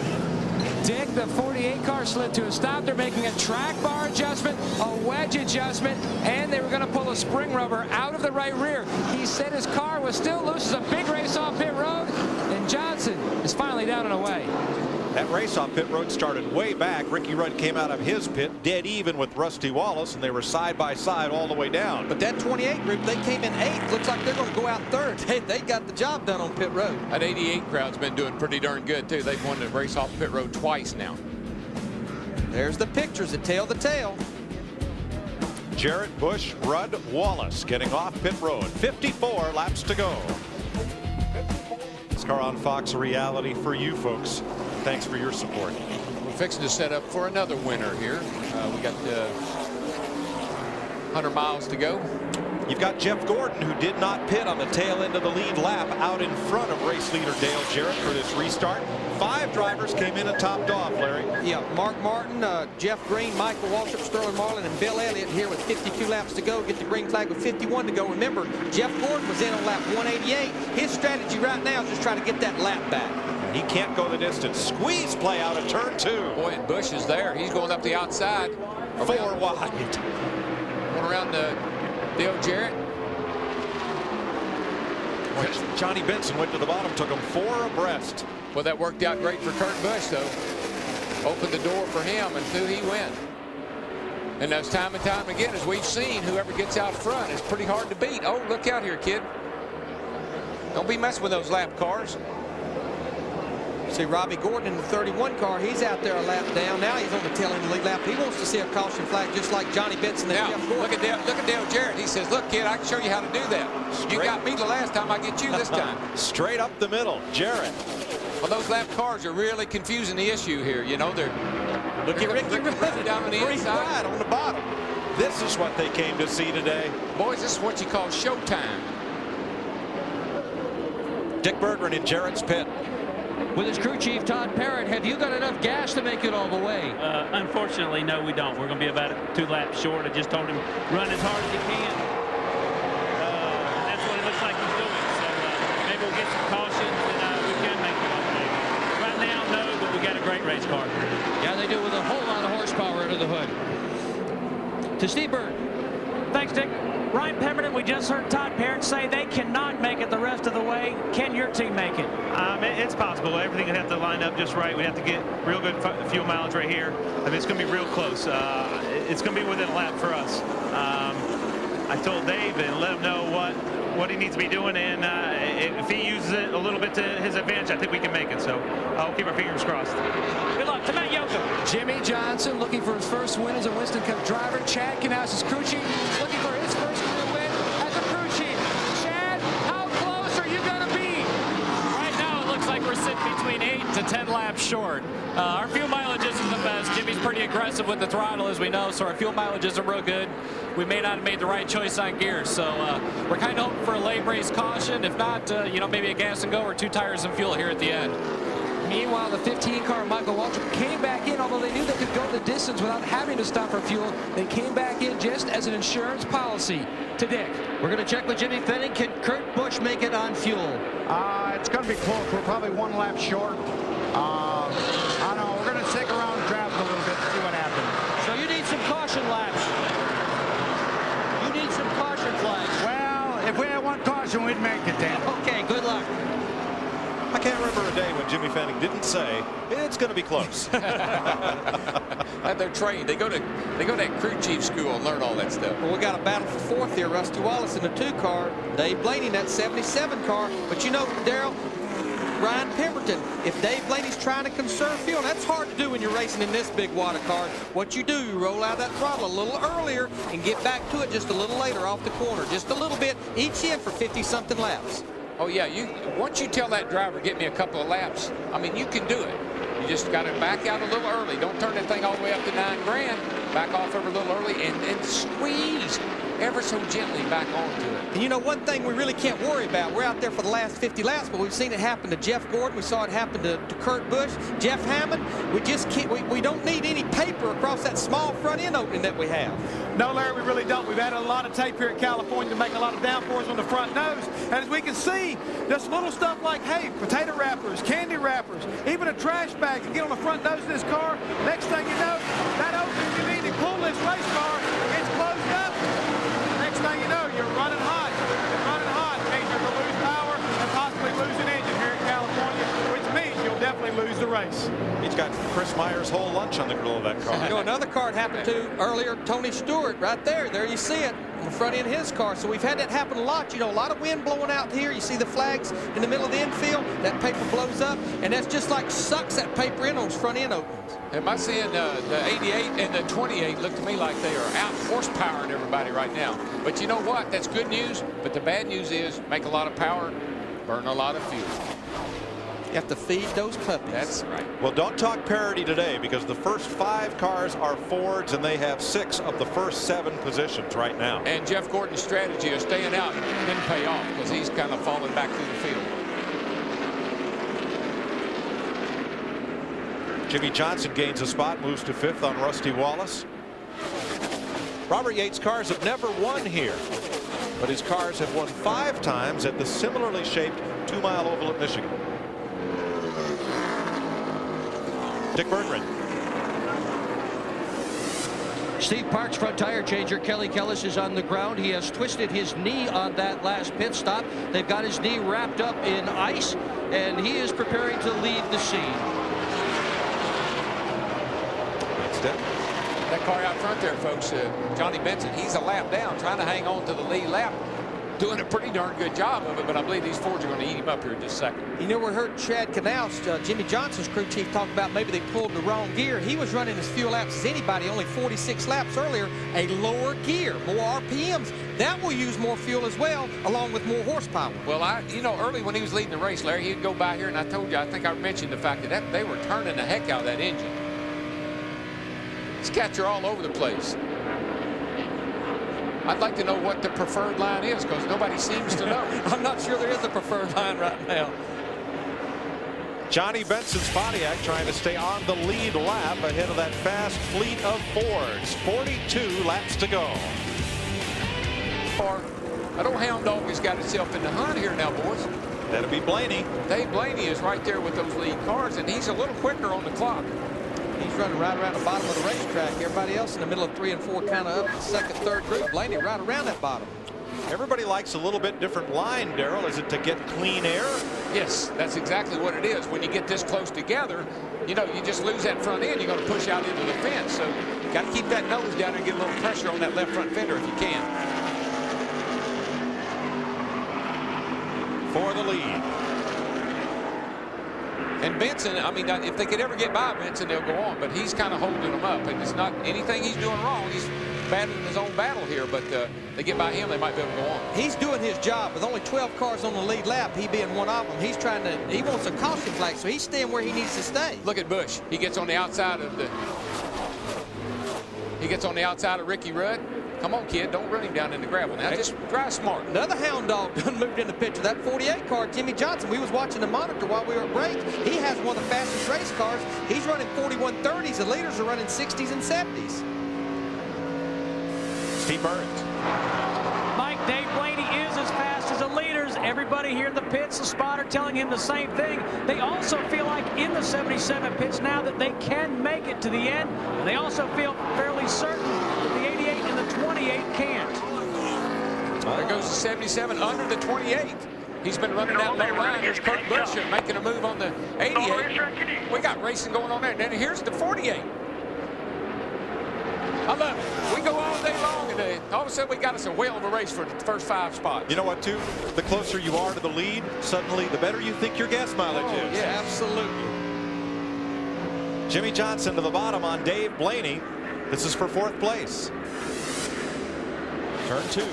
Dick, the 48 car slid to a stop. They're making a track bar adjustment, a wedge adjustment, and they were going to pull a spring rubber out of the right rear. He said his car was still loose. It's a big race off pit road, and Johnson is finally down and away. That race off pit road started way back. Ricky Rudd came out of his pit dead even with Rusty Wallace, and they were side by side all the way down. But that 28 group, they came in 8th. Looks like they're going to go out 3rd. They got the job done on pit road. That 88 crowd's been doing pretty darn good, too. They've won the race off pit road twice now. There's the pictures that tell the tale. Jarrett, Busch, Rudd, Wallace getting off pit road. 54 laps to go. NASCAR on Fox, a reality for you folks. Thanks for your support. We're fixing to set up for another winner here. We got 100 miles to go. You've got Jeff Gordon, who did not pit on the tail end of the lead lap, out in front of race leader Dale Jarrett for this restart. 5 drivers came in and topped off, Larry. Yeah, Mark Martin, Jeff Green, Michael Waltrip, Sterling Marlin, and Bill Elliott here with 52 laps to go. Get the green flag with 51 to go. Remember, Jeff Gordon was in on lap 188. His strategy right now is just try to get that lap back. He can't go the distance. Squeeze play out of turn 2. Boy, and Busch is there. He's going up the outside. 4 wide. Going around the Dale Jarrett. Johnny Benson went to the bottom, took him 4 abreast. Well, that worked out great for Kurt Busch, though. Opened the door for him, and through he went. And that's time and time again, as we've seen, whoever gets out front is pretty hard to beat. Oh, look out here, kid. Don't be messing with those lap cars. See Robbie Gordon in the 31 car. He's out there a lap down. Now he's on the tail end of the lead lap. He wants to see a caution flag just like Johnny Benson and Now, Jeff Gordon. look at Dale Jarrett. He says, look, kid, I can show you how to do that. You got me the last time, I get you this time. Straight up the middle, Jarrett. Well, those lap cars are really confusing the issue here. You know, they're Look at Ricky Rudd down on the inside. Right on the bottom. This is what they came to see today. Boys, this is what you call showtime. Dick Berggren in Jarrett's pit. With his crew chief, Todd Parrott, have you got enough gas to make it all the way? Unfortunately, no, we don't. We're going to be about 2 laps short. I just told him run as hard as you can. That's what it looks like he's doing. So maybe we'll get some cautions and we can make it all the way. Right now, no, but we got a great race car. Yeah, they do, with a whole lot of horsepower under the hood. To Steve Byrne. Thanks, Dick. Ryan Pemberton, we just heard Todd Parrott say they cannot make it the rest of the way. Can your team make it? It's possible. Everything would have to line up just right. We'd have to get real good fuel mileage right here. I mean, it's going to be real close. It's going to be within a lap for us. I told Dave and let him know what he needs to be doing, and if he uses it a little bit to his advantage, I think we can make it. So I'll keep our fingers crossed. Good luck to Matt Yoakum. Jimmie Johnson looking for his first win as a Winston Cup driver. Chad Knaus' crew chief looking for his first career win as a crew chief. Chad, how close are you going to be? Right now, it looks like we're sitting between 8 to 10 laps short. Our fuel mileage isn't the best. Jimmy's pretty aggressive with the throttle, as we know, so our fuel mileage isn't real good. We may not have made the right choice on gears, so we're kind of hoping for a late race caution. If not, maybe a gas and go or 2 tires and fuel here at the end. Meanwhile, the 15 car Michael Waltrip came back in, although they knew they could go the distance without having to stop for fuel. They came back in just as an insurance policy. To Dick. We're going to check with Jimmy Fenning. Can Kurt Busch make it on fuel? It's going to be close. We're probably 1 lap short. I don't know. We're going to stick around and draft a little bit to see what happens. So you need some caution laps. You need some caution flags. Well, if we had 1 caution, we'd make it then. Okay, good luck. I can't remember a day when Jimmie Fanning didn't say it's going to be close. They're trained. They go to that crew chief school and learn all that stuff. Well, we got a battle for 4th here. Rusty Wallace in the 2 car. Dave Blaney in that 77 car. But you know, Darrell, Ryan Pemberton, if Dave Blaney's trying to conserve fuel, that's hard to do when you're racing in this big water car. What you do, you roll out that throttle a little earlier and get back to it just a little later off the corner. Just a little bit each in for 50-something laps. Oh, yeah, once you tell that driver, get me a couple of laps, I mean, you can do it. You just got to back out a little early. Don't turn that thing all the way up to $9 grand. Back off every little early and squeeze. ever so gently back onto it. And you know, one thing we really can't worry about, we're out there for the last 50 laps, but we've seen it happen to Jeff Gordon. We saw it happen to Kurt Busch, Jeff Hammond. We just can't, we don't need any paper across that small front end opening that we have. No, Larry, we really don't. We've added a lot of tape here in California to make a lot of downforce on the front nose. And as we can see, just little stuff like, hey, potato wrappers, candy wrappers, even a trash bag can get on the front nose of this car. Next thing you know, that opening you need to pull this race car, it's closed up. Next thing you know, you're running hot. Running hot means you're going to lose power and possibly lose an engine here in California, which means you'll definitely lose the race. He's got Chris Meyer's whole lunch on the grill of that car. You know, another car it happened to earlier, Tony Stewart, right there. There you see it on the front end of his car. So we've had that happen a lot. You know, a lot of wind blowing out here. You see the flags in the middle of the infield. That paper blows up, and that's just like sucks that paper in those front end openings. Am I seeing the 88 and the 28 look to me like they are out horsepowering everybody right now? But you know what? That's good news. But the bad news is make a lot of power, burn a lot of fuel. You have to feed those puppies. That's right. Well, don't talk parity today, because the first 5 cars are Fords, and they have 6 of the first 7 positions right now. And Jeff Gordon's strategy of staying out didn't pay off, because he's kind of falling back through the field. Jimmie Johnson gains a spot, moves to 5th on Rusty Wallace. Robert Yates' cars have never won here, but his cars have won 5 times at the similarly shaped 2-mile oval at Michigan. Dick Berggren. Steve Park's front tire changer, Kelly Kellis, is on the ground. He has twisted his knee on that last pit stop. They've got his knee wrapped up in ice, and he is preparing to leave the scene. That car out front there, folks, Johnny Benson, he's a lap down, trying to hang on to the lead lap. Doing a pretty darn good job of it, but I believe these Fords are going to eat him up here in just a second. You know, we heard Chad Knaus, Jimmie Johnson's crew chief, talk about maybe they pulled the wrong gear. He was running as few laps as anybody, only 46 laps earlier, a lower gear, more RPMs. That will use more fuel as well, along with more horsepower. Well, you know, early when he was leading the race, Larry, he'd go by here, and I told you, I think I mentioned the fact that they were turning the heck out of that engine. These cats are all over the place. I'd like to know what the preferred line is, because nobody seems to know. I'm not sure there is a preferred line right now. Johnny Benson's Pontiac trying to stay on the lead lap ahead of that fast fleet of Fords. 42 laps to go. I don't Hound Dog has got itself in the hunt here now, boys. That'll be Blaney. Dave Blaney is right there with those lead cars, and he's a little quicker on the clock. He's running right around the bottom of the racetrack. Everybody else in the middle of 3 and 4, kind of up the second, third group. Blaney right around that bottom. Everybody likes a little bit different line, Darrell. Is it to get clean air? Yes, that's exactly what it is. When you get this close together, you know, you just lose that front end. You're going to push out into the fence. So you got to keep that nose down and get a little pressure on that left front fender if you can. For the lead. And Benson, I mean, if they could ever get by Benson, they'll go on. But he's kind of holding them up. And it's not anything he's doing wrong. He's battling his own battle here. But they get by him, they might be able to go on. He's doing his job. With only 12 cars on the lead lap, he being one of them. He's trying to, he wants a caution flag, so he's staying where he needs to stay. Look at Busch. He gets on the outside of Ricky Rudd. Come on, kid, don't run him down in the gravel. Now just drive smart. Another Hound Dog done moved in the picture. That 48 car, Jimmie Johnson, we was watching the monitor while we were at break. He has one of the fastest race cars. He's running 4130s. The leaders are running 60s and 70s. Steve Burns. Mike, Dave Blaney is as fast as the leaders. Everybody here in the pits, the spotter telling him the same thing. They also feel like in the 77 pits now that they can make it to the end. And they also feel fairly certain that the 88 and the 28 can't. There goes the 77 under the 28. He's been running that low line. There's Kurt Busch making a move on the 88. We got racing going on there. And then here's the 48. I love it. We go all day long, and all of a sudden we got us a whale of a race for the first 5 spots. You know what, too? The closer you are to the lead, suddenly the better you think your gas mileage is. Yeah, absolutely. Jimmie Johnson to the bottom on Dave Blaney. This is for 4th place. Turn 2.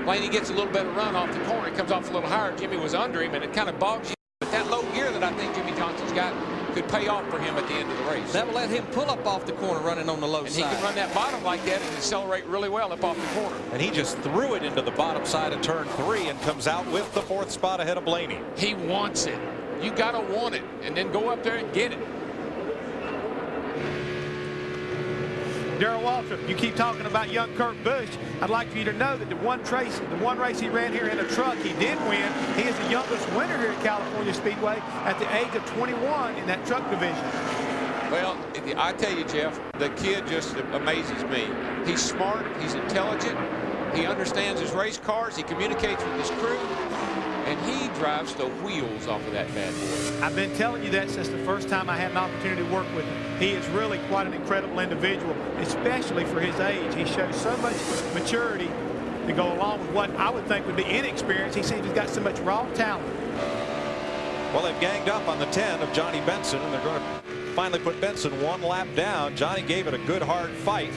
Blaney gets a little bit of run off the corner. He comes off a little higher. Jimmie was under him, and it kind of bogs you. But that low gear that I think Jimmie Johnson's got got could pay off for him at the end of the race. That will let him pull up off the corner running on the low and side. he can run that bottom like that and accelerate really well up off the corner. And he just threw it into the bottom side of turn 3 and comes out with the 4th spot ahead of Blaney. He wants it. You got to want it and then go up there and get it. Darrell Waltrip, you keep talking about young Kurt Busch. I'd like for you to know that the one race he ran here in a truck, he did win. He is the youngest winner here at California Speedway at the age of 21 in that truck division. Well, I tell you, Jeff, the kid just amazes me. He's smart. He's intelligent. He understands his race cars. He communicates with his crew. And he drives the wheels off of that bad boy. I've been telling you that since the first time I had an opportunity to work with him. He is really quite an incredible individual, especially for his age. He shows so much maturity to go along with what I would think would be inexperience. He seems he's got so much raw talent. Well, they've ganged up on the 10 of Johnny Benson, and they're going to finally put Benson 1 lap down. Johnny gave it a good hard fight.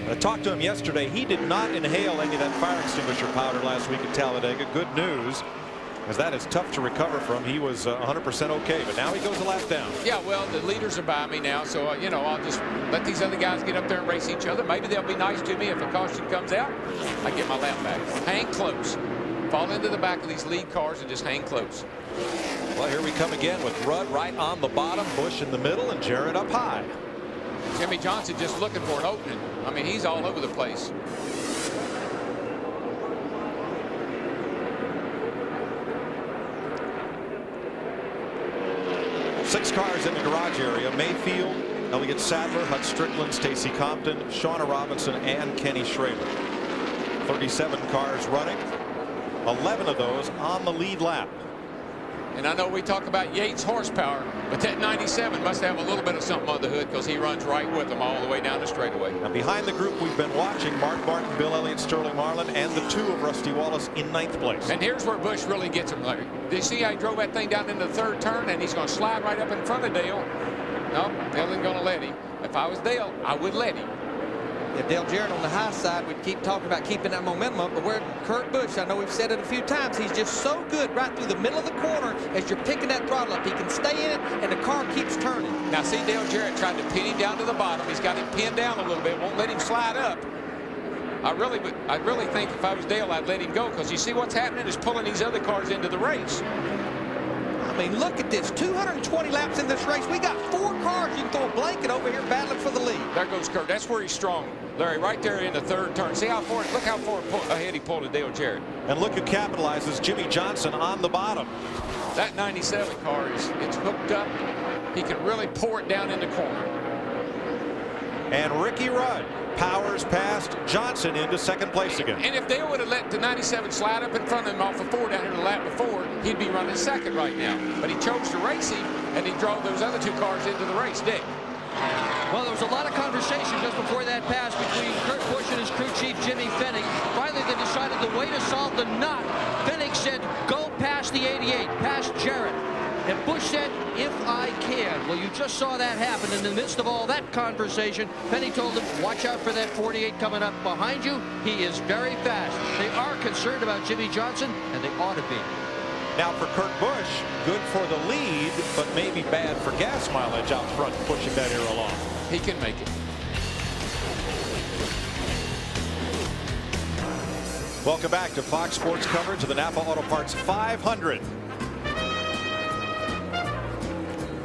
I talked to him yesterday. He did not inhale any of that fire extinguisher powder last week at Talladega. Good news, as that is tough to recover from. He was 100% okay, but now he goes a lap down. Yeah, well, the leaders are by me now, so, you know, I'll just let these other guys get up there and race each other. Maybe they'll be nice to me. If a caution comes out, I get my lap back. Hang close. Fall into the back of these lead cars and just hang close. Well, here we come again with Rudd right on the bottom, Busch in the middle, and Jarrett up high. Jimmie Johnson just looking for an opening. I mean, he's all over the place. Six cars in the garage area. Mayfield, Elliott Sadler, Hut Strickland, Stacy Compton, Shauna Robinson, and Kenny Schrader. 37 cars running. 11 of those on the lead lap. And I know we talk about Yates' horsepower, but that 97 must have a little bit of something on the hood because he runs right with them all the way down the straightaway. Now behind the group we've been watching, Mark Martin, Bill Elliott, Sterling Marlin, and the 2 of Rusty Wallace in 9th place. And here's where Busch really gets him, Larry. Do you see how he drove that thing down into the 3rd turn and he's going to slide right up in front of Dale? No, Dale isn't going to let him. If I was Dale, I would let him. Yeah, Dale Jarrett on the high side, we'd keep talking about keeping that momentum up, but where Kurt Busch, I know we've said it a few times, he's just so good right through the middle of the corner as you're picking that throttle up. He can stay in it, and the car keeps turning. Now, see, Dale Jarrett tried to pin him down to the bottom. He's got him pinned down a little bit, won't let him slide up. I really think if I was Dale, I'd let him go, because you see what's happening is pulling these other cars into the race. I mean, look at this. 220 laps in this race. We got 4 cars you can throw a blanket over here battling for the lead. There goes Kurt. That's where he's strong. Larry, right there in the 3rd turn. See how far, look how far ahead he pulled of Dale Jarrett. And look who capitalizes, Jimmie Johnson on the bottom. That 97 car it's hooked up. He can really pour it down in the corner. And Ricky Rudd powers past Johnson into 2nd place again. And if Dale would have let the 97 slide up in front of him off of 4 down here the lap before, he'd be running 2nd right now. But he chose to race him, and he drove those other 2 cars into the race, Dick. Well, there was a lot of conversation just before that pass between Kurt Busch and his crew chief, Jimmy Fennig. Finally, they decided the way to solve the knot. Fennig said, go past the 88, past Jarrett. And Busch said, if I can. Well, you just saw that happen. In the midst of all that conversation, Fennig told him, watch out for that 48 coming up behind you. He is very fast. They are concerned about Jimmie Johnson, and they ought to be. Now for Kurt Busch, good for the lead, but maybe bad for gas mileage out front, pushing that here along. He can make it. Welcome back to Fox Sports coverage of the Napa Auto Parts 500.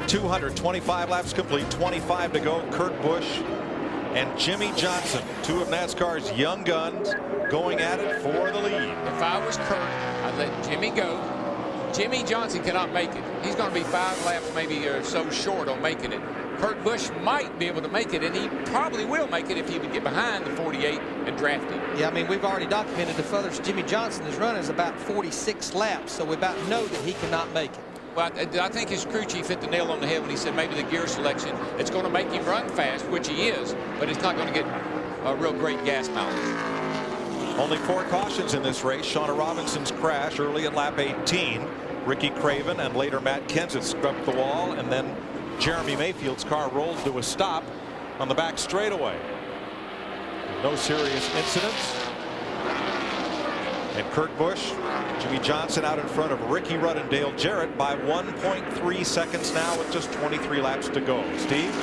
225 laps complete, 25 to go. Kurt Busch and Jimmie Johnson, 2 of NASCAR's young guns, going at it for the lead. If I was Kurt, I'd let Jimmy go. Jimmie Johnson cannot make it. He's going to be 5 laps maybe or so short on making it. Kurt Busch might be able to make it, and he probably will make it if he would get behind the 48 and draft him. Yeah, I mean, we've already documented the furthest Jimmie Johnson has run is about 46 laps, so we about know that he cannot make it. Well, I think his crew chief hit the nail on the head when he said maybe the gear selection, it's going to make him run fast, which he is, but it's not going to get a real great gas mileage. Only 4 cautions in this race. Shauna Robinson's crash early at lap 18. Ricky Craven and later Matt Kenseth scrubbed the wall, and then Jeremy Mayfield's car rolled to a stop on the back straightaway. No serious incidents. And Kurt Busch, Jimmie Johnson out in front of Ricky Rudd and Dale Jarrett by 1.3 seconds now with just 23 laps to go. Steve?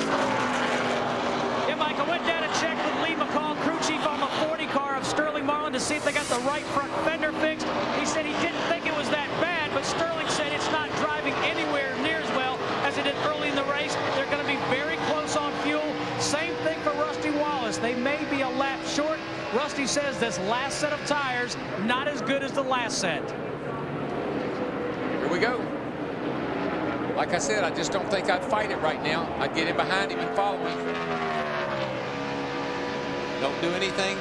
Yeah, Mike, I went down and checked with Lee McCall, crew chief on the 40 car of Sterling Marlin, to see if they got the right front fender fixed. He said he didn't think it was that bad, but Sterling said it's not driving anywhere near as well as it did early in the race. They're going to be very close on fuel. Same thing for Rusty Wallace. They may be a lap short. Rusty says this last set of tires not as good as the last set. Here we go. Like I said, I just don't think I'd fight it right now. I'd get in behind him and follow him. Don't do anything.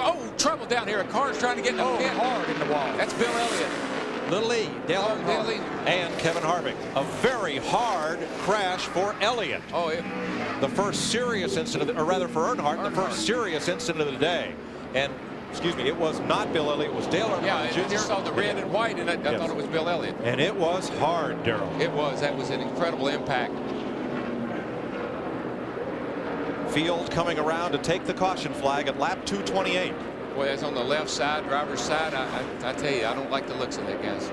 Oh, trouble down here. A car's trying to get in the pit. Hard in the wall. That's Bill Elliott. Little E, Dale Earnhardt. And Kevin Harvick. A very hard crash for Elliott. Oh, yeah. The first serious incident, or rather for Earnhardt, the first serious incident of the day. And, excuse me, it was not Bill Elliott, it was Dale Earnhardt Yeah, Jr. I just saw the red and white, and I thought it was Bill Elliott. And it was hard, Darrell. It was. That was an incredible impact. Field coming around to take the caution flag at lap 228. Boy, that's on the left side, driver's side. I tell you, I don't like the looks of that, guys.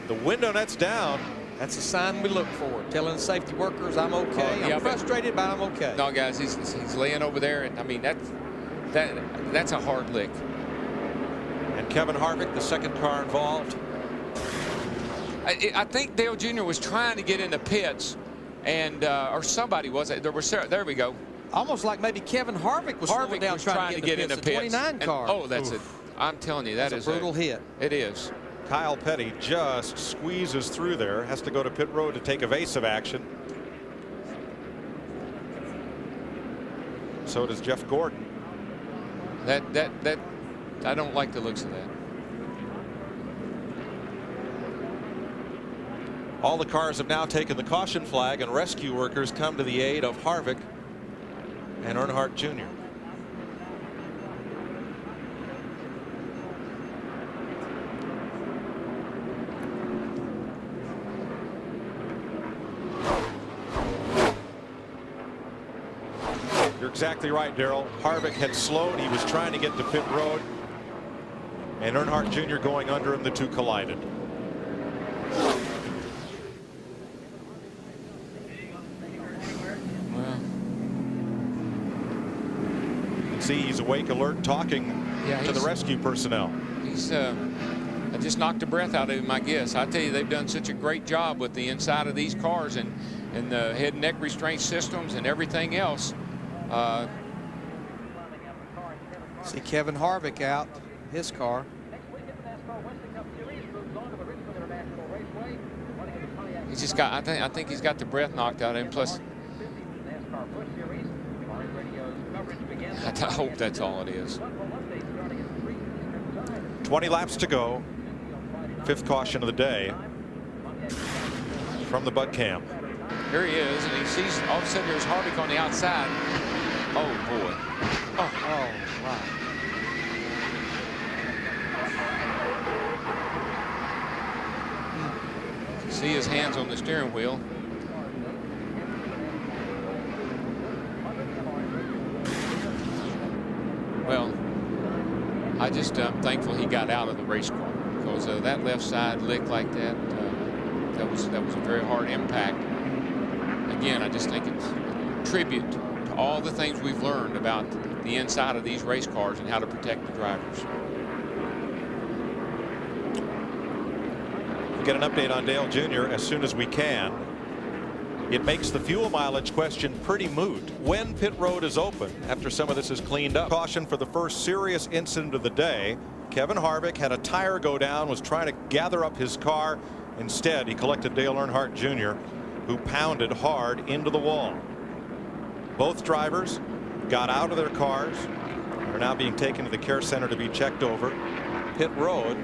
The window net's down. That's a sign we look for, telling the safety workers I'm okay. Yeah, I'm frustrated, but I'm okay. No, guys, he's laying over there, and I mean that's a hard lick. And Kevin Harvick, the second car involved. I think Dale Jr. was trying to get in the pits, and or somebody was. There we go. Almost like maybe Kevin Harvick was slowing down trying to get in the pits. 29 car. Oh, that's it. I'm telling you, that is a brutal hit. It is. Kyle Petty just squeezes through there, has to go to pit road to take evasive action. So does Jeff Gordon. That I don't like the looks of that. All the cars have now taken the caution flag, and rescue workers come to the aid of Harvick and Earnhardt Jr. You're exactly right, Darrell. Harvick had slowed. He was trying to get to pit road, and Earnhardt Jr. going under him. The two collided. See, he's awake, alert, talking to the rescue personnel. He's I just knocked the breath out of him, I guess. I tell you, they've done such a great job with the inside of these cars and the head and neck restraint systems and everything else. See Kevin Harvick out, his car. He's just got. I think he's got the breath knocked out of him. Plus, I hope that's all it is. 20 laps to go. Fifth caution of the day from the Bud Cam. Here he is, and he sees all of a sudden there's Harvick on the outside. Oh boy. Oh wow. See his hands on the steering wheel. Well, I just am thankful he got out of the race car, because that left side lick like that, that was a very hard impact. Again, I just think it's a tribute to all the things we've learned about the inside of these race cars and how to protect the drivers. We'll get an update on Dale Jr. as soon as we can. It makes the fuel mileage question pretty moot when pit road is open after some of this is cleaned up. Caution for the first serious incident of the day. Kevin Harvick had a tire go down, was trying to gather up his car. Instead, he collected Dale Earnhardt Jr., who pounded hard into the wall. Both drivers got out of their cars. They're now being taken to the care center to be checked over. Pit road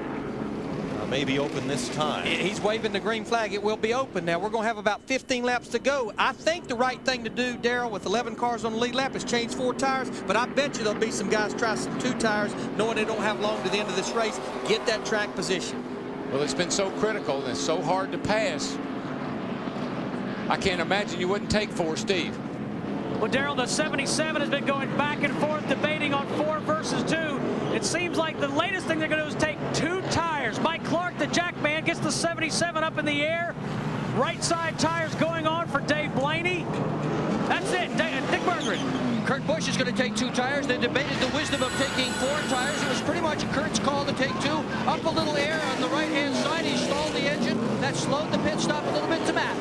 may be open this time. He's waving the green flag. It will be open now. We're going to have about 15 laps to go. I think the right thing to do, Darrell, with 11 cars on the lead lap is change 4 tires, but I bet you there'll be some guys try some 2 tires knowing they don't have long to the end of this race. Get that track position. Well, it's been so critical and it's so hard to pass. I can't imagine you wouldn't take 4, Steve. Well, Darrell, the 77 has been going back and forth, debating on 4 versus 2. It seems like the latest thing they're going to do is take 2 tires. Mike Clark, the jack man, gets the 77 up in the air. Right side tires going on for Dave Blaney. That's it. Dick Berggren. Kurt Busch is going to take 2 tires. They debated the wisdom of taking 4 tires. It was pretty much Kurt's call to take 2. Up a little air on the right-hand side. He stalled the engine. That slowed the pit stop a little bit to Matt.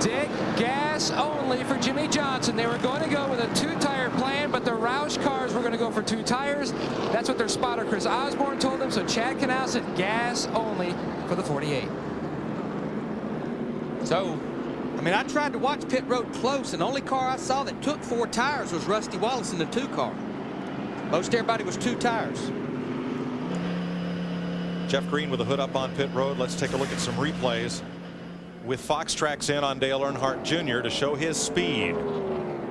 Dick, gas only for Jimmie Johnson. They were going to go with a 2-tire plan, but the Roush cars were going to go for 2 tires. That's what their spotter Chris Osborne told them, so Chad Canal said gas only for the 48. So, I mean, I tried to watch pit road close, and the only car I saw that took 4 tires was Rusty Wallace in the 2 car. Most everybody was 2 tires. Jeff Green with the hood up on pit road. Let's take a look at some replays with Fox Tracks in on Dale Earnhardt Jr. to show his speed.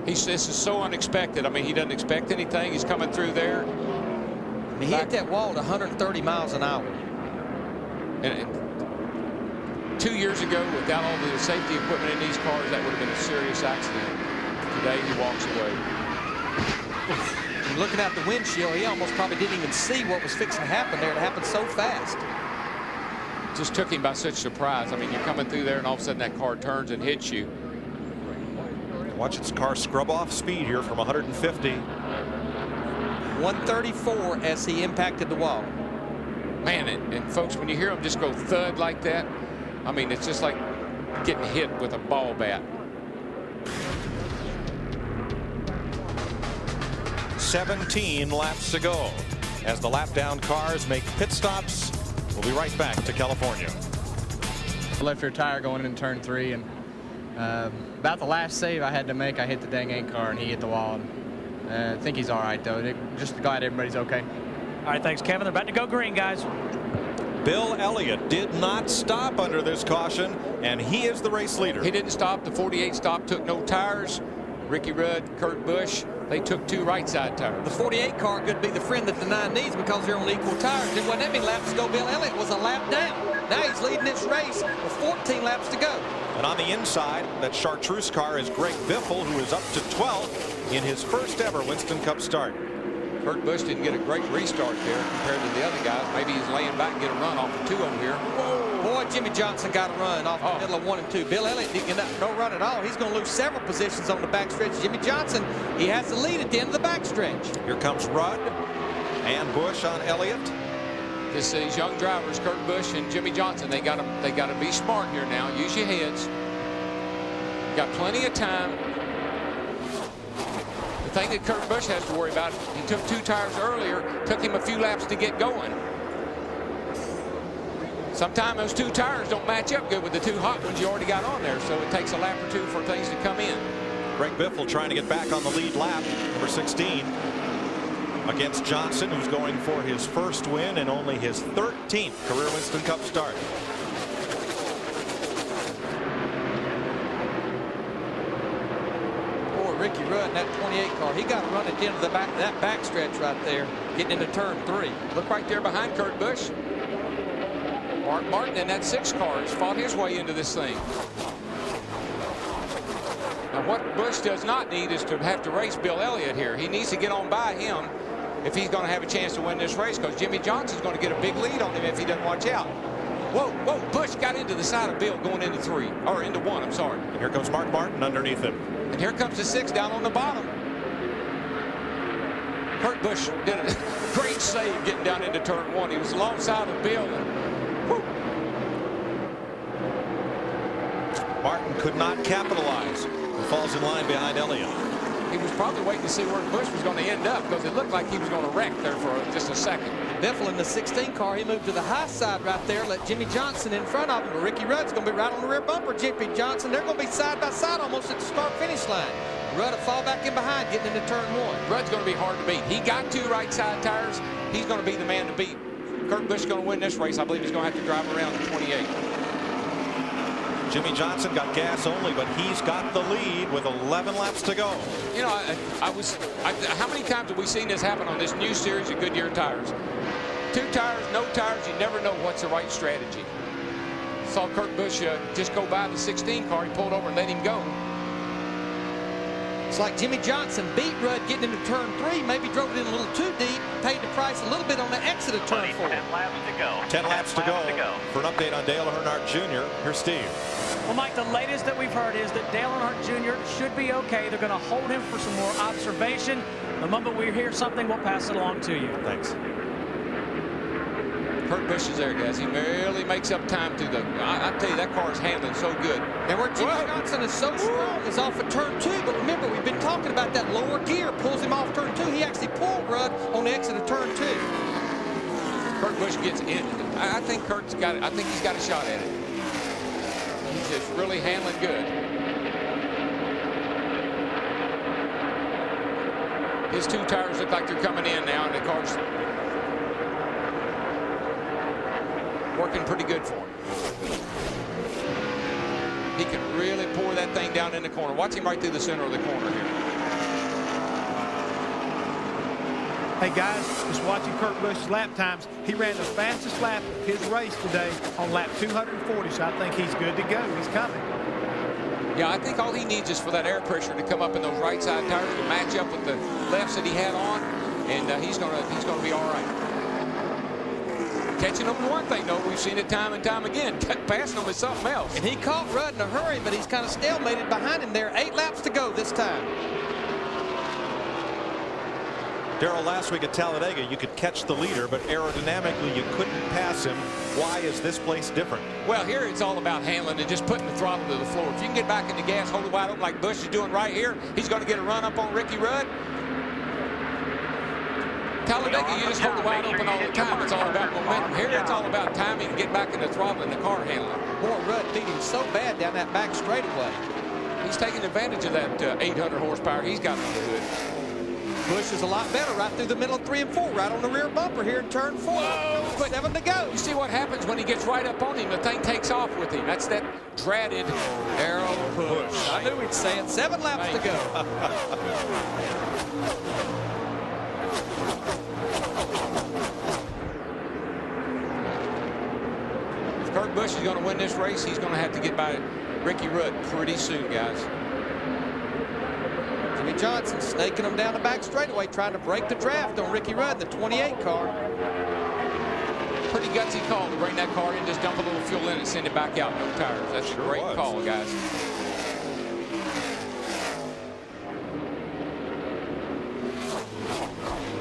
This is so unexpected. I mean, he doesn't expect anything. He's coming through there. He hit that wall at 130 miles an hour. And 2 years ago, without all the safety equipment in these cars, that would have been a serious accident. Today, he walks away. And looking out the windshield, he almost probably didn't even see what was fixing to happen there. It happened so fast. Just took him by such surprise. I mean, you're coming through there, and all of a sudden that car turns and hits you. Watch its car scrub off speed here from 150. 134 as he impacted the wall. Man, and folks, when you hear him just go thud like that, I mean, it's just like getting hit with a ball bat. 17 laps to go as the lap down cars make pit stops. We'll be right back to California. Left rear tire going in turn 3, and about the last save I had to make, I hit the dang 8 car and he hit the wall. I think he's all right though. Just glad everybody's okay. All right, thanks, Kevin. They're about to go green, guys. Bill Elliott did not stop under this caution, and he is the race leader. He didn't stop. The 48 stop, took no tires. Ricky Rudd, Kurt Busch, they took 2 right side tires. The 48 car could be the friend that the 9 needs because they're on equal tires. It wasn't that many laps to go. Bill Elliott was a lap down. Now he's leading this race with 14 laps to go. And on the inside, that chartreuse car is Greg Biffle, who is up to 12th in his first ever Winston Cup start. Kurt Busch didn't get a great restart there compared to the other guys. Maybe he's laying back and get a run off of 2 over here. Whoa. Boy, Jimmie Johnson got a run off the middle of 1 and 2. Bill Elliott didn't get no run at all. He's going to lose several positions on the backstretch. Jimmie Johnson, he has the lead at the end of the backstretch. Here comes Rudd and Busch on Elliott. These young drivers, Kurt Busch and Jimmie Johnson, they got to be smart here now. Use your heads. Got plenty of time. The thing that Kurt Busch has to worry about, he took 2 tires earlier, took him a few laps to get going. Sometimes those 2 tires don't match up good with the 2 hot ones you already got on there, so it takes a lap or 2 for things to come in. Greg Biffle trying to get back on the lead lap, number 16, against Johnson, who's going for his first win and only his 13th career Winston Cup start. Ricky Rudd in that 28 car, he got a run at the end of that backstretch right there, getting into turn 3. Look right there behind Kurt Busch. Mark Martin in that 6 car has fought his way into this thing. Now what Busch does not need is to have to race Bill Elliott here. He needs to get on by him if he's going to have a chance to win this race, because Jimmie Johnson's going to get a big lead on him if he doesn't watch out. Whoa, Busch got into the side of Bill going into 3, or into 1, I'm sorry. And here comes Mark Martin underneath him. And here comes the 6 down on the bottom. Kurt Busch did a great save getting down into turn 1. He was alongside of Bill. And, whoo. Martin could not capitalize and falls in line behind Elliott. He was probably waiting to see where Busch was going to end up, because it looked like he was going to wreck there for just a second. Biffle in the 16 car, he moved to the high side right there, let Jimmie Johnson in front of him. Ricky Rudd's going to be right on the rear bumper. Jimmie Johnson, they're going to be side by side almost at the start-finish line. Rudd will fall back in behind, getting into turn 1. Rudd's going to be hard to beat. He got 2 right side tires. He's going to be the man to beat. Kurt Busch is going to win this race. I believe he's going to have to drive around the 28. Jimmie Johnson got gas only, but he's got the lead with 11 laps to go. You know, how many times have we seen this happen on this new series of Goodyear tires? 2 tires, no tires, you never know what's the right strategy. Saw Kurt Busch just go by the 16 car. He pulled over and let him go. It's like Jimmie Johnson beat Rudd getting into turn 3, maybe drove it in a little too deep, paid the price a little bit on the exit of turn 4. 10 laps to go. 10 laps to go. For an update on Dale Earnhardt Jr., here's Steve. Well, Mike, the latest that we've heard is that Dale Earnhardt Jr. should be okay. They're going to hold him for some more observation. The moment we hear something, we'll pass it along to you. Thanks. Kurt Busch is there, guys. He barely makes up time through the. I tell you, that car is handling so good. And where Jimmie Johnson is so strong is off of turn 2. But remember, we've been talking about that lower gear pulls him off turn 2. He actually pulled Rudd on the exit of turn 2. Kurt Busch gets in. I think Kurt's got it. I think he's got a shot at it. He's just really handling good. His 2 tires look like they're coming in now, and the car's working pretty good for him. He can really pour that thing down in the corner. Watch him right through the center of the corner here. Hey guys, just watching Kurt Busch's lap times. He ran the fastest lap of his race today on lap 240, so I think he's good to go. He's coming. Yeah, I think all he needs is for that air pressure to come up in those right side tires to match up with the lefts that he had on, and he's gonna be all right. Catching them is one thing, though. We've seen it time and time again. Passing them is something else. And he caught Rudd in a hurry, but he's kind of stalemated behind him there. 8 laps to go this time. Darrell, last week at Talladega, you could catch the leader, but aerodynamically you couldn't pass him. Why is this place different? Well, here it's all about handling and just putting the throttle to the floor. If you can get back in the gas, hold it wide open like Busch is doing right here, he's going to get a run up on Ricky Rudd. Talladega, you just hold it wide open all the time. It's all about momentum. Here it's all about timing and get back in the throttle and the car handling. Boy, Rudd beat him so bad down that back straightaway. He's taking advantage of that 800 horsepower he's got under the hood. Busch is a lot better right through the middle of 3 and 4, right on the rear bumper here in turn 4. Whoa. 7 to go. You see what happens when he gets right up on him? The thing takes off with him. That's that dreaded arrow push. I knew he'd say it. 7 laps to go. If Kurt Busch is going to win this race, he's going to have to get by Ricky Rudd pretty soon, guys. Jimmie Johnson snaking him down the back straightaway, trying to break the draft on Ricky Rudd, the 28 car. Pretty gutsy call to bring that car in, just dump a little fuel in and send it back out. No tires. That's a great call, guys.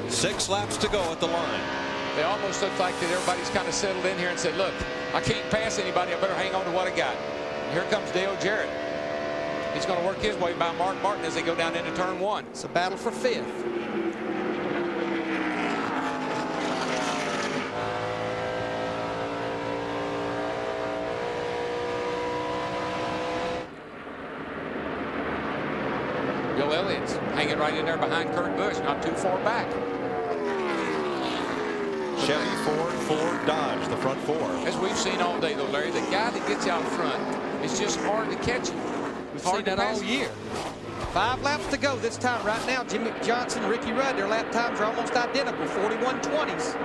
Six laps to go at the line. They almost look like that everybody's kind of settled in here and said, look, I can't pass anybody. I better hang on to what I got. And here comes Dale Jarrett. He's going to work his way by Mark Martin as they go down into turn 1. It's a battle for 5th. Bill Elliott's hanging right in there behind Kurt Busch, not too far back. Chevy, Ford, Dodge, the front 4. As we've seen all day, though, Larry, the guy that gets out front, it's just hard to catch him. We've seen that all year. 5 laps to go this time. Right now, Jimmie Johnson, Ricky Rudd, their lap times are almost identical, 41:20s.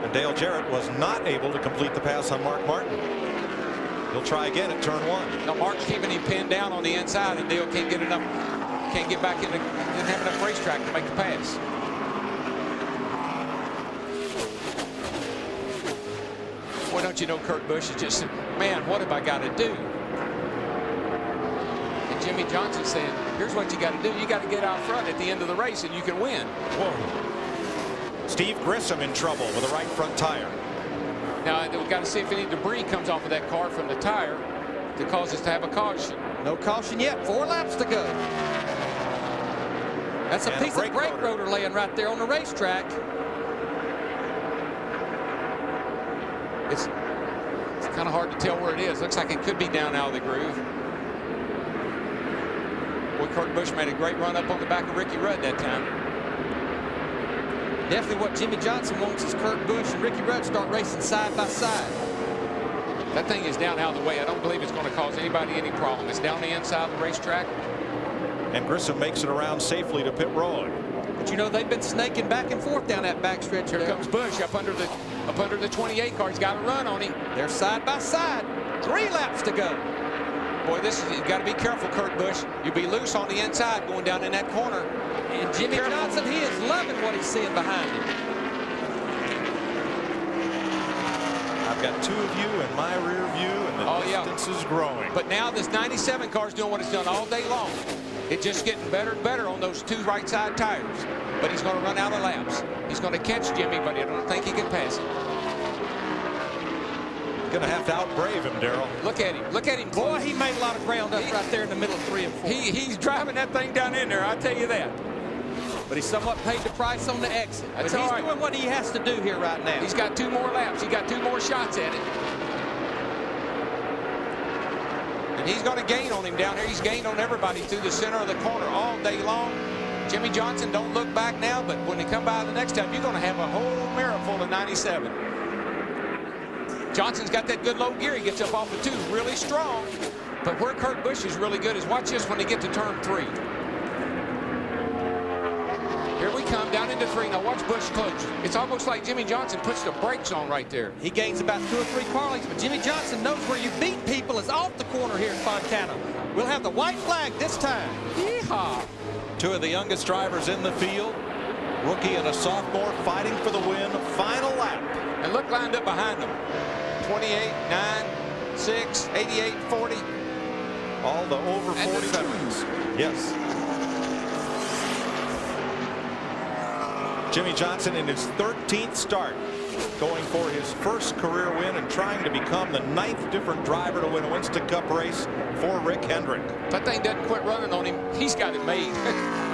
And Dale Jarrett was not able to complete the pass on Mark Martin. He'll try again at turn 1. Now, Mark's keeping him pinned down on the inside, and Dale can't get enough, can't get back in the, didn't have enough racetrack to make the pass. Boy, don't you know Kurt Busch is just, man, what have I got to do? And Jimmie Johnson saying, here's what you got to do. You got to get out front at the end of the race, and you can win. Whoa. Steve Grissom in trouble with a right front tire. Now, we've got to see if any debris comes off of that car from the tire to cause us to have a caution. No caution yet. 4 laps to go. That's a piece of brake rotor laying right there on the racetrack. It's kind of hard to tell where it is. Looks like it could be down out of the groove. Boy, Kurt Busch made a great run up on the back of Ricky Rudd that time. Definitely what Jimmie Johnson wants is Kurt Busch and Ricky Rudd start racing side by side. That thing is down out of the way. I don't believe it's going to cause anybody any problem. It's down the inside of the racetrack. And Grissom makes it around safely to pit road. But you know, they've been snaking back and forth down that backstretch. Here comes Busch up under the 28 car. He's got a run on him. They're side by side. 3 laps to go. Boy, you got to be careful, Kurt Busch. You'll be loose on the inside going down in that corner. And Jimmie Johnson, he is loving what he's seeing behind him. I've got 2 of you in my rear view, and the distance is growing. But now this 97 car is doing what it's done all day long. It's just getting better and better on those 2 right side tires. But he's going to run out of laps. He's going to catch Jimmie, but I don't think he can pass him. Going to have to outbrave him, Darrell. Look at him. Look at him. Boy, he made a lot of ground up right there in the middle of 3 and 4. He's driving that thing down in there, I'll tell you that. But he somewhat paid the price on the exit. That's but he's all right. doing what he has to do here right now. He's got 2 more laps. He got 2 more shots at it. And he's going to gain on him down here. He's gained on everybody through the center of the corner all day long. Jimmie Johnson, don't look back now, but when they come by the next time, you're going to have a whole mirror full of 97. Johnson's got that good low gear. He gets up off of 2 really strong. But where Kurt Busch is really good is watch this when they get to turn 3. Here we come down into 3. Now watch Busch close. It's almost like Jimmie Johnson puts the brakes on right there. He gains about 2 or 3 car lengths, but Jimmie Johnson knows where you beat people is off the corner here in Fontana. We'll have the white flag this time. Yeehaw. 2 of the youngest drivers in the field. Rookie and a sophomore fighting for the win. Final lap. And look lined up behind them. 28, 9, 6, 88, 40. All the over 40 veterans. Yes. Jimmie Johnson in his 13th start, going for his first career win and trying to become the 9th different driver to win a Winston Cup race for Rick Hendrick. That thing doesn't quit running on him. He's got it made.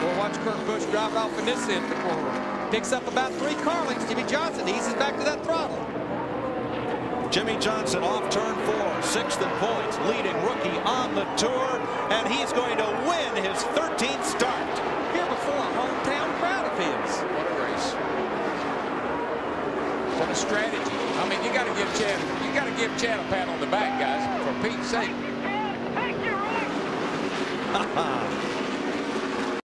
We'll watch Kurt Busch drive it off in this end of the corner. Picks up about 3 car lengths. Jimmie Johnson eases back to that throttle. Jimmie Johnson off turn 4, 6th in points, leading rookie on the tour, and he's going to win his 13th start. Here before a hometown crowd of his. What a race. What a strategy. I mean, you got to give Chad a pat on the back, guys, for Pete's sake.